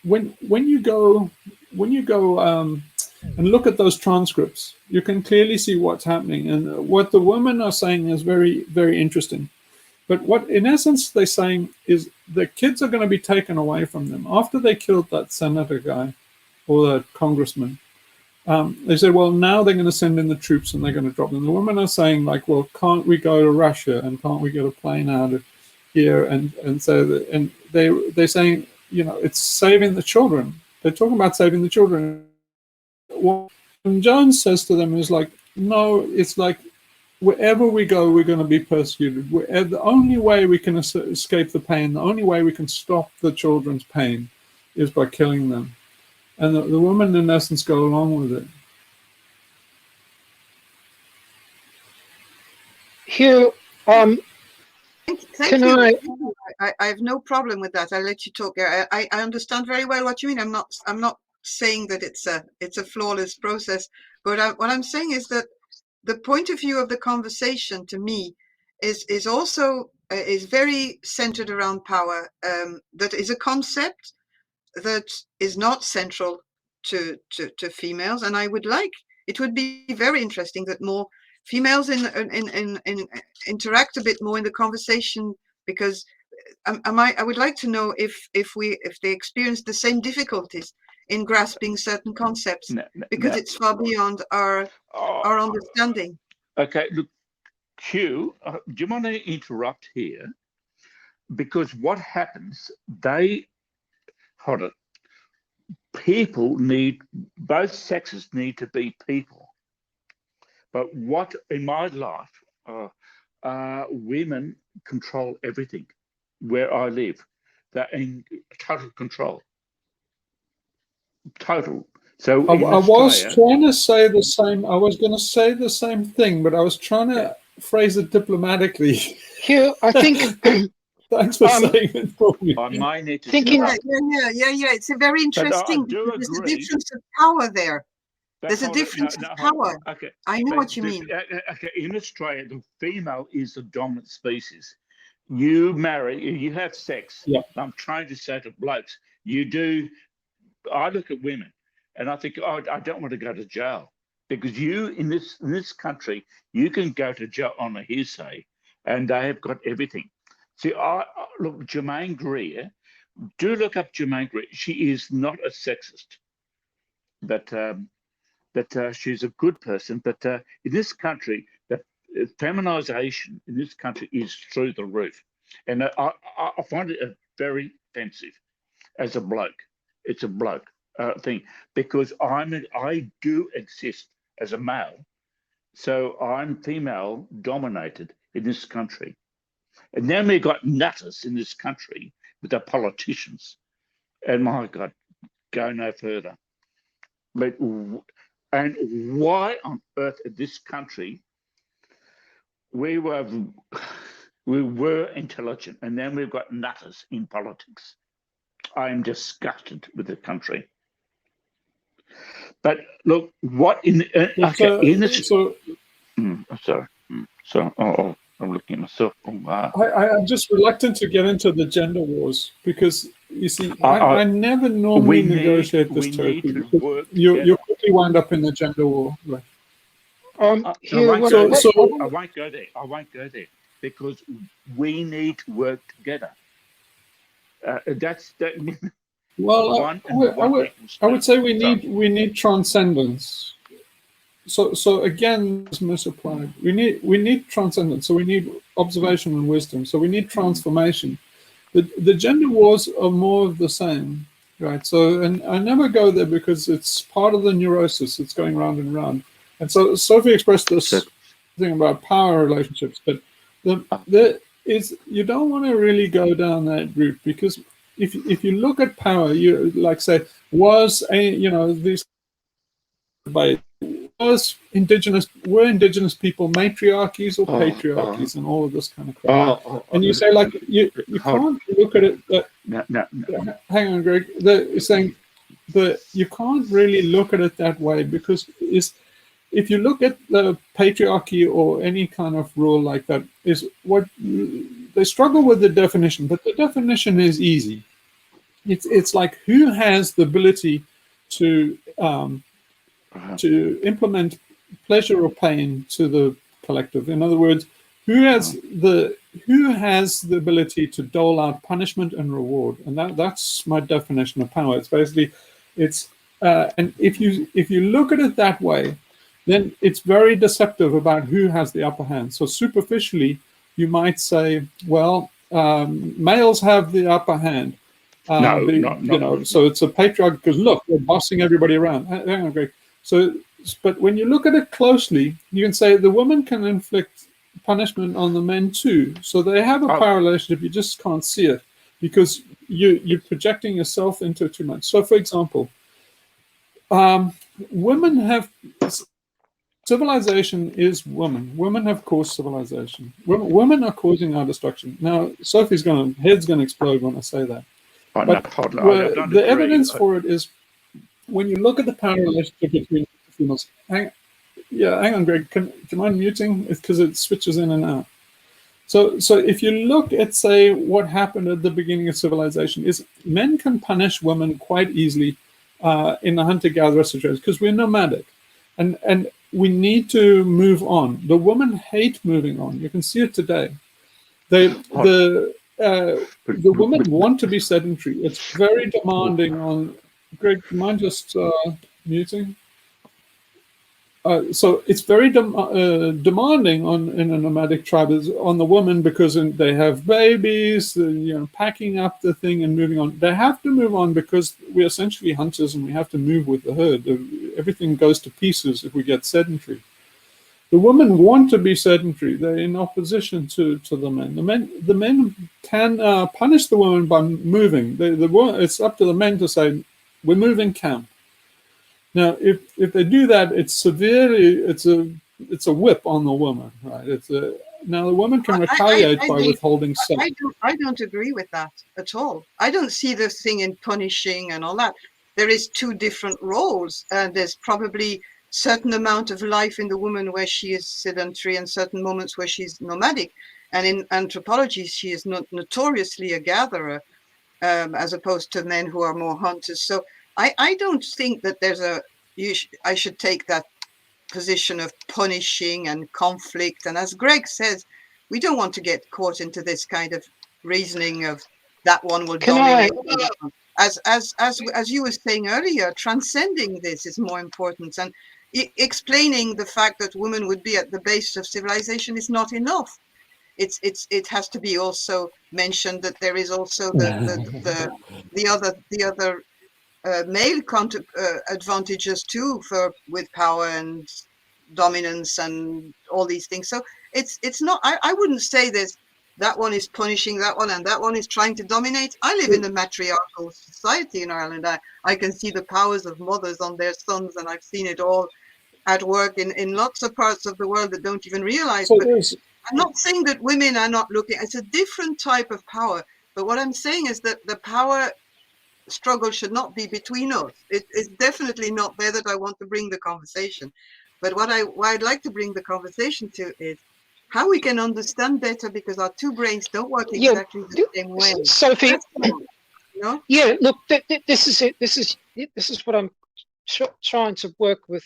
when you go and look at those transcripts, you can clearly see what's happening, and what the women are saying is very, very interesting. But what, in essence, they're saying is the kids are going to be taken away from them after they killed that senator guy or that congressman. They said, well, now they're going to send in the troops and they're going to drop them. The women are saying, like, well, can't we go to Russia and can't we get a plane out of here? And so that, and they're saying, you know, it's saving the children. They're talking about saving the children. What Jones says to them is like, no, it's like, wherever we go, we're going to be persecuted. The only way we can escape the pain, the only way we can stop the children's pain is by killing them. And the women, in essence, go along with it. Hugh, Thank can you. I? I have no problem with that. I'll let you talk. I understand very well what you mean. I'm not saying that it's a flawless process, but what I'm saying is that the point of view of the conversation, to me, is also is very centered around power. That is a concept that is not central to females, and it would be very interesting that more females interact a bit more in the conversation, because I would like to know if they experience the same difficulties in grasping certain concepts, because it's far beyond our understanding. Okay, look, Hugh, do you want to interrupt here? Because what happens, both sexes need to be people. But what, in my life, women control everything where I live. They're in total control. Total. So I was trying to say the same. I was going to say the same thing, but I was trying to phrase it diplomatically. Hugh, I think. Thanks for saying it for me. I might need to. Thinking. Yeah. It's a very interesting. There's a difference of power there. There's a difference of power. Okay. I know what you mean. Okay, in Australia, the female is the dominant species. You have sex. Yeah. I'm trying to say to blokes, you do. I look at women and I think, oh, I don't want to go to jail, because you in this country, you can go to jail on a hearsay, and they have got everything. See, look, Germaine Greer. Do look up Germaine Greer. She is not a sexist, but she's a good person. But in this country, the feminisation in this country is through the roof, and I find it very offensive as a bloke. It's a bloke thing, because I do exist as a male, so I'm female dominated in this country, and then we've got nutters in this country with the politicians, and my God, go no further. And why on earth in this country we were intelligent, and then we've got nutters in politics. I'm disgusted with the country. But look, what in this? Sorry. So I'm looking at myself. I'm just reluctant to get into the gender wars, because you see, I never normally negotiate this territory. You quickly wind up in the gender war. Right. I won't go there. I won't go there, because we need to work together. Well, I would say we need transcendence. So again, it's misapplied. We need transcendence. So we need observation and wisdom. So we need transformation. The gender wars are more of the same, right? So, and I never go there because it's part of the neurosis. It's going round and round. And so Sophie expressed this So- thing about power relationships, but the is you don't want to really go down that route, because if you look at power, you like say these by were indigenous people matriarchies or patriarchies and all of this kind of crap. And you say like you can't look at it that No. hang on, Greg. You're saying that you can't really look at it that way, because if you look at the patriarchy or any kind of rule like that, is what they struggle with the definition, but the definition is easy. It's like who has the ability to implement pleasure or pain to the collective. In other words, who has the ability to dole out punishment and reward, and that's my definition of power. It's basically and if you look at it that way, then it's very deceptive about who has the upper hand. So superficially, you might say, well, males have the upper hand. So it's a patriarch because look, they're bossing everybody around. Hang on, Greg. So, but when you look at it closely, you can say the woman can inflict punishment on the men too. So they have a power relationship. You just can't see it because you're projecting yourself into it too much. So, for example, women have civilization is women. Women have caused civilization. Women are causing our destruction. Now, Sophie's head's gonna explode when I say that. But the evidence for it is when you look at the power relationship between females. Hang on, Greg. Do you mind muting? It's because it switches in and out. So if you look at, say, what happened at the beginning of civilization, is men can punish women quite easily in the hunter-gatherer situation because we're nomadic, and we need to move on. The women hate moving on. You can see it today. The women want to be sedentary. It's very demanding on. Greg, do you mind just muting? So it's very demanding in a nomadic tribe on the woman because they have babies, packing up the thing and moving on. They have to move on because we're essentially hunters and we have to move with the herd. Everything goes to pieces if we get sedentary. The women want to be sedentary. They're in opposition to the men. The men can punish the woman by moving. It's up to the men to say, we're moving camp. Now, if they do that, it's a whip on the woman, right? Now the woman can retaliate by withholding sex. I don't agree with that at all. I don't see the thing in punishing and all that. There is two different roles, and there's probably certain amount of life in the woman where she is sedentary and certain moments where she's nomadic. And in anthropology, she is notoriously a gatherer, as opposed to men who are more hunters. So I don't think that I should take that position of punishing and conflict. And as Greg says, we don't want to get caught into this kind of reasoning of that one will dominate. As you were saying earlier, transcending this is more important. And explaining the fact that women would be at the base of civilization is not enough. It has to be also mentioned that there is also the other male advantages too with power and dominance and all these things. So it's not. I wouldn't say that one is punishing that one and that one is trying to dominate. I live in a matriarchal society in Ireland. I can see the powers of mothers on their sons, and I've seen it all at work in lots of parts of the world that don't even realize. But I'm not saying that women are not looking. It's a different type of power. But what I'm saying is that the power struggle should not be between us. It's definitely not there that I want to bring the conversation. But what I'd like to bring the conversation to is how we can understand better, because our two brains don't work exactly the same way. Sophie, yeah, look, this is it. This is what I'm trying to work with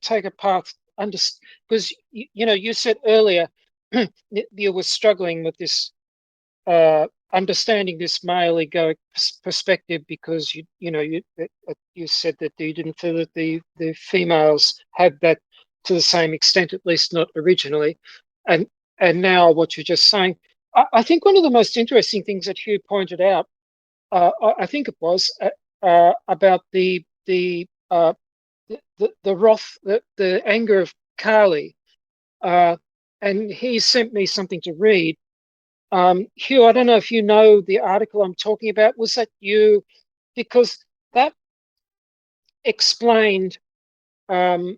take apart. Because you said earlier you were struggling with this understanding this male egoic perspective because you said that you didn't feel that the females had that to the same extent, at least not originally, and now what you're just saying. I think one of the most interesting things that Hugh pointed out, I think it was about the the wrath, the anger of Carly, and he sent me something to read. Hugh, I don't know if you know the article I'm talking about. Was that you? Because that explained. I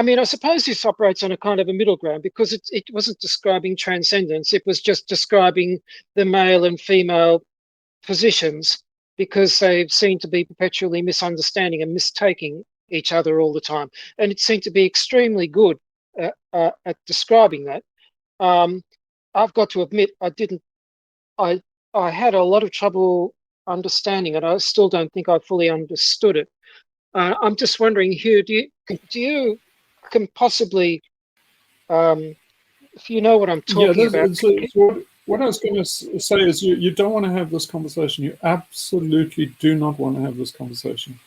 mean, I suppose this operates on a kind of a middle ground because it wasn't describing transcendence. It was just describing the male and female positions because they seem to be perpetually misunderstanding and mistaking each other all the time. And it seemed to be extremely good at describing that. I've got to admit, I had a lot of trouble understanding it. I still don't think I fully understood it. I'm just wondering, Hugh, do you can possibly, if you know what I'm talking about. So what I was going to say is you don't want to have this conversation. You absolutely do not want to have this conversation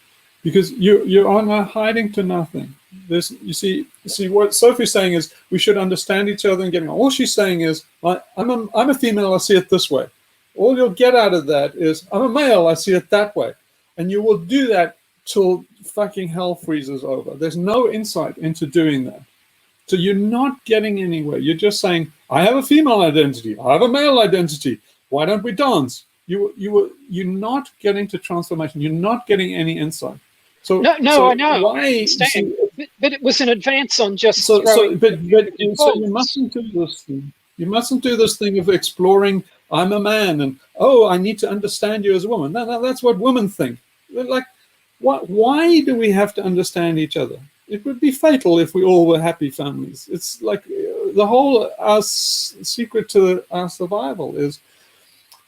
because you are not hiding to nothing. You see what Sophie's saying is we should understand each other and getting on. All she's saying is I'm a female, I see it this way. All you'll get out of that is I'm a male, I see it that way. And you will do that till fucking hell freezes over. There's no insight into doing that. So you're not getting anywhere. You're just saying, I have a female identity. I have a male identity. Why don't we dance? You're not getting to transformation. You're not getting any insight. So I know. Why? I understand. But it was an advance on just so you balls. mustn't do this thing. You mustn't do this thing of exploring. I'm a man, and I need to understand you as a woman. No, that's what women think. They're like, why do we have to understand each other? It would be fatal if we all were happy families. It's like the whole secret to our survival is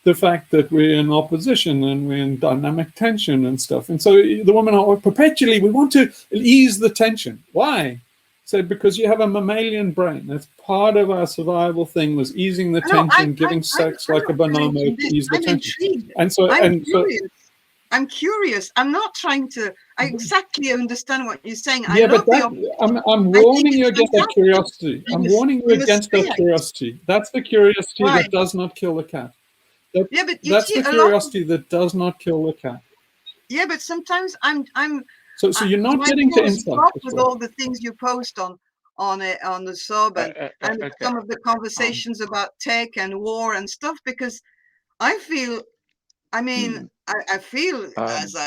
the fact that we're in opposition and we're in dynamic tension and stuff. And so the women are perpetually, we want to ease the tension. Why? So because you have a mammalian brain. That's part of our survival thing was easing the tension, giving sex like a bonomo to ease the tension. Intrigued. And so, I'm curious. I'm not trying to. I exactly understand what you're saying. Yeah, but I'm warning you against that curiosity. I'm warning you against that curiosity. That's the curiosity that does not kill the cat. That's the curiosity that does not kill the cat. Yeah, but sometimes I'm. So you're not getting to insight with all the things you post on the sub and some of the conversations about tech and war and stuff because I feel. I mean, I feel as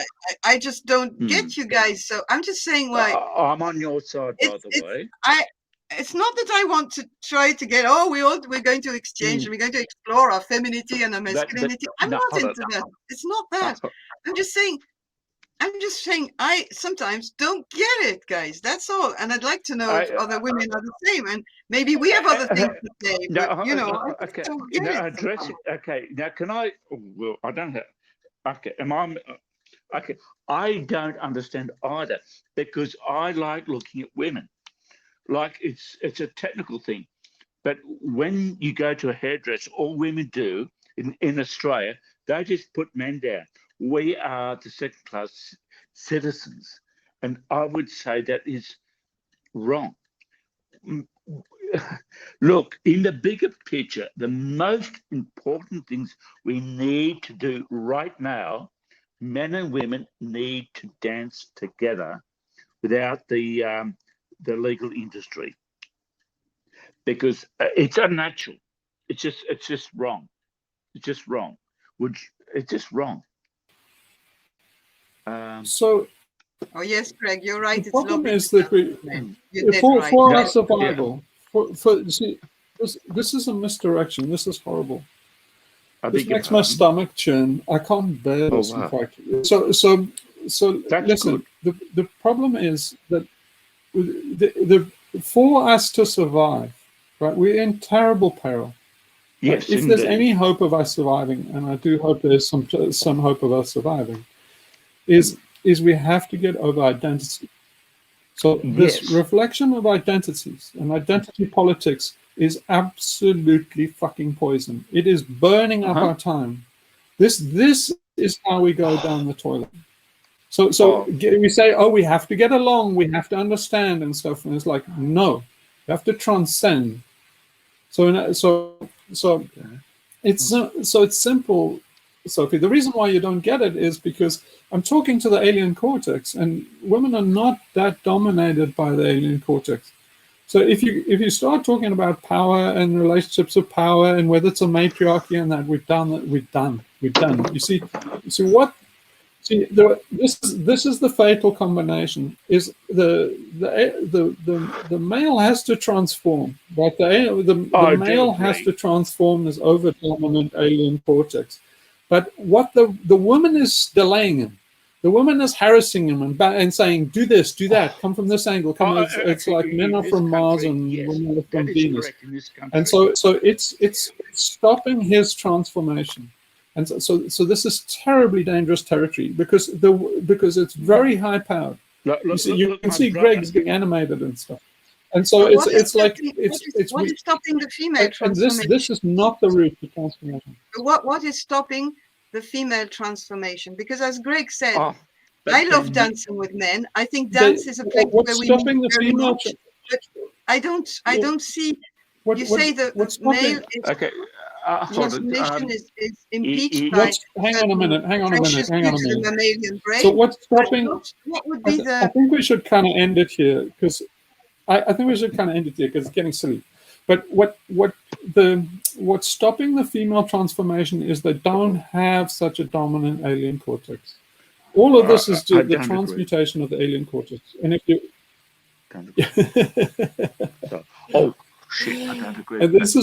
I just don't get you guys. So I'm just saying, like, I'm on your side, by the way. It's not that I want to try to get. We're going to exchange and we're going to explore our femininity and our masculinity. I'm not into that. It's not that. I'm just saying. I sometimes don't get it, guys. That's all. And I'd like to know if other women are the same. And maybe we have other things to say. But, okay. Address it. Okay. Now, can I? Well, I don't have. Okay. Okay. I don't understand either because I like looking at women. Like it's a technical thing. But when you go to a hairdresser, all women do in Australia, they just put men down. We are the second-class citizens, and I would say that is wrong. Look, in the bigger picture, the most important things we need to do right now, men and women need to dance together without the legal industry, because it's unnatural. It's just wrong. It's just wrong. It's just wrong. Oh yes, Greg, you're right. The problem is that for our survival, see, this is a misdirection. This is horrible. This makes my stomach churn. I can't bear this. In fact, so listen. The problem is that for us to survive, right? We're in terrible peril. Yes, if there's any hope of us surviving, and I do hope there's some hope of us surviving, is we have to get over identity. So this reflection of identities and identity politics is absolutely fucking poison. It is burning up our time. This is how we go down the toilet. So we say, we have to get along, we have to understand and stuff, and it's like, no, you have to transcend. So it's simple. Sophie, the reason why you don't get it is because I'm talking to the alien cortex, and women are not that dominated by the alien cortex. So if you start talking about power and relationships of power and whether it's a matriarchy and that, we're done. You see what? See, this is the fatal combination. Is the male has to transform, right? The male has to transform this over dominant alien cortex. But what the woman is delaying him. The woman is harassing him and saying, "Do this, do that, come from this angle." It's like men are from Mars and women are from Venus, and so it's stopping his transformation. And so this is terribly dangerous territory because it's very high powered. You can see Greg's getting animated and stuff. And so what is stopping the female transformation? And this is not the route to transformation. What is stopping the female transformation? Because as Greg said, I love dancing with men. I think dance is a place where we meet very much. But I don't see. You say the male is. Okay. Transformation is impeached by. Hang on a minute. So what's stopping? What would be I think we should kind of end it here because it's getting silly. But what's stopping the female transformation is they don't have such a dominant alien cortex. All of this is the transmutation of the alien cortex. And if you shit, I don't agree. And this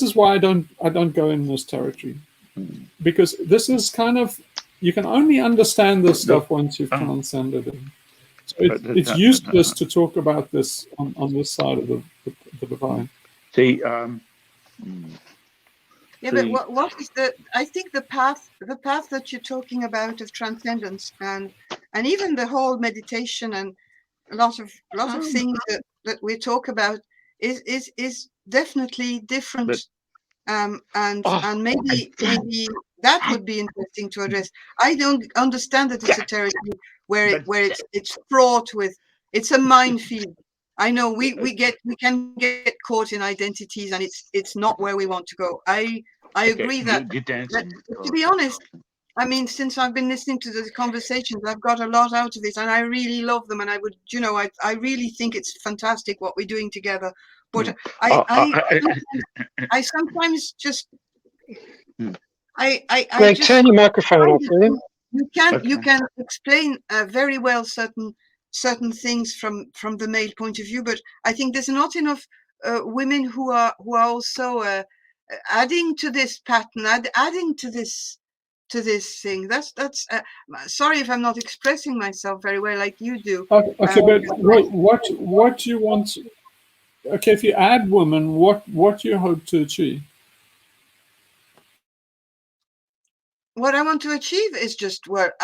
is why I don't go in this territory, because this is kind of, you can only understand this stuff once you've transcended it. So it's useless to talk about this on this side of the divine. See, but what is I think the path that you're talking about of transcendence and even the whole meditation and a lot of things that we talk about is definitely different, and maybe that would be interesting to address. I don't understand that it's a territory where it's fraught with, it's a minefield. I know we can get caught in identities, and it's not where we want to go. I agree that to be honest, I mean, since I've been listening to the conversations, I've got a lot out of it, and I really love them. And I would, I really think it's fantastic what we're doing together. But I sometimes just, Greg, turn your microphone off, will you? You can explain very well certain things from the male point of view, but I think there's not enough women who are also adding to this pattern, adding to this thing. That's sorry if I'm not expressing myself very well like you do. Okay, but what you want? Okay, if you add women, what you hope to achieve? What I want to achieve is just where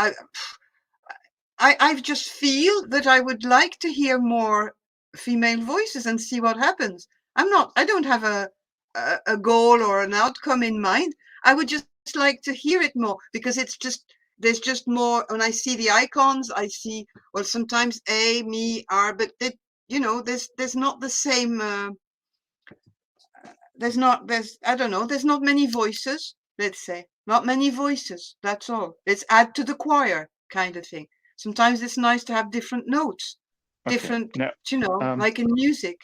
I just feel that I would like to hear more female voices and see what happens. I don't have a goal or an outcome in mind. I would just like to hear it more, because there's just more. When I see the icons, I see, well, sometimes A, me, R, but there's not the same. There's not many voices. Let's say not many voices. That's all. Let's add to the choir kind of thing. Sometimes it's nice to have different notes, different, like in music.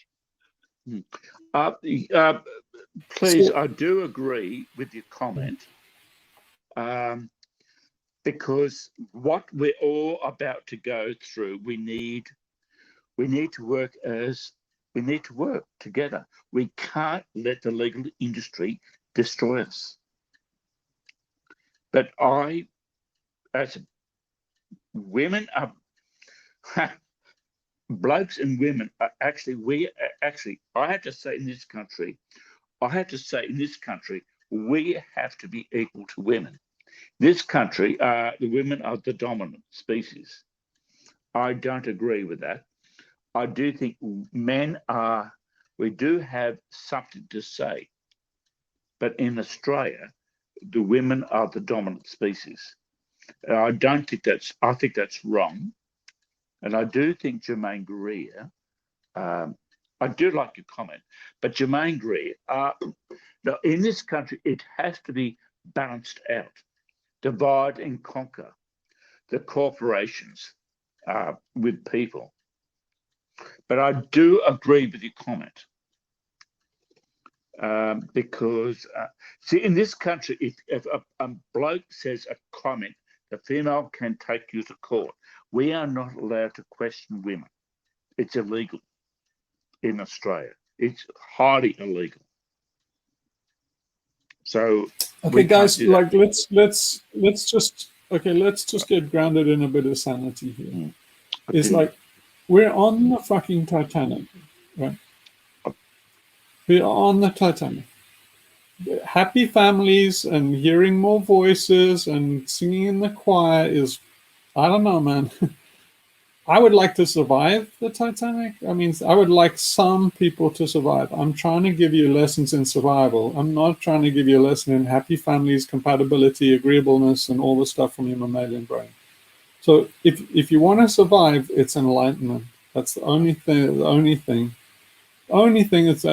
Please, I do agree with your comment, because what we're all about to go through, we need to work together. We can't let the legal industry destroy us. But as women are, blokes and women are actually, I have to say in this country, we have to be equal to women. This country, the women are the dominant species. I don't agree with that. I do think we do have something to say. But in Australia, the women are the dominant species. I think that's wrong. And I do think Germaine Greer, I do like your comment, but Germaine Greer, Now, in this country, it has to be balanced out. Divide and conquer the corporations with people. But I do agree with your comment. Because, see, in this country, if a bloke says a comment, the female can take you to court. We are not allowed to question women. It's illegal in Australia. It's highly illegal. So, okay, guys, like let's just get grounded in a bit of sanity here. It's like we're on the fucking Titanic, right? We're on the Titanic. Happy families and hearing more voices and singing in the choir is, I don't know, man. I would like to survive the Titanic. I mean, I would like some people to survive. I'm trying to give you lessons in survival. I'm not trying to give you a lesson in happy families, compatibility, agreeableness, and all the stuff from your mammalian brain. So if you want to survive, it's enlightenment. That's the only thing. The only thing is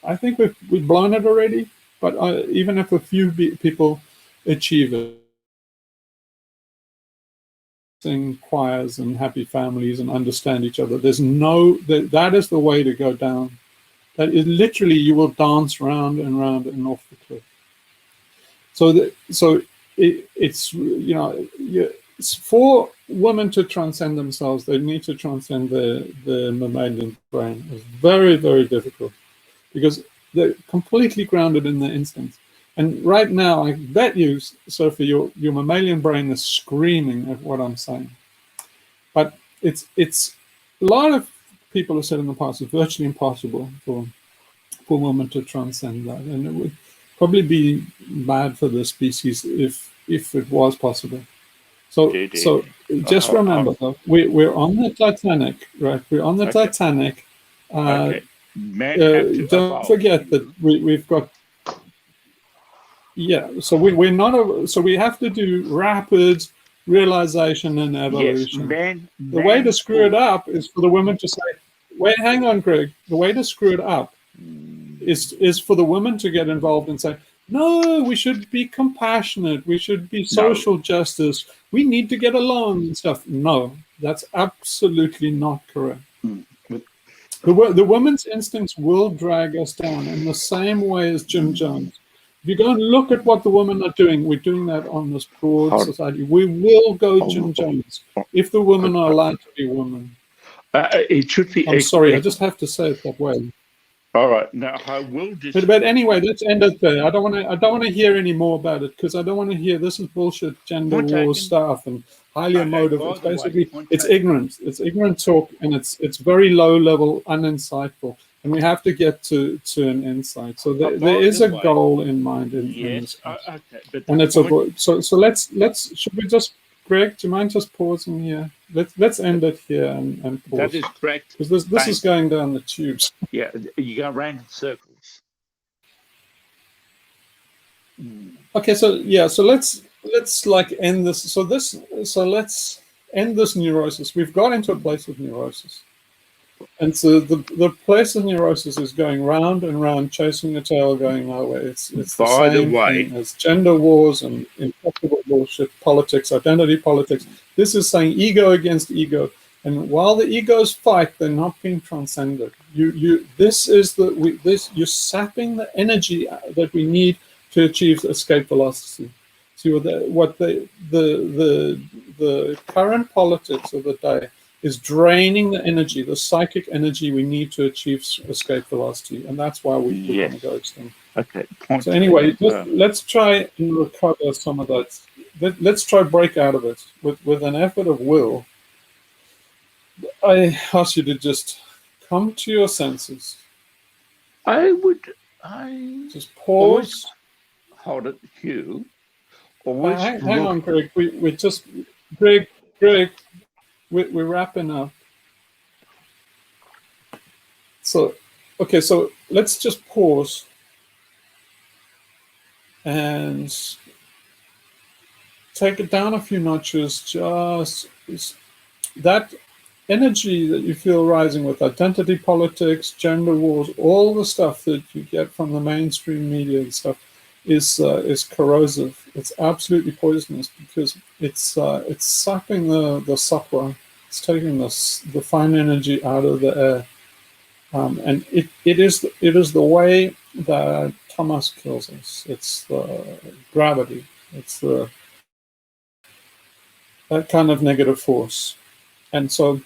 I think we've blown it already. But even if a few people achieve it, sing choirs and happy families and understand each other. There's no that is the way to go down. That is literally you will dance round and round and off the cliff. It's you know it's for women to transcend themselves. They need to transcend the mammalian brain. It's very, very difficult because they're completely grounded in their instincts. And right now, I bet you, Sophie, your mammalian brain is screaming at what I'm saying. But it's a lot of people have said in the past it's virtually impossible for women to transcend that, and it would probably be bad for the species if it was possible. So just remember, though, we're on the Titanic, right? We're on the Titanic. Don't forget that we've got. Yeah, so we're not. So we have to do rapid realization and evolution. Yes, the way to screw it up is for the women to say, "Wait, hang on, Greg." The way to screw it up is for the women to get involved and say, "No, we should be compassionate. We should be social justice. We need to get along and stuff." No, that's absolutely not correct. The woman's instincts will drag us down in the same way as Jim Jones. If you go and look at what the women are doing, we're doing that on this broad society. We will go Jim Jones if the women are allowed to be women. It should be. I'm sorry, I just have to say it that way. All right, now I will just. But anyway, let's end it there. I don't want to hear any more about it because I don't want to hear this is bullshit gender wars stuff and highly emotive. It's basically it's ignorance. It's ignorant talk and it's very low level, uninsightful. And we have to get to an insight. So there is a goal in mind in this case. And it's so let's should we just, Greg, do you mind just pausing here? Let's end it here and pause. That is correct. Because this is going down the tubes. Yeah, you go around in circles. Okay, so let's like end this. So let's end this neurosis. We've got into a place of neurosis. And so the place of neurosis is going round and round, chasing the tail, going nowhere. It's the same thing as gender wars and impossible bullshit, politics, identity politics. This is saying ego against ego. And while the egos fight, they're not being transcended. You're sapping the energy that we need to achieve escape velocity. See what the current politics of the day is draining the energy, the psychic energy we need to achieve escape velocity, and that's why we're going to go extinct. Okay. So anyway, let's try and recover some of that. Let's try break out of it with an effort of will. I ask you to just come to your senses. I just pause. Hold it, Hugh. Hang on, Greg. We just Greg. We're wrapping up. So, okay, so let's just pause and take it down a few notches. Just that energy that you feel rising with identity politics, gender wars, all the stuff that you get from the mainstream media and stuff is corrosive. It's absolutely poisonous because it's sapping the sattva. It's taking the fine energy out of the air, and it is the way that tamas kills us. It's the gravity. It's that kind of negative force. And so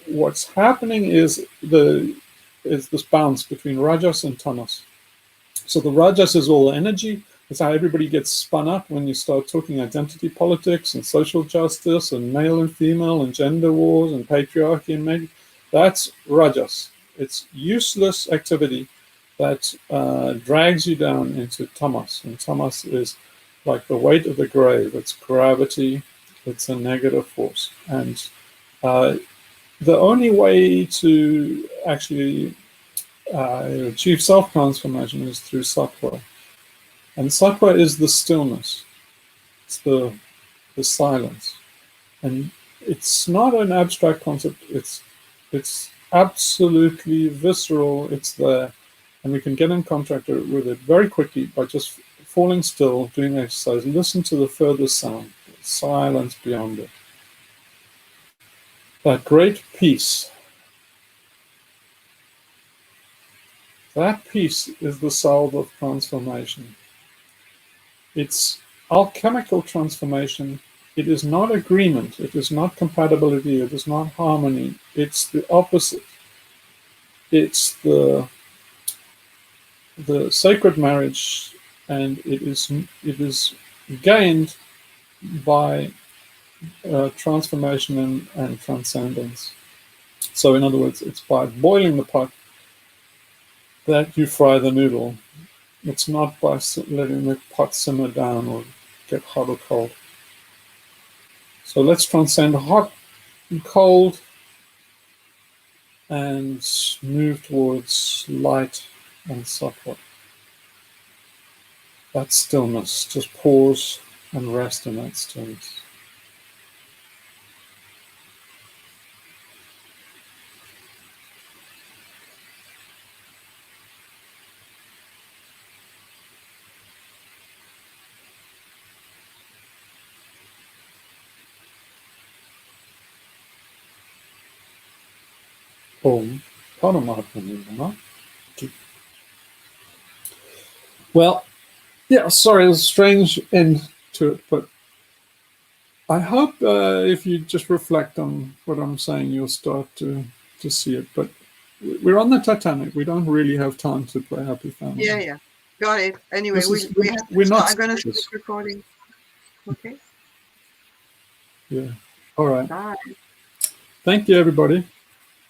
what's happening is this balance between rajas and tamas. So the rajas is all the energy. It's how everybody gets spun up when you start talking identity politics and social justice and male and female and gender wars and patriarchy and maybe that's rajas. It's useless activity that drags you down into tamas. And tamas is like the weight of the grave. It's gravity. It's a negative force. And the only way to actually achieve self-transformation is through sattva. And sattva is the stillness. It's the silence. And it's not an abstract concept. It's absolutely visceral. It's there. And we can get in contact with it very quickly by just falling still, doing exercise. Listen to the furthest sound. Silence beyond it. That great peace. That peace is the salve of transformation. It's alchemical transformation. It is not agreement. It is not compatibility. It is not harmony. It's the opposite. It's the sacred marriage, and it is gained by transformation and transcendence. So in other words, it's by boiling the pot that you fry the noodle. It's not by letting the pot simmer down or get hot or cold. So let's transcend hot and cold and move towards light and sattva. That stillness, just pause and rest in that stillness. Om Paramahatma. Well, yeah, sorry, there's a strange end to it, but I hope if you just reflect on what I'm saying, you'll start to see it. But we're on the Titanic. We don't really have time to play Happy Family. Yeah. Got it. Anyway, we have to we're start. not I'm going to serious. stop recording. Okay. Yeah. All right. Bye. Thank you, everybody.